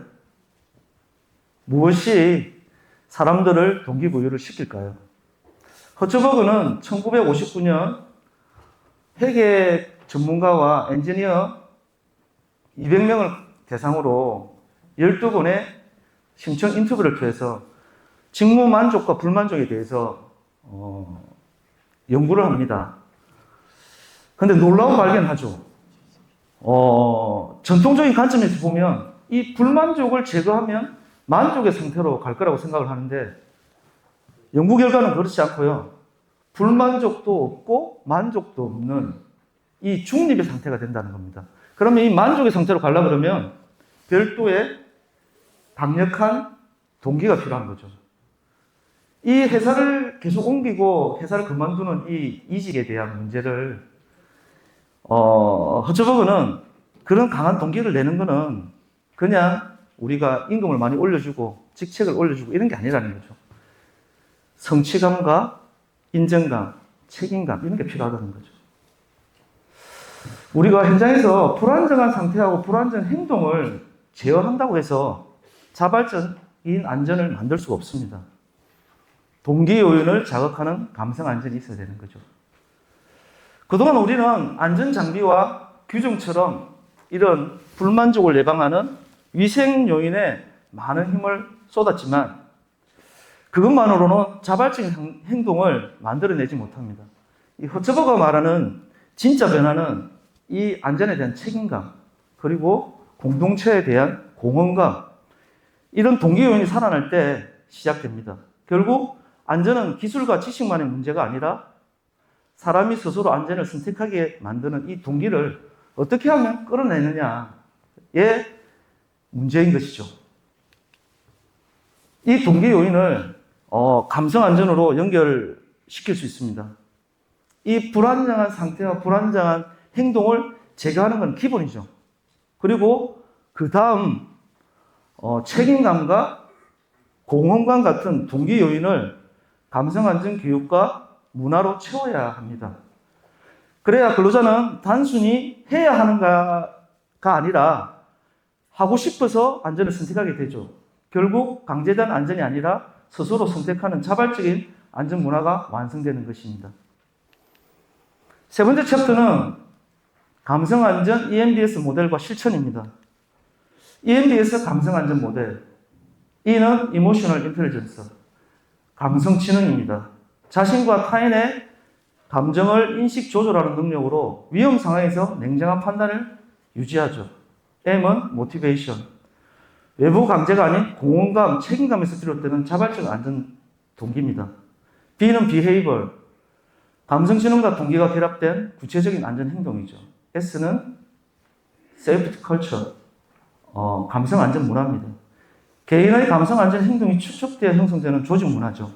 무엇이 사람들을 동기부여를 시킬까요? 허츠버그는 1959년 회계 전문가와 엔지니어 200명을 대상으로 12번의 심층 인터뷰를 통해서 직무 만족과 불만족에 대해서 연구를 합니다. 근데 놀라운 발견하죠. 전통적인 관점에서 보면 이 불만족을 제거하면 만족의 상태로 갈 거라고 생각을 하는데 연구 결과는 그렇지 않고요. 불만족도 없고 만족도 없는 이 중립의 상태가 된다는 겁니다. 그러면 이 만족의 상태로 가려고 그러면 별도의 강력한 동기가 필요한 거죠. 이 회사를 계속 옮기고 회사를 그만두는 이 이직에 대한 문제를 허츠버그는 그런 강한 동기를 내는 거는 그냥 우리가 임금을 많이 올려주고 직책을 올려주고 이런 게 아니라는 거죠. 성취감과 인정감, 책임감 이런 게 필요하다는 거죠. 우리가 현장에서 불안정한 상태하고 불안정한 행동을 제어한다고 해서 자발적인 안전을 만들 수가 없습니다. 동기 요인을 자극하는 감성 안전이 있어야 되는 거죠. 그동안 우리는 안전 장비와 규정처럼 이런 불만족을 예방하는 위생 요인에 많은 힘을 쏟았지만 그것만으로는 자발적인 행동을 만들어내지 못합니다. 이 허츠버거가 말하는 진짜 변화는 이 안전에 대한 책임감 그리고 공동체에 대한 공헌감 이런 동기 요인이 살아날 때 시작됩니다. 결국 안전은 기술과 지식만의 문제가 아니라 사람이 스스로 안전을 선택하게 만드는 이 동기를 어떻게 하면 끌어내느냐의 문제인 것이죠. 이 동기 요인을 감성 안전으로 연결시킬 수 있습니다. 이 불안정한 상태와 불안정한 행동을 제거하는 건 기본이죠. 그리고 그 다음 책임감과 공헌감 같은 동기 요인을 감성 안전 교육과 문화로 채워야 합니다. 그래야 근로자는 단순히 해야 하는가가 아니라 하고 싶어서 안전을 선택하게 되죠. 결국 강제된 안전이 아니라 스스로 선택하는 자발적인 안전 문화가 완성되는 것입니다. 세 번째 챕터는 감성 안전 EMBS 모델과 실천입니다. EMBS 감성 안전 모델. E는 Emotional Intelligence, 감성 지능입니다. 자신과 타인의 감정을 인식 조절하는 능력으로 위험 상황에서 냉정한 판단을 유지하죠. M은 Motivation, 외부 강제가 아닌 공헌감, 책임감에서 비롯되는 자발적 안전 동기입니다. B는 Behavior, 감성 지능과 동기가 결합된 구체적인 안전 행동이죠. S는 Safety Culture, 감성 안전 문화입니다. 개인의 감성 안전 행동이 축적되어 형성되는 조직 문화죠.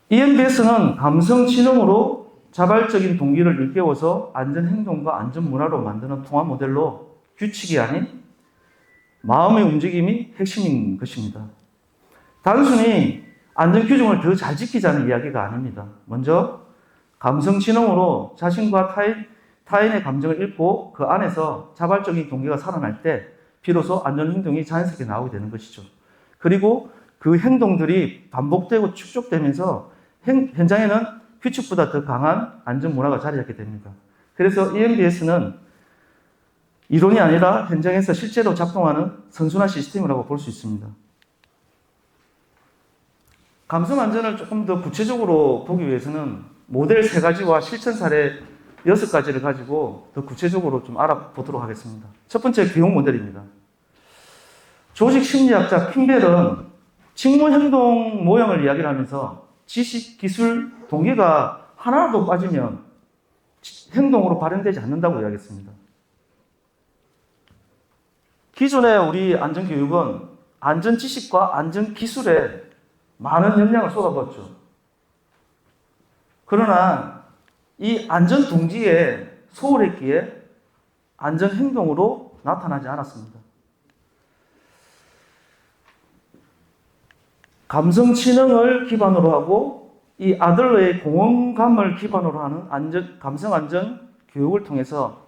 EMBS는 감성 지능으로 자발적인 동기를 일깨워서 안전 행동과 안전 문화로 만드는 통합 모델로 규칙이 아닌 마음의 움직임이 핵심인 것입니다. 단순히 안전 규정을 더 잘 지키자는 이야기가 아닙니다. 먼저 감성 지능으로 자신과 타인의 감정을 읽고 그 안에서 자발적인 동기가 살아날 때 비로소 안전 행동이 자연스럽게 나오게 되는 것이죠. 그리고 그 행동들이 반복되고 축적되면서 현장에는 규칙보다 더 강한 안전 문화가 자리 잡게 됩니다. 그래서 EMBS는 이론이 아니라 현장에서 실제로 작동하는 선순환 시스템이라고 볼 수 있습니다. 감성 안전을 조금 더 구체적으로 보기 위해서는 모델 3가지와 실천 사례 6가지를 가지고 더 구체적으로 좀 알아보도록 하겠습니다. 첫 번째 교육 모델입니다. 조직 심리학자 킴벨은 직무 행동 모형을 이야기를 하면서 지식, 기술, 동기가 하나도 빠지면 행동으로 발현되지 않는다고 이야기했습니다. 기존의 우리 안전교육은 안전지식과 안전기술에 많은 역량을 쏟아부었죠. 그러나 이 안전동기에 소홀했기에 안전행동으로 나타나지 않았습니다. 감성지능을 기반으로 하고 이 아들러의 공허감을 기반으로 하는 감성안전 교육을 통해서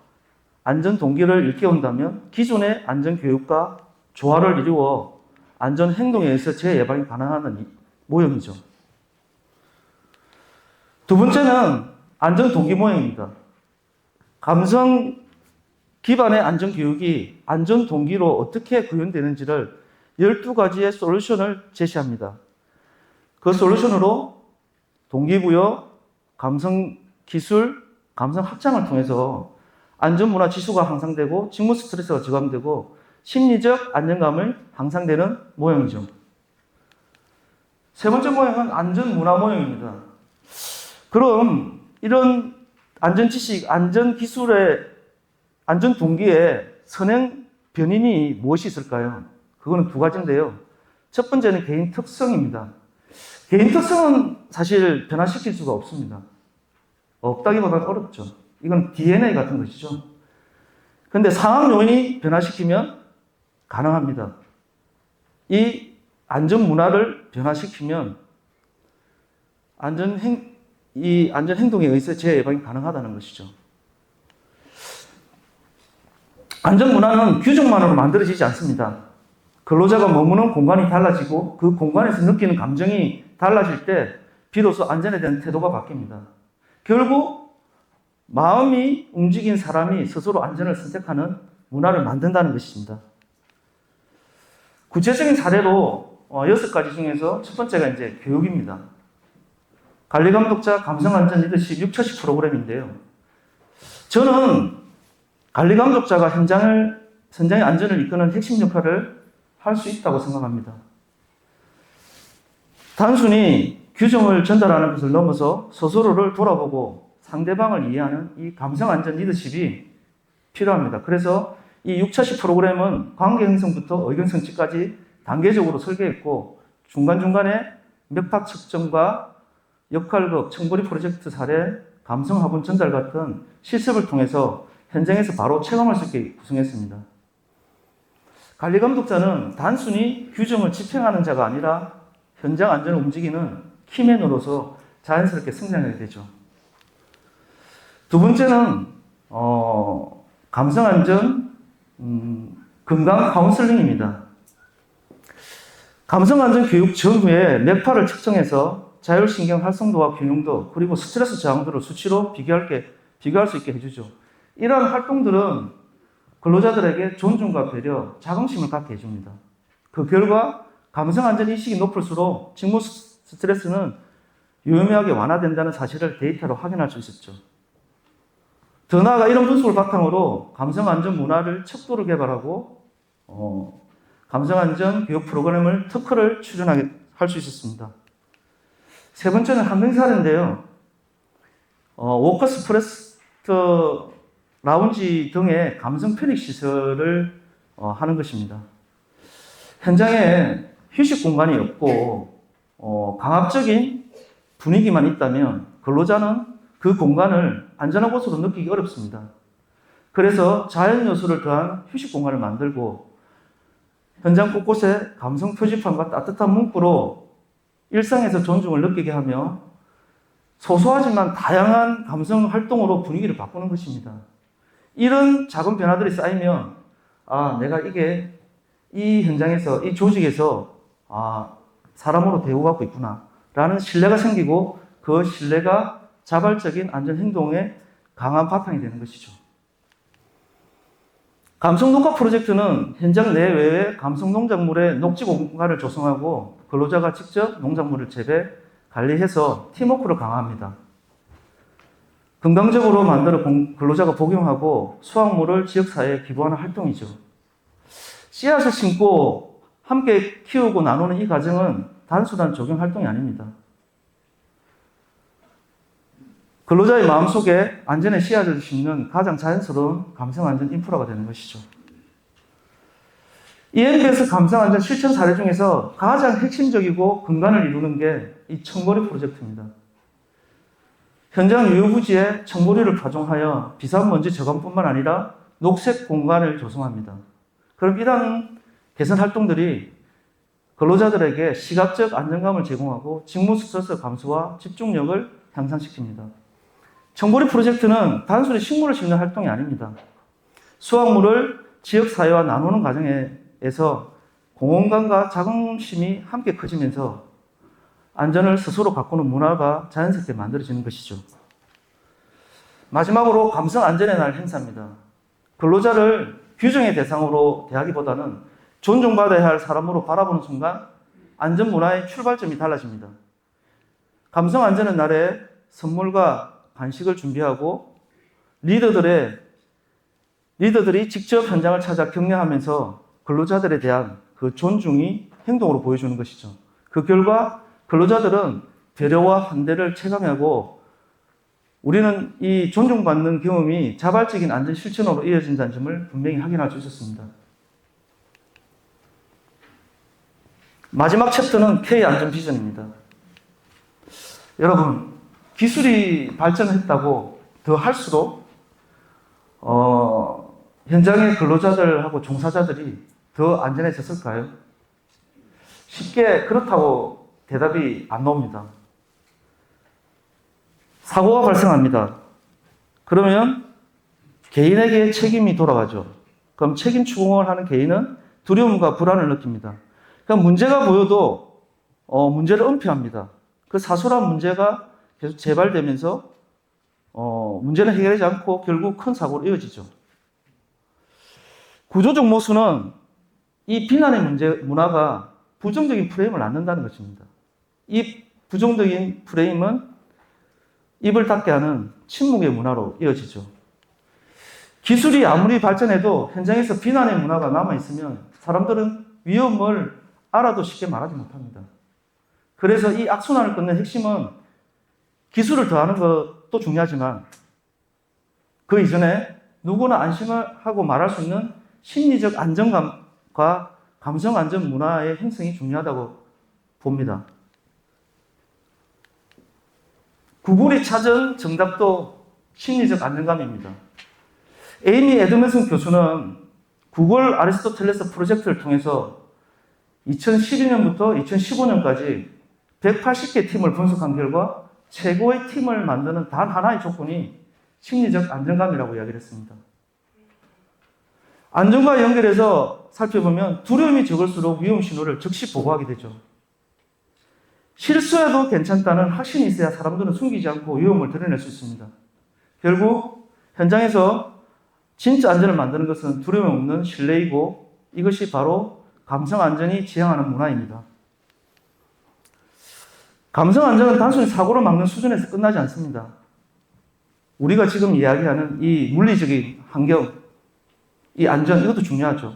안전동기를 일깨운다면 기존의 안전교육과 조화를 이루어 안전행동에 의해서 재예방이 가능한 모형이죠. 두 번째는 안전동기 모형입니다. 감성 기반의 안전교육이 안전동기로 어떻게 구현되는지를 12가지의 솔루션을 제시합니다. 그 솔루션으로 동기부여, 감성기술, 감성학장을 통해서 안전문화 지수가 향상되고 직무 스트레스가 저감되고 심리적 안정감을 향상되는 모형이죠. 세 번째 모형은 안전문화 모형입니다. 그럼 이런 안전지식, 안전기술의 안전동기에 선행 변인이 무엇이 있을까요? 그거는 2가지인데요. 첫 번째는 개인 특성입니다. 개인 특성은 사실 변화시킬 수가 없습니다. 없다기보다는 어렵죠. 이건 DNA 같은 것이죠. 그런데 상황 요인이 변화시키면 가능합니다. 이 안전 문화를 변화시키면 이 안전 행동에 의해서 재예방이 가능하다는 것이죠. 안전 문화는 규정만으로 만들어지지 않습니다. 근로자가 머무는 공간이 달라지고 그 공간에서 느끼는 감정이 달라질 때 비로소 안전에 대한 태도가 바뀝니다. 결국 마음이 움직인 사람이 스스로 안전을 선택하는 문화를 만든다는 것입니다. 구체적인 사례로 6가지 중에서 첫 번째가 이제 교육입니다. 관리감독자 감성안전 리더십 6처시 프로그램인데요. 저는 관리감독자가 현장의 안전을 이끄는 핵심 역할을 할 수 있다고 생각합니다. 단순히 규정을 전달하는 것을 넘어서 스스로를 돌아보고 상대방을 이해하는 이 감성안전 리더십이 필요합니다. 그래서 이 6처시 프로그램은 관계 형성부터 의견 성취까지 단계적으로 설계했고 중간중간에 맥박 측정과 역할극, 청보리 프로젝트 사례, 감성 화분 전달 같은 실습을 통해서 현장에서 바로 체감할 수 있게 구성했습니다. 관리감독자는 단순히 규정을 집행하는 자가 아니라 현장 안전을 움직이는 키맨으로서 자연스럽게 성장하게 되죠. 두 번째는 감성안전 건강 카운슬링입니다. 감성안전 교육 전후에 맥파를 측정해서 자율신경 활성도와 균형도 그리고 스트레스 저항도를 수치로 비교할 수 있게 해주죠. 이러한 활동들은 근로자들에게 존중과 배려, 자긍심을 갖게 해줍니다. 그 결과 감성안전인식이 높을수록 직무 스트레스는 유의미하게 완화된다는 사실을 데이터로 확인할 수 있었죠. 더 나아가 이런 분석을 바탕으로 감성안전 문화를 척도로 개발하고 감성안전 교육 프로그램을 특허를 출연하게 할 수 있었습니다. 세 번째는 한명 사례인데요. 워커스프레스 라운지 등의 감성 편익 시설을 하는 것입니다. 현장에 휴식 공간이 없고 강압적인 분위기만 있다면 근로자는 그 공간을 안전한 곳으로 느끼기 어렵습니다. 그래서 자연 요소를 더한 휴식 공간을 만들고 현장 곳곳에 감성 표지판과 따뜻한 문구로 일상에서 존중을 느끼게 하며 소소하지만 다양한 감성 활동으로 분위기를 바꾸는 것입니다. 이런 작은 변화들이 쌓이면 내가 이게 이 현장에서 이 조직에서 사람으로 대우받고 있구나 라는 신뢰가 생기고 그 신뢰가 자발적인 안전 행동의 강한 바탕이 되는 것이죠. 감성 녹화 프로젝트는 현장 내외의 감성 농작물의 녹지 공간을 조성하고 근로자가 직접 농작물을 재배, 관리해서 팀워크를 강화합니다. 건강적으로 만들어 근로자가 복용하고 수확물을 지역사회에 기부하는 활동이죠. 씨앗을 심고 함께 키우고 나누는 이 과정은 단순한 조경 활동이 아닙니다. 근로자의 마음속에 안전의 씨앗을 심는 가장 자연스러운 감성안전 인프라가 되는 것이죠. EMBS 감성안전 실천 사례 중에서 가장 핵심적이고 근간을 이루는 게 이 청보리 프로젝트입니다. 현장 유효부지에 청보리를 파종하여 비산먼지 저감뿐만 아니라 녹색 공간을 조성합니다. 그럼 이러한 개선 활동들이 근로자들에게 시각적 안정감을 제공하고 직무 스트레스 감소와 집중력을 향상시킵니다. 청보리 프로젝트는 단순히 식물을 심는 활동이 아닙니다. 수확물을 지역사회와 나누는 과정에서 공헌감과 자긍심이 함께 커지면서 안전을 스스로 가꾸는 문화가 자연스럽게 만들어지는 것이죠. 마지막으로 감성 안전의 날 행사입니다. 근로자를 규정의 대상으로 대하기보다는 존중받아야 할 사람으로 바라보는 순간 안전 문화의 출발점이 달라집니다. 감성 안전의 날에 선물과 간식을 준비하고 리더들이 직접 현장을 찾아 격려하면서 근로자들에 대한 그 존중이 행동으로 보여주는 것이죠. 그 결과 근로자들은 배려와 환대를 체감하고 우리는 이 존중받는 경험이 자발적인 안전 실천으로 이어진다는 점을 분명히 확인할 수 있었습니다. 마지막 챕터는 K 안전 비전입니다. 여러분, 기술이 발전했다고 더 할수록 현장의 근로자들하고 종사자들이 더 안전해졌을까요? 쉽게 그렇다고 대답이 안 나옵니다. 사고가 발생합니다. 그러면 개인에게 책임이 돌아가죠. 그럼 책임 추궁을 하는 개인은 두려움과 불안을 느낍니다. 그럼 문제가 보여도 문제를 은폐합니다. 그 사소한 문제가 계속 재발되면서 문제는 해결되지 않고 결국 큰 사고로 이어지죠. 구조적 모순은 이 비난의 문화가 부정적인 프레임을 낳는다는 것입니다. 이 부정적인 프레임은 입을 닫게 하는 침묵의 문화로 이어지죠. 기술이 아무리 발전해도 현장에서 비난의 문화가 남아있으면 사람들은 위험을 알아도 쉽게 말하지 못합니다. 그래서 이 악순환을 끊는 핵심은 기술을 더하는 것도 중요하지만 그 이전에 누구나 안심을 하고 말할 수 있는 심리적 안정감과 감성 안전 문화의 형성이 중요하다고 봅니다. 구글이 찾은 정답도 심리적 안정감입니다. 에이미 에드먼슨 교수는 구글 아리스토텔레스 프로젝트를 통해서 2012년부터 2015년까지 180개 팀을 분석한 결과 최고의 팀을 만드는 단 하나의 조건이 심리적 안정감이라고 이야기를 했습니다. 안전과 연결해서 살펴보면 두려움이 적을수록 위험 신호를 즉시 보고하게 되죠. 실수해도 괜찮다는 확신이 있어야 사람들은 숨기지 않고 위험을 드러낼 수 있습니다. 결국 현장에서 진짜 안전을 만드는 것은 두려움 없는 신뢰이고 이것이 바로 감성 안전이 지향하는 문화입니다. 감성 안전은 단순히 사고를 막는 수준에서 끝나지 않습니다. 우리가 지금 이야기하는 이 물리적인 환경, 이 안전, 이것도 중요하죠.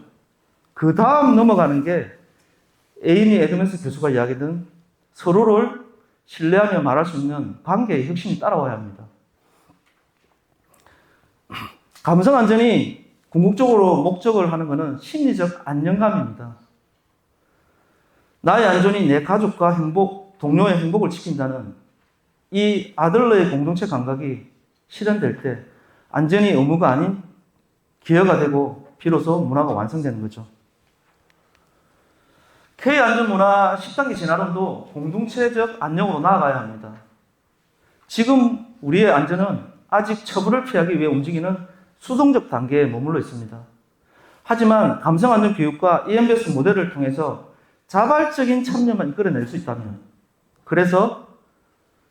그 다음 넘어가는 게 에이미 에드먼슨 교수가 이야기하던 서로를 신뢰하며 말할 수 있는 관계의 혁신이 따라와야 합니다. 감성 안전이 궁극적으로 목적을 하는 것은 심리적 안정감입니다. 나의 안전이 내 가족과 동료의 행복을 지킨다는 이 아들러의 공동체 감각이 실현될 때 안전이 의무가 아닌 기여가 되고 비로소 문화가 완성되는 거죠. K 안전 문화 10단계 진화론도 공동체적 안녕으로 나아가야 합니다. 지금 우리의 안전은 아직 처벌을 피하기 위해 움직이는 수동적 단계에 머물러 있습니다. 하지만 감성 안전 교육과 EMBS 모델을 통해서 자발적인 참여만 이끌어낼 수 있다면, 그래서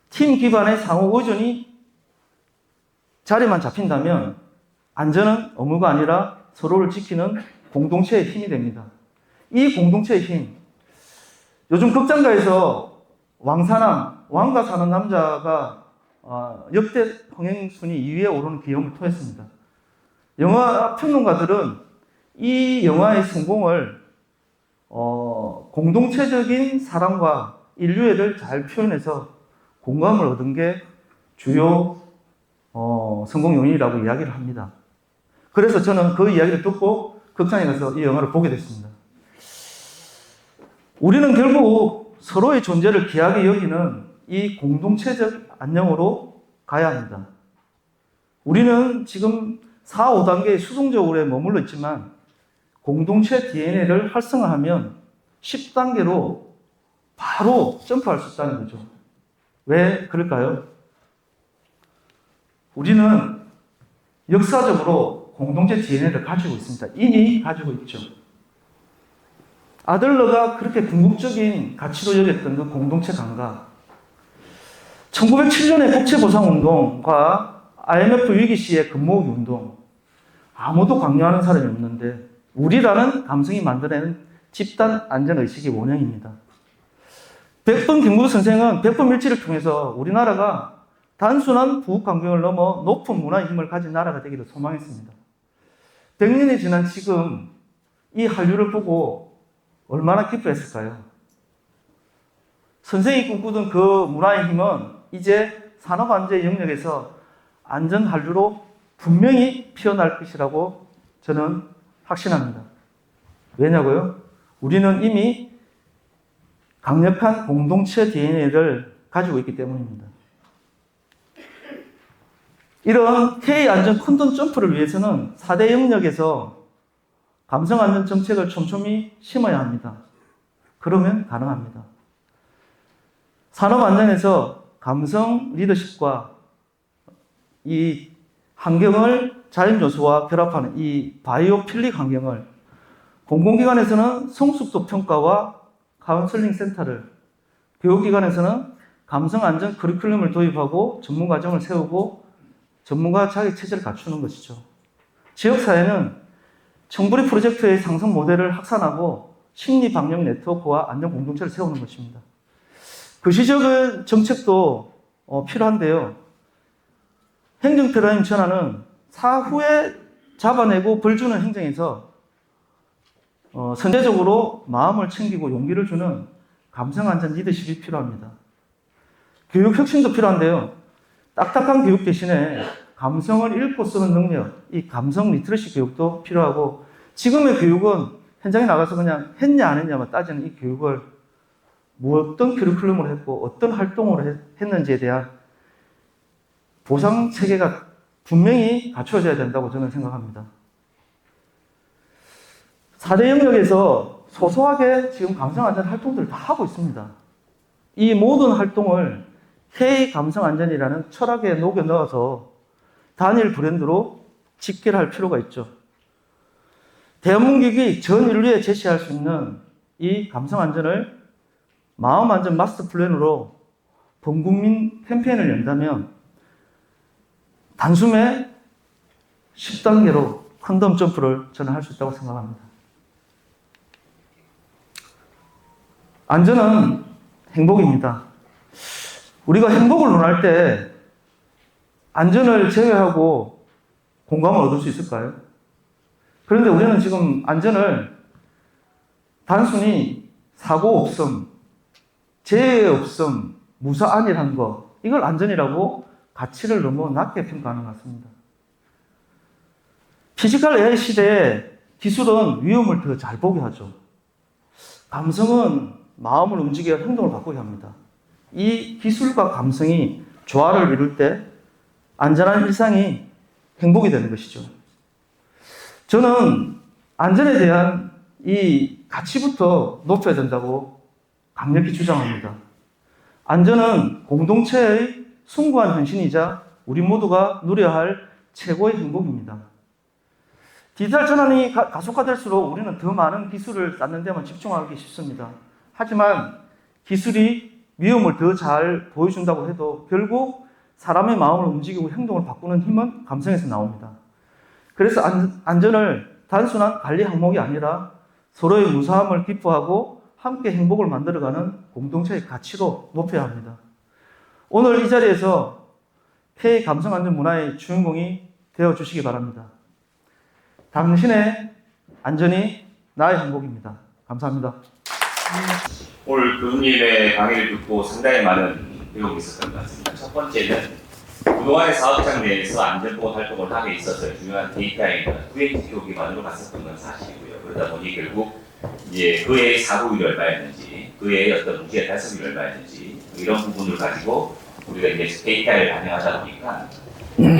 팀 기반의 상호 의존이 자리만 잡힌다면 안전은 의무가 아니라 서로를 지키는 공동체의 힘이 됩니다. 이 공동체의 힘, 요즘 극장가에서 왕사남, 왕가 사는 남자가 역대 흥행 순위 2위에 오르는 기염을 토했습니다. 영화 평론가들은 이 영화의 성공을 공동체적인 사랑과 인류애를 잘 표현해서 공감을 얻은 게 주요 성공 요인이라고 이야기를 합니다. 그래서 저는 그 이야기를 듣고 극장에 가서 이 영화를 보게 됐습니다. 우리는 결국 서로의 존재를 귀하게 여기는 이 공동체적 안녕으로 가야 합니다. 우리는 지금 4, 5단계의 수동적으로 머물러 있지만 공동체 DNA를 활성화하면 10단계로 바로 점프할 수 있다는 거죠. 왜 그럴까요? 우리는 역사적으로 공동체 DNA를 가지고 있습니다. 이미 가지고 있죠. 아들러가 그렇게 궁극적인 가치로 여겼던 그 공동체 감각. 1907년의 국채보상운동과 IMF 위기 시의 금모으기 운동. 아무도 강요하는 사람이 없는데 우리라는 감성이 만들어내는 집단 안전의식의 원형입니다. 백범 김구 선생은 백범일지를 통해서 우리나라가 단순한 부국 환경을 넘어 높은 문화의 힘을 가진 나라가 되기를 소망했습니다. 100년이 지난 지금 이 한류를 보고 얼마나 기뻐했을까요? 선생이 꿈꾸던 그 문화의 힘은 이제 산업안전 영역에서 안전 한류로 분명히 피어날 것이라고 저는 확신합니다. 왜냐고요? 우리는 이미 강력한 공동체 DNA를 가지고 있기 때문입니다. 이런 K안전 콘돔 점프를 위해서는 4대 영역에서 감성안전 정책을 촘촘히 심어야 합니다. 그러면 가능합니다. 산업안전에서 감성 리더십과 이 환경을 자연요소와 결합하는 이 바이오 필릭 환경을 공공기관에서는 성숙도 평가와 카운슬링 센터를, 교육기관에서는 감성안전 커리큘럼을 도입하고 전문과정을 세우고 전문가 자격체제를 갖추는 것이죠. 지역사회는 청부리 프로젝트의 상승 모델을 확산하고 심리방역 네트워크와 안전공동체를 세우는 것입니다. 그 시적인 정책도 필요한데요. 행정 패러다임 전환은 사후에 잡아내고 벌 주는 행정에서 선제적으로 마음을 챙기고 용기를 주는 감성안전 리더십이 필요합니다. 교육 혁신도 필요한데요. 딱딱한 교육 대신에 감성을 읽고 쓰는 능력, 이 감성 리트러시 교육도 필요하고, 지금의 교육은 현장에 나가서 그냥 했냐 안 했냐만 따지는 이 교육을 어떤 커리큘럼을 했고 어떤 활동을 했는지에 대한 보상 체계가 분명히 갖춰져야 된다고 저는 생각합니다. 4대 영역에서 소소하게 지금 감성안전 활동들을 다 하고 있습니다. 이 모든 활동을 K 감성안전이라는 철학에 녹여 넣어서 단일 브랜드로 직결할 필요가 있죠. 대한민국이 전 인류에 제시할 수 있는 이 감성안전을 마음안전 마스터 플랜으로 범국민 캠페인을 연다면 단숨에 10단계로 콘돔 점프를 저는 할 수 있다고 생각합니다. 안전은 행복입니다. 우리가 행복을 논할 때 안전을 제외하고 공감을 얻을 수 있을까요? 그런데 우리는 지금 안전을 단순히 사고 없음, 재해 없음, 무사안일한 거, 이걸 안전이라고 가치를 너무 낮게 평가하는 것 같습니다. 피지컬 AI 시대에 기술은 위험을 더 잘 보게 하죠. 감성은 마음을 움직여 행동을 바꾸게 합니다. 이 기술과 감성이 조화를 이룰 때 안전한 일상이 행복이 되는 것이죠. 저는 안전에 대한 이 가치부터 높여야 된다고 강력히 주장합니다. 안전은 공동체의 숭고한 현실이자 우리 모두가 누려야 할 최고의 행복입니다. 디지털 전환이 가속화될수록 우리는 더 많은 기술을 쌓는 데만 집중하기 쉽습니다. 하지만 기술이 위험을 더 잘 보여준다고 해도 결국 사람의 마음을 움직이고 행동을 바꾸는 힘은 감성에서 나옵니다. 그래서 안전을 단순한 관리 항목이 아니라 서로의 무사함을 기뻐하고 함께 행복을 만들어가는 공동체의 가치로 높여야 합니다. 오늘 이 자리에서 K 감성안전 문화의 주인공이 되어주시기 바랍니다. 당신의 안전이 나의 행복입니다. 감사합니다. 오늘 교수님의 강의를 듣고 상당히 많은 배움이 있었던 것 같습니다. 첫 번째는 그동안의 사업장 내에서 안전보건 활동을 함에 있어서 중요한 KPI는 VHQ 기반으로 갔었던 건 사실이고요. 그러다 보니 결국 이제 그의 사고율이 얼마였는지, 그의 어떤 문제의 달성률이 얼마였는지 이런 부분을 가지고 우리가 이제 KPI를 반영하다 보니까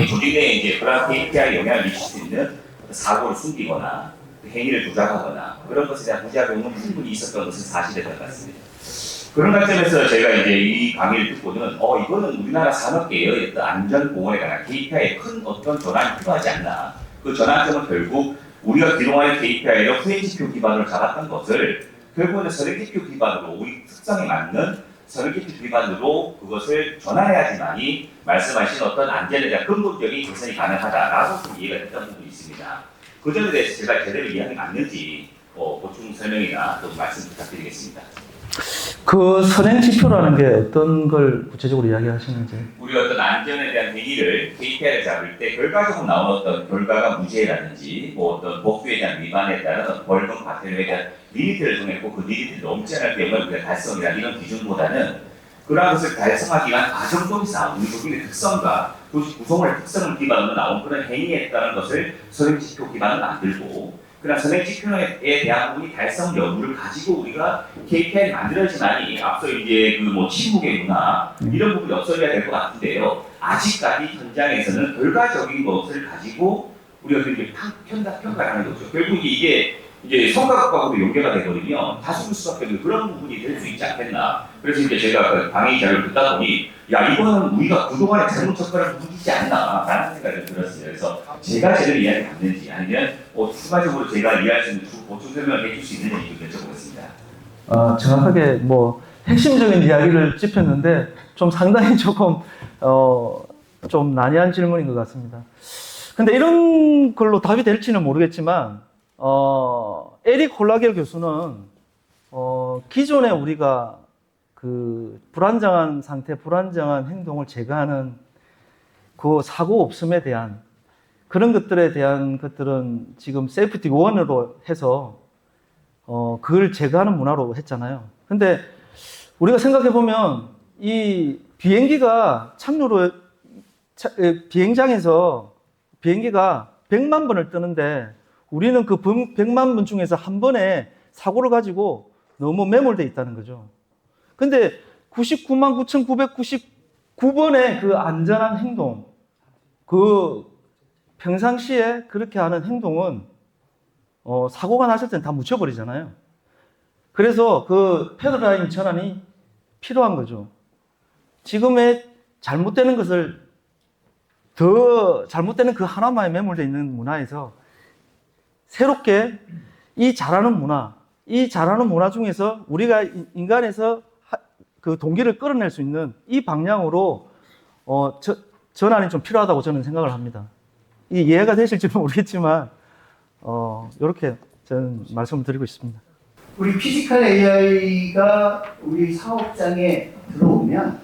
조직 내에 이제 그런 KPI 영향을 미칠 수 있는 사고를 숨기거나 행위를 조작하거나 그런 것에 대한 부작용은 충분히 있었던 것은 사실이었던 것 같습니다. 그런 관점에서 제가 이제 이 강의를 듣고는 이거는 우리나라 산업계의 어떤 안전보건에 관한 KPI에 큰 어떤 전환이 필요하지 않나. 그 전환점은 결국 우리가 그동안의 KPI로 후행지표 기반으로 잡았던 것을 결국은 선행지표 기반으로 우리 특성에 맞는 선행지표 기반으로 그것을 전환해야지만이 말씀하신 어떤 안전에 대한 근본적인 개선이 가능하다라고 좀 이해가 됐던 부분이 있습니다. 그 점에 대해서 제가 제대로 이해하기 맞는지 보충 설명이나 또 말씀 부탁드리겠습니다. 그 선행지표라는 게 어떤 걸 구체적으로 이야기하시는지. 우리 어떤 안전에 대한 행위를 KPI를 잡을 때 결과적으로 나오는 어떤 결과가 무죄라든지 뭐 어떤 법규에 대한 위반에 따른 벌금 과태료에 대한 리미트를 정했고 그 리미트를 넘지 않을 경우에 우리가 달성이나 이런 기준보다는 그러한 것을 달성하기 위한 과정 속에서 우리 조직의 특성과 조직 구성원의 특성을 기반으로 나온 그런 행위에 따른 것을 선행지표 기반으로 만들고 그런 선행지표에 대한 부분이 달성 여부를 가지고 우리가 KPI를 만들어야지만이 앞서 이제 그 뭐 침묵의 문화 이런 부분이 없어져야 될 것 같은데요. 아직까지 현장에서는 결과적인 것을 가지고 우리가 이렇게 평가하는 거죠. 결국 이게 이제 성과급하고도 연계가 되거든요. 다수일 수밖에 없는 그런 부분이 될 수 있지 않겠나. 그래서 이제 제가 그 강의 자료를 듣다 보니 이거는 우리가 그동안에 잘못 접근한 부분이지 않나 라는 생각이 들었어요. 그래서 제가 제대로 이해하지 않는지 아니면 추가적으로 제가 이해할 수 있는 보충 설명을 해줄 수 있는지 좀 여쭤보겠습니다. 정확하게 뭐 핵심적인 이야기를 짚었는데 좀 상당히 조금 좀 난해한 질문인 것 같습니다. 근데 이런 걸로 답이 될지는 모르겠지만 에릭 홀라겔 교수는 기존에 우리가 그 불안정한 상태, 불안정한 행동을 제거하는 그 사고 없음에 대한 그런 것들에 대한 것들은 지금 세이프티 원으로 해서 그걸 제거하는 문화로 했잖아요. 근데 우리가 생각해 보면 이 비행기가 착륙로 비행장에서 비행기가 100만 번을 뜨는데 우리는 그 100만 번 중에서 한 번에 사고를 가지고 너무 매몰되어 있다는 거죠. 근데 99만 9,999번의 그 안전한 행동, 그 평상시에 그렇게 하는 행동은 사고가 났을 때는 다 묻혀버리잖아요. 그래서 그 패러다임 전환이 필요한 거죠. 지금의 잘못되는 것을 더 잘못되는 그 하나만에 매몰되어 있는 문화에서 새롭게 이 잘하는 문화 중에서 우리가 인간에서 그 동기를 끌어낼 수 있는 이 방향으로 전환이 좀 필요하다고 저는 생각을 합니다. 이 이해가 되실지는 모르겠지만 이렇게 저는 말씀을 드리고 있습니다. 우리 피지컬 AI가 우리 사업장에 들어오면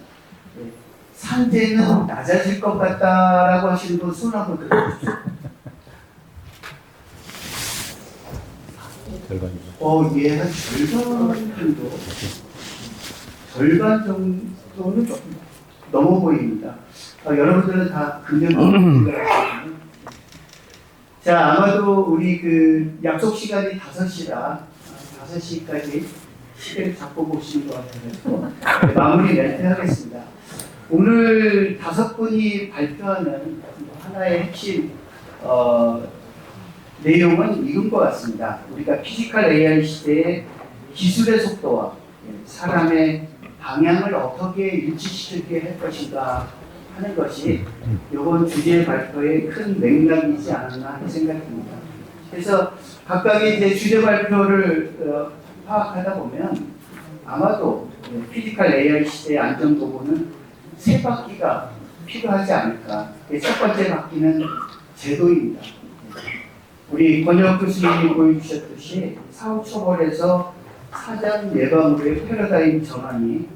산재는 낮아질 것 같다라고 하시는 분 손 한번 들어보십시오. 예, 한 절반 정도는 조금 넘어 보입니다. 여러분들은 다 긍정적인 자, 아마도 우리 그 약속 시간이 5시라 5시까지 시계를 잡고 보시는 것 같아서 마무리 멘트 하겠습니다. 오늘 5분이 발표하는 하나의 핵심 내용은 이건 것 같습니다. 우리가 피지컬 AI 시대의 기술의 속도와 사람의 방향을 어떻게 일치시키게 할 것인가 하는 것이 이번 주제 발표의 큰 맥락이지 않았나 하는 생각입니다. 그래서 각각의 이제 주제 발표를 파악하다 보면 아마도 피지컬 AI 시대의 안전보건은 3바퀴가 필요하지 않을까. 첫 번째 바퀴는 제도입니다. 우리 권혁 교수님이 보여주셨듯이 사후처벌에서 사전 예방으로의 패러다임 전환이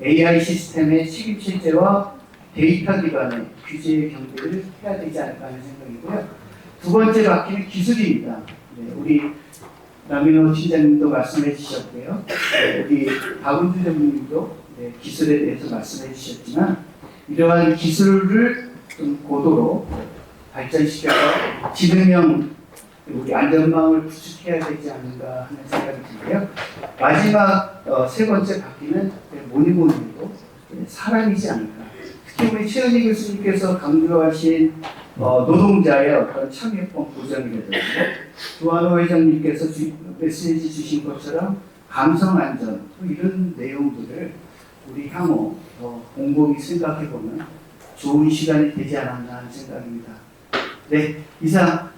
AI 시스템의 책임실제와 데이터 기반의 규제 경계를 해야 되지 않을까 하는 생각이고요. 두 번째 바퀴는 기술입니다. 네, 우리 남인호 팀장님도 말씀해 주셨고요. 우리 박은주 대표님도 기술에 대해서 말씀해 주셨지만 이러한 기술을 좀 고도로 발전시켜서 지능형 우리 안전망을 구축해야 되지 않는가 하는 생각이 들고요. 마지막 세 번째 바퀴는 뭐니 해도 사람이지 않을까. 특히 우리 최은희 교수님께서 강조하신 노동자의 어떤 참여권 보장이라든지 조한호 회장님께서 메시지 주신 것처럼 감성 안전 이런 내용들을 우리 향후 곰곰이 생각해보면 좋은 시간이 되지 않았나 하는 생각입니다. 네, 이상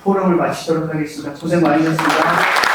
포럼을 마치도록 하겠습니다. 고생 많으셨습니다.